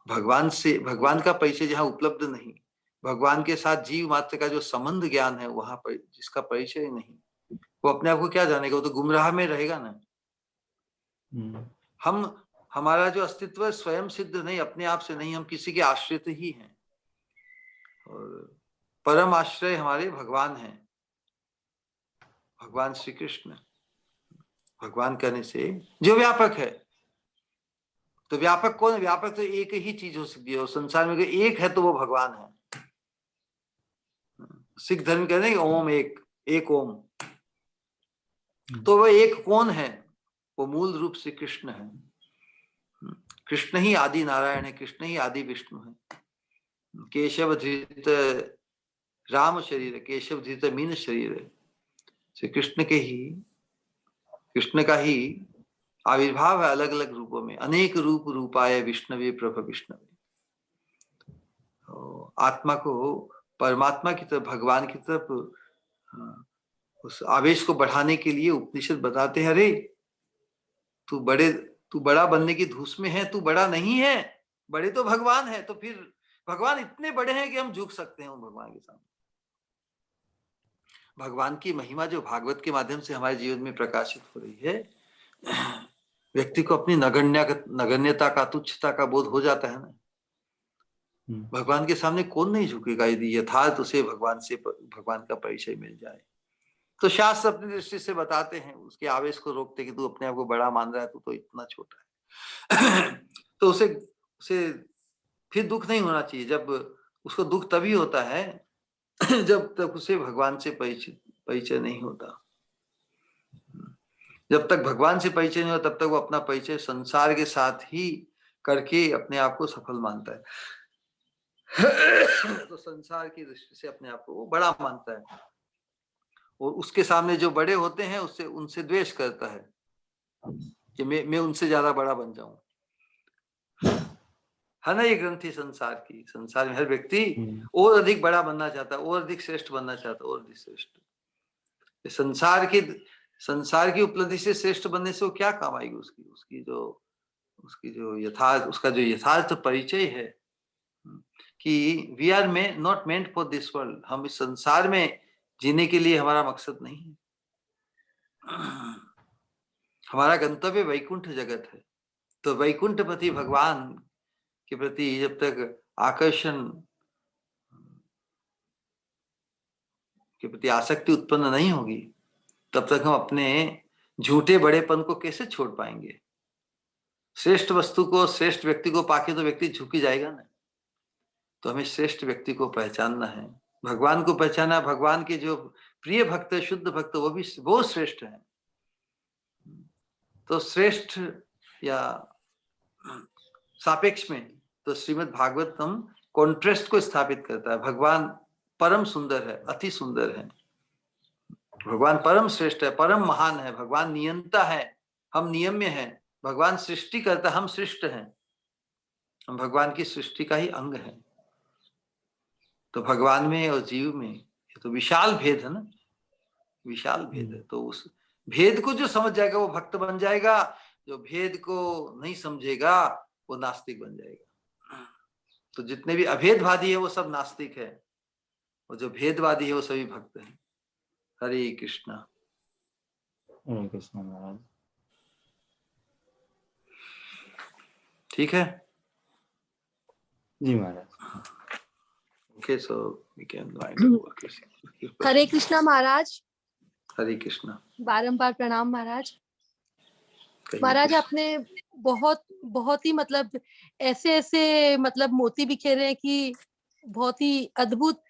भगवान का परिचय जहां उपलब्ध नहीं, भगवान के साथ जीव मात्र का जो संबंध ज्ञान है वहां पर जिसका परिचय नहीं, वो अपने आप को क्या जानेगा, वो तो गुमराह में रहेगा ना। हमारा जो अस्तित्व स्वयं सिद्ध नहीं, अपने आप से नहीं, हम किसी के आश्रित ही हैं, और परम आश्रय हमारे भगवान हैं, भगवान श्री कृष्ण। भगवान कहने से जो व्यापक है, तो व्यापक कौन है, व्यापक तो एक ही चीज हो सकती है, और संसार में एक है तो वो भगवान है। सिख धर्म कहते हैं ओम एक ओम, तो वो एक कौन है, वो मूल रूप से कृष्ण है। कृष्ण ही आदि नारायण है, कृष्ण ही आदि विष्णु है। केशव धृत राम शरीर है, केशव धृत मीन शरीर है। श्री कृष्ण का ही आविर्भाव है अलग अलग रूपों में, अनेक रूप रूपाय विष्णवे प्रभ विष्णवे। आत्मा को परमात्मा की तरफ, भगवान की तरफ उस आवेश को बढ़ाने के लिए उपनिषद बताते हैं, अरे तू बड़ा बनने की धूस में है, तू बड़ा नहीं है, बड़े तो भगवान है। तो फिर भगवान इतने बड़े हैं कि हम झुक सकते हैं उन भगवान के सामने। भगवान की महिमा जो भागवत के माध्यम से हमारे जीवन में प्रकाशित हो रही है, व्यक्ति को अपनी नगण्यता का, तुच्छता का बोध हो जाता है ना। भगवान के सामने कौन नहीं झुकेगा यदि यथार्थ उसे भगवान का परिचय मिल जाए। तो शास्त्र अपनी दृष्टि से बताते हैं, उसके आवेश को रोकते कि तू अपने आप को बड़ा मान रहा है, तू तो इतना छोटा है। तो उसे फिर दुख नहीं होना चाहिए। जब उसको दुख तभी होता है जब तक उसे भगवान से परिचय नहीं होता। जब तक भगवान से परिचय नहीं होता तब तक वो अपना परिचय संसार के साथ ही करके अपने आप को सफल मानता है। तो संसार की दृष्टि से अपने आप को वो बड़ा मानता है, और उसके सामने जो बड़े होते हैं उससे उनसे द्वेष करता है कि मैं उनसे ज्यादा बड़ा बन जाऊं। है ना ये ग्रंथि संसार की। संसार में हर व्यक्ति और अधिक बड़ा बनना चाहता है, और अधिक श्रेष्ठ बनना चाहता है, और अधिक श्रेष्ठ। संसार की उपलब्धि से श्रेष्ठ बनने से वो क्या काम आएगी उसका जो यथार्थ परिचय है कि we are not meant for this world. हम इस संसार में जीने के लिए हमारा मकसद नहीं है। हमारा गंतव्य वैकुंठ जगत है। तो वैकुंठपति भगवान के प्रति जब तक आकर्षण के प्रति आसक्ति उत्पन्न नहीं होगी, तब तक हम अपने झूठे बड़ेपन को कैसे छोड़ पाएंगे। श्रेष्ठ वस्तु को, श्रेष्ठ व्यक्ति को पाके तो व्यक्ति झुक ही जाएगा ना। तो हमें श्रेष्ठ व्यक्ति को पहचानना है, भगवान को पहचाना। भगवान के जो प्रिय भक्त है, शुद्ध भक्त, वो श्रेष्ठ है। तो श्रेष्ठ या सापेक्ष में तो श्रीमद् भागवतम कॉन्ट्रास्ट को स्थापित करता है। भगवान परम सुंदर है, अति सुंदर है, भगवान परम श्रेष्ठ है, परम महान है, भगवान नियंता है, हम नियम्य हैं, भगवान सृष्टि करता, हम सृष्ट हैं, हम भगवान की सृष्टि का ही अंग है। तो भगवान में और जीव में ये तो विशाल भेद है ना, विशाल भेद है। तो उस भेद को जो समझ जाएगा वो भक्त बन जाएगा, जो भेद को नहीं समझेगा वो नास्तिक बन जाएगा। तो जितने भी अभेदवादी है वो सब नास्तिक है, और जो भेदवादी है वो सभी भक्त हैं। हरे कृष्णा। हरे कृष्णा महाराज। ठीक है जी महाराज। Okay, so we can wind up our question. हरे कृष्णा महाराज। हरे कृष्णा। बारंबार प्रणाम महाराज। कहिए महाराज कुछ। आपने बहुत ही मतलब ऐसे मतलब मोती बिखेरे हैं कि बहुत ही अद्भुत।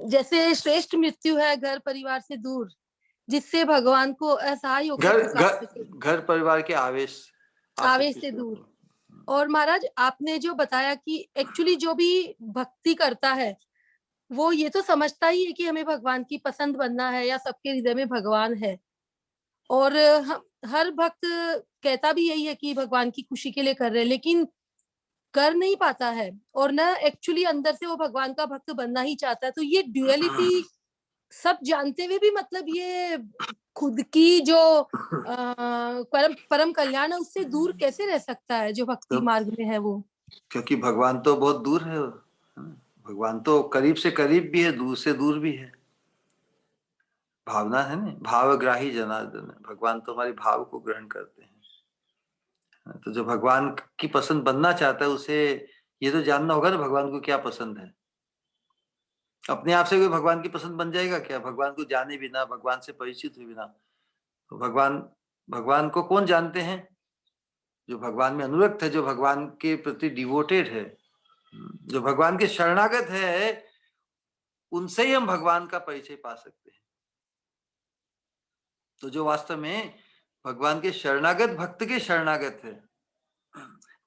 जैसे श्रेष्ठ मृत्यु है घर परिवार से दूर, जिससे भगवान को असहाय होकर घर परिवार के आवेश से दूर। और महाराज आपने जो बताया कि एक्चुअली जो भी भक्ति करता है वो ये तो समझता ही है कि हमें भगवान की पसंद बनना है या सबके हृदय में भगवान है। और हर भक्त कहता भी यही है कि भगवान की खुशी के लिए कर रहे हैं, लेकिन कर नहीं पाता है, और न एक्चुअली अंदर से वो भगवान का भक्त बनना ही चाहता है। तो ये ड्यूअलिटी सब जानते हुए भी मतलब ये खुद की जो परम कल्याण है उससे दूर कैसे रह सकता है जो भक्ति मार्ग में है वो। क्योंकि भगवान तो बहुत दूर है, भगवान तो करीब से करीब भी है, दूर से दूर भी है। भावना है ना, भावग्राही जनार्दन। भगवान तो हमारे भाव को ग्रहण करते हैं। तो जो भगवान की पसंद बनना चाहता है उसे ये तो जानना होगा ना भगवान को क्या पसंद है। अपने आप से कोई भगवान की पसंद बन जाएगा क्या, भगवान को जाने बिना, भगवान से परिचित हुए बिना। तो भगवान को कौन जानते हैं? जो भगवान में अनुरक्त है, जो भगवान के प्रति डिवोटेड है, जो भगवान के शरणागत है, उनसे ही हम भगवान का परिचय पा सकते हैं। तो जो वास्तव में भगवान के शरणागत भक्त के शरणागत है,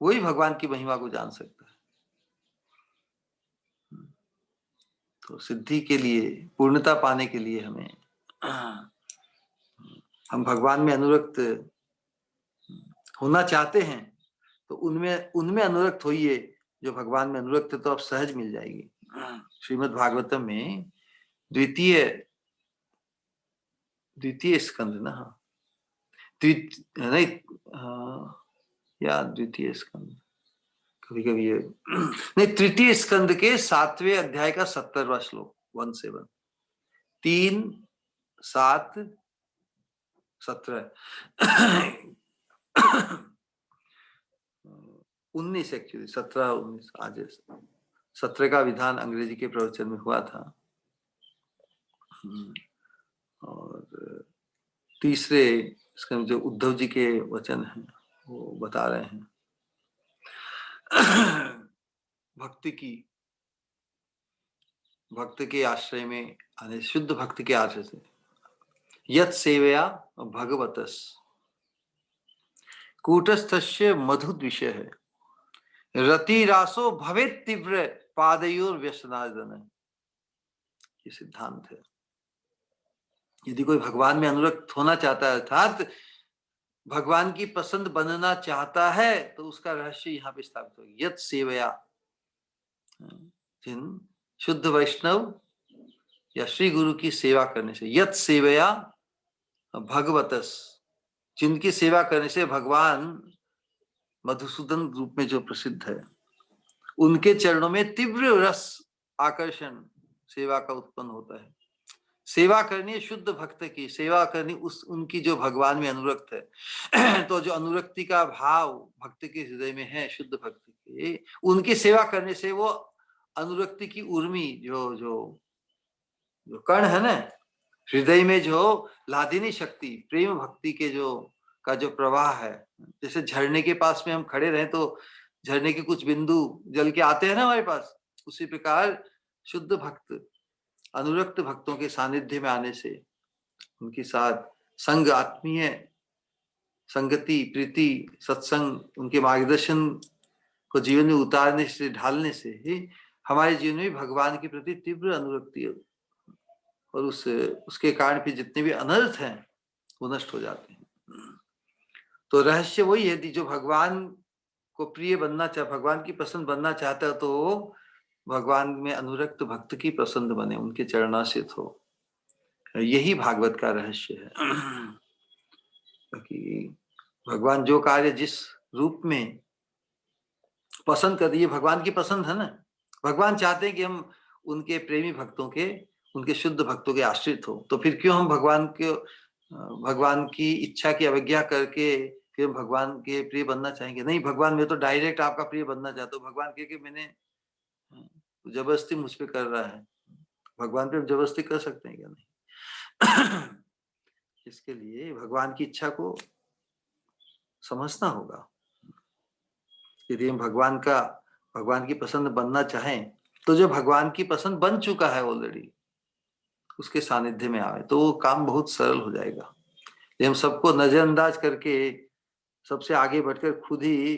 वही भगवान की महिमा को जान सकता है। तो सिद्धि के लिए, पूर्णता पाने के लिए हम भगवान में अनुरक्त होना चाहते हैं, तो उनमें अनुरक्त होइए जो भगवान में अनुरक्त है, तो आप सहज मिल जाएगी। श्रीमद् भागवतम में द्वितीय स्कंद ना, नहीं या द्वितीय स्कंद, कभी कभी ये नहीं, तृतीय स्कंद के 7वें अध्याय का 70वां श्लोक 17, 3, 7, 17, 19 एक्चुअली 17, 19 आज 17 का विधान अंग्रेजी के प्रवचन में हुआ था। और तीसरे स्कंद जो उद्धव जी के वचन हैं वो बता रहे हैं भक्त के आश्रय में आने, शुद्ध भक्त के आश्रय से यत् सेवया भगवतस कूटस्थस्य मधुद्विषय है रतिरासो भवेत् तीव्र पादयोर व्यसनार्दन। ये सिद्धांत है। यदि कोई भगवान में अनुरक्त होना चाहता है, अर्थात भगवान की पसंद बनना चाहता है, तो उसका रहस्य यहाँ पे स्थापित हो गया। यत् सेवया, जिन शुद्ध वैष्णव या श्री गुरु की सेवा करने से, यत् सेवया भगवतस, जिनकी सेवा करने से भगवान मधुसूदन रूप में जो प्रसिद्ध है, उनके चरणों में तीव्र रस आकर्षण सेवा का उत्पन्न होता है। सेवा करनी है शुद्ध भक्त की, सेवा करनी उस उनकी जो भगवान में अनुरक्त है। तो जो अनुरक्ति का भाव भक्त के हृदय में है, शुद्ध भक्त के, उनकी सेवा करने से वो अनुरक्ति की उर्मी जो जो जो कण है ना हृदय में, जो लादिनी शक्ति प्रेम भक्ति के जो का जो प्रवाह है, जैसे झरने के पास में हम खड़े रहे तो झरने के कुछ बिंदु जल के आते हैं ना हमारे पास, उसी प्रकार शुद्ध भक्त अनुरक्त भक्तों के सानिध्य में आने से, उनके साथ संग, आत्मीय संगति, प्रीति, सत्संग, उनके मार्गदर्शन को जीवन में उतारने से, ढालने से ही हमारे जीवन में भगवान के प्रति तीव्र अनुरक्ति और उसके कारण फिर जितने भी अनर्थ हैं वो नष्ट हो जाते हैं। तो रहस्य वही है, जो भगवान को प्रिय बनना चाहे, भगवान की पसंद बनना चाहता है, तो भगवान में अनुरक्त भक्त की पसंद बने, उनके चरणाश्रित हो। यही भागवत का रहस्य है कि भगवान जो कार्य जिस रूप में पसंद कर दिए, भगवान की पसंद है ना। भगवान चाहते हैं कि हम उनके प्रेमी भक्तों के, उनके शुद्ध भक्तों के आश्रित हो। तो फिर क्यों हम भगवान की इच्छा की अवज्ञा करके फिर भगवान के प्रिय बनना चाहेंगे? नहीं, भगवान मैं तो डायरेक्ट आपका प्रिय बनना चाहता हूँ। भगवान कह के मैंने जबरदस्ती मुझ पे कर रहा है, भगवान पे जबरदस्ती कर सकते हैं क्या? नहीं। इसके लिए भगवान की इच्छा को समझना होगा। यदि हम भगवान की पसंद बनना चाहें, तो जो भगवान की पसंद बन चुका है ऑलरेडी, उसके सानिध्य में आवे तो वो काम बहुत सरल हो जाएगा। हम सबको नजरअंदाज करके सबसे आगे बढ़कर खुद ही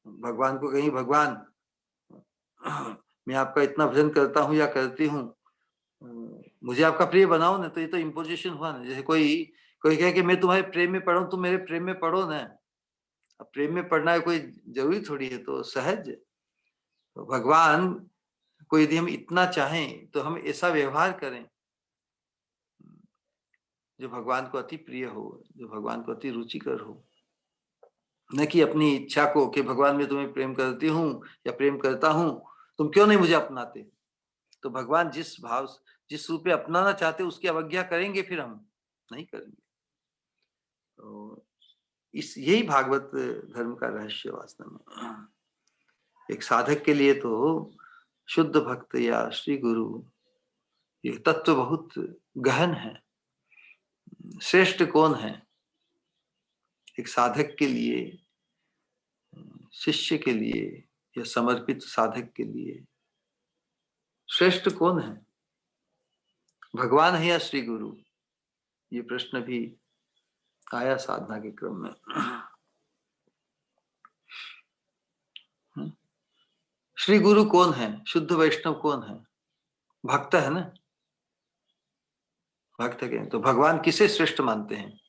भगवान को कहीं, भगवान मैं आपका इतना भजन करता हूँ या करती हूँ, मुझे आपका प्रिय बनाओ ना, तो ये तो इम्पोजिशन हुआ ना। जैसे कोई कहे कि मैं तुम्हारे प्रेम में पढ़ूं, तुम मेरे प्रेम में पढ़ो ना। अब प्रेम में पढ़ना है कोई जरूरी थोड़ी है, तो सहज। तो भगवान को यदि हम इतना चाहें तो हम ऐसा व्यवहार करें जो भगवान को अति प्रिय हो, जो भगवान को अति रुचिकर हो। न कि अपनी इच्छा को कि भगवान मैं तुम्हें प्रेम करती हूँ या प्रेम करता हूँ, तुम क्यों नहीं मुझे अपनाते। तो भगवान जिस रूप में अपनाना चाहते उसकी अवज्ञा करेंगे, फिर हम नहीं करेंगे। तो यही भागवत धर्म का रहस्य वास्तव में। एक साधक के लिए तो शुद्ध भक्त या श्री गुरु, ये तत्व बहुत गहन है। श्रेष्ठ कौन है एक साधक के लिए, शिष्य के लिए या समर्पित साधक के लिए? श्रेष्ठ कौन है, भगवान है या श्री गुरु? ये प्रश्न भी आया साधना के क्रम में। श्री गुरु कौन है, शुद्ध वैष्णव कौन है? भक्त है ना। भक्त के तो भगवान किसे श्रेष्ठ मानते हैं?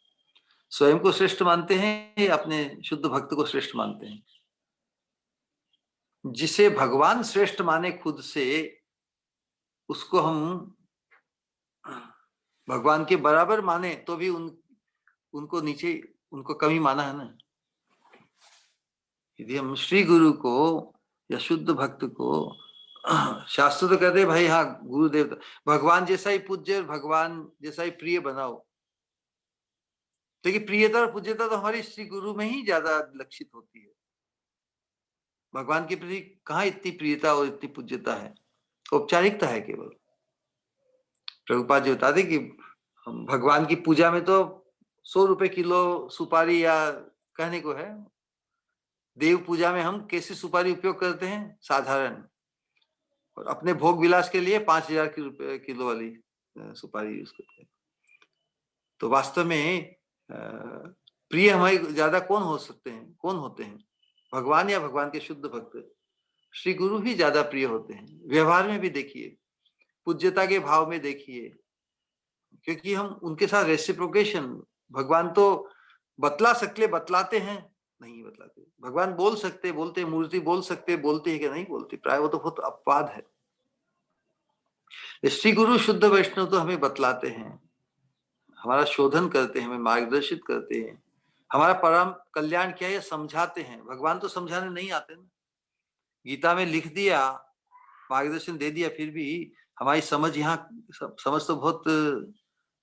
स्वयं को श्रेष्ठ मानते हैं या अपने शुद्ध भक्त को श्रेष्ठ मानते हैं? जिसे भगवान श्रेष्ठ माने खुद से, उसको हम भगवान के बराबर माने तो भी उनको नीचे, उनको कमी माना है ना। यदि हम श्री गुरु को या शुद्ध भक्त को, शास्त्र तो कहते हैं भाई हाँ गुरुदेव भगवान जैसा ही पूज्य और भगवान जैसा ही प्रिय बनाओ। लेकिन प्रियता और पूज्यता तो हमारी श्री गुरु में ही ज्यादा लक्षित होती है। भगवान के प्रति कहाँ इतनी प्रियता और इतनी पूज्यता है, औपचारिकता है केवल। प्रभुपाद जी बताते कि हम भगवान की पूजा में तो 100 रुपए किलो सुपारी, या कहने को है देव पूजा में हम कैसी सुपारी उपयोग करते हैं, साधारण, और अपने भोग विलास के लिए 5000 रुपए किलो वाली सुपारी यूज करते हैं। तो वास्तव में प्रिय हमारे ज्यादा कौन हो सकते हैं, कौन होते हैं, भगवान या भगवान के शुद्ध भक्त? श्री गुरु ही ज्यादा प्रिय होते हैं। व्यवहार में भी देखिए, पूज्यता के भाव में देखिए, क्योंकि हम उनके साथ रेसिप्रोकेशन, भगवान तो बतला सकते बतलाते हैं, नहीं बतलाते। भगवान बोल सकते बोलते, मूर्ति बोल सकते बोलते हैं कि नहीं बोलती, प्राय वो तो बहुत अपवाद है। श्री गुरु शुद्ध वैष्णव तो हमें बतलाते हैं, हमारा शोधन करते हैं, हमें मार्गदर्शित करते हैं, हमारा परम कल्याण क्या है समझाते हैं। भगवान तो समझाने नहीं आते ना। गीता में लिख दिया, मार्गदर्शन दे दिया, फिर भी हमारी समझ यहाँ समझ तो बहुत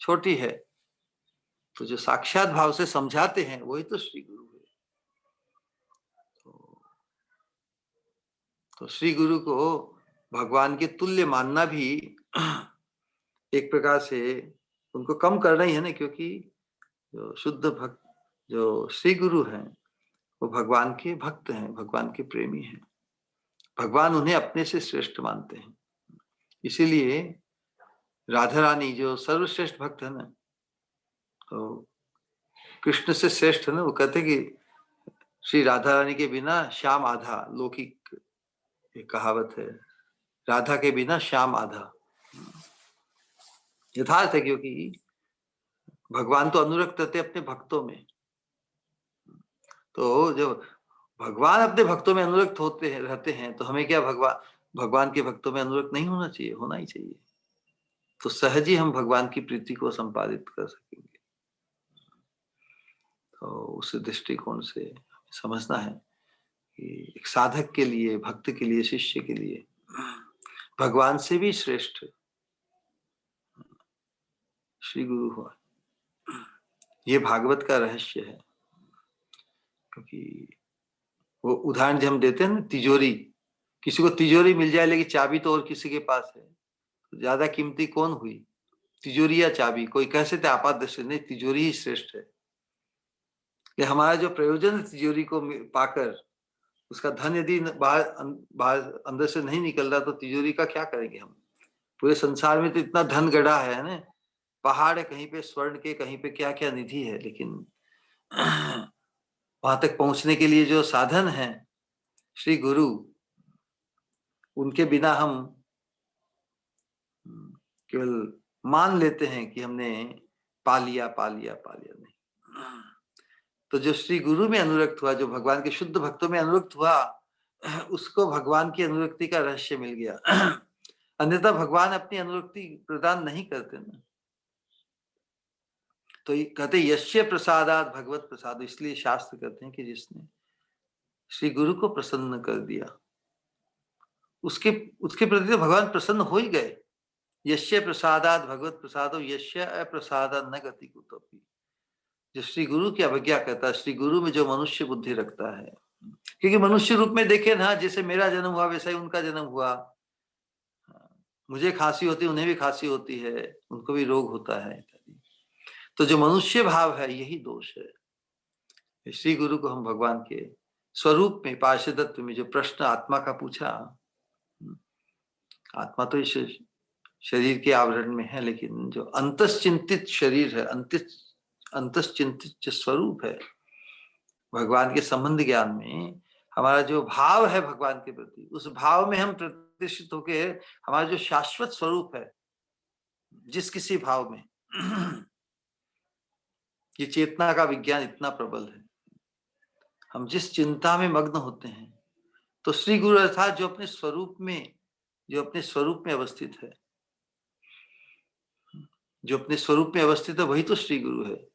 छोटी है, तो जो साक्षात भाव से समझाते हैं वही तो श्री गुरु है। तो श्री गुरु को भगवान के तुल्य मानना भी एक प्रकार से उनको कम करना ही है ना, क्योंकि जो शुद्ध भक्त जो श्री गुरु हैं वो भगवान के भक्त हैं, भगवान के प्रेमी हैं, भगवान उन्हें अपने से श्रेष्ठ मानते हैं। इसीलिए राधा रानी जो सर्वश्रेष्ठ भक्त है ना, तो कृष्ण से श्रेष्ठ है ना, वो कहते कि श्री राधा रानी के बिना श्याम आधा, लौकिक एक कहावत है, राधा के बिना श्याम आधा। यथार्थ है, क्योंकि भगवान तो अनुरक्त रहते अपने भक्तों में। तो जब भगवान अपने भक्तों में अनुरक्त होते हैं, रहते हैं, तो हमें क्या भगवान के भक्तों में अनुरक्त नहीं होना चाहिए? होना ही चाहिए। तो सहज ही हम भगवान की प्रीति को संपादित कर सकेंगे। तो उस दृष्टिकोण से समझना है कि एक साधक के लिए, भक्त के लिए, शिष्य के लिए भगवान से भी श्रेष्ठ श्री गुरु हुआ। ये भागवत का रहस्य है। क्योंकि वो उदाहरण जो हम देते हैं ना, तिजोरी, किसी को तिजोरी मिल जाए लेकिन चाबी तो और किसी के पास है, तो ज्यादा कीमती कौन हुई, तिजोरी या चाबी? कोई कह सकते आपात दृष्टि नहीं, तिजोरी ही श्रेष्ठ है। कि हमारा जो प्रयोजन तिजोरी को पाकर उसका धन यदि बाहर अंदर से नहीं निकल रहा, तो तिजोरी का क्या करेंगे हम? पूरे संसार में तो इतना धन गड़ा है ना, पहाड़ है, कहीं पे स्वर्ण के, कहीं पे क्या क्या निधि है, लेकिन वहां तक पहुंचने के लिए जो साधन है श्री गुरु, उनके बिना हम केवल मान लेते हैं कि हमने पा लिया नहीं। तो जो श्री गुरु में अनुरक्त हुआ, जो भगवान के शुद्ध भक्तों में अनुरक्त हुआ, उसको भगवान की अनुरक्ति का रहस्य मिल गया। अन्यथा भगवान अपनी अनुरक्ति प्रदान नहीं करते ना। तो कहते यश्य प्रसादात भगवत प्रसाद, इसलिए शास्त्र कहते हैं कि जिसने श्री गुरु को प्रसन्न कर दिया, उसके प्रति तो भगवान प्रसन्न हो ही गए। यश्य प्रसादात भगवत प्रसादो यश्य अप्रसादात न गति कुतोपि। जो श्री गुरु की अवज्ञा करता है, श्री गुरु में जो मनुष्य बुद्धि रखता है, क्योंकि मनुष्य रूप में देखे ना, जैसे मेरा जन्म हुआ वैसा ही उनका जन्म हुआ, मुझे खांसी होती है उन्हें भी खांसी होती है, उनको भी रोग होता है। तो जो मनुष्य भाव है यही दोष है। श्री गुरु को हम भगवान के स्वरूप में, पार्षदत्व में जो प्रश्न आत्मा का पूछा, आत्मा तो इस शरीर के आवरण में है, लेकिन जो अंतश्चिंतित शरीर है, अंतश्चिंतित जो स्वरूप है भगवान के संबंध ज्ञान में, हमारा जो भाव है भगवान के प्रति, उस भाव में हम प्रतिष्ठित होके हमारा जो शाश्वत स्वरूप है, जिस किसी भाव में, ये चेतना का विज्ञान इतना प्रबल है, हम जिस चिंता में मग्न होते हैं, तो श्री गुरु अर्थात जो अपने स्वरूप में अवस्थित है, जो अपने स्वरूप में अवस्थित है, वही तो श्री गुरु है।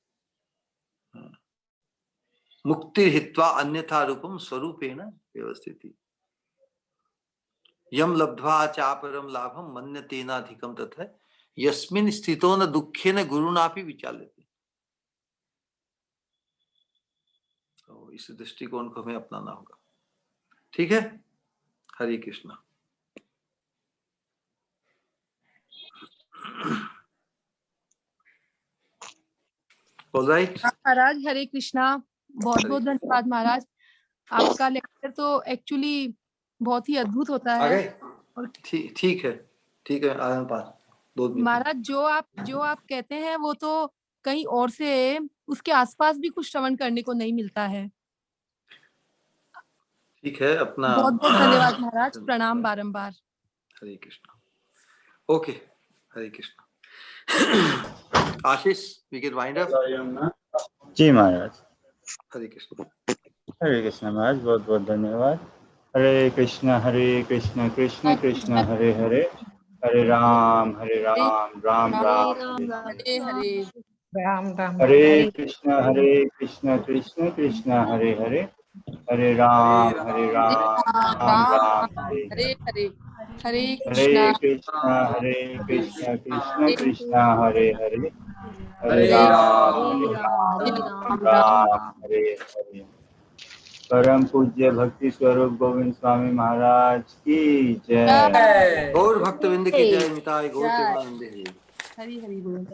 मुक्ति हित्वा अन्यथा रूपम स्वरूपेण व्यवस्थिति, यम लब्ध्वा चापरम लाभम मन्यतेनाधिकम तथा यस्मिन् स्थितो न दुखेन गुरुनापि विचाल्यते। तो इस दृष्टिकोण को हमें अपनाना होगा। ठीक है, हरे कृष्णा। ऑलराइट महाराज, हरे कृष्णा। बहुत बहुत धन्यवाद महाराज। आपका लेक्चर तो एक्चुअली बहुत ही अद्भुत होता है। ठीक है आनंद पाल 2 मिनट। महाराज, जो आप कहते हैं वो तो कहीं और से, उसके आसपास भी कुछ श्रवण करने को नहीं मिलता है। ठीक है, अपना बहुत बहुत धन्यवाद महाराज, प्रणाम बारंबार। Hare Krishna. Okay, Hare Krishna. Ashish, we can wind up. जी महाराज। हरे कृष्णा। हरे कृष्णा महाराज, बहुत बहुत धन्यवाद। हरे कृष्णा कृष्ण कृष्ण हरे हरे, हरे राम राम राम हरे हरे। हरे कृष्ण कृष्ण कृष्ण हरे हरे, हरे राम राम राम हरे हरे हरे। हरे हरे कृष्णा कृष्ण कृष्ण कृष्ण हरे हरे हरे हरे राम राम हरे हरे राम राम राम हरे हरे। परम पूज्य भक्ति स्वरूप गोविंद स्वामी महाराज की जय। जय। गौर भक्तविंद की जय। निताय गौर जय। प्रेमानंद हरि। हरि हरि बोल।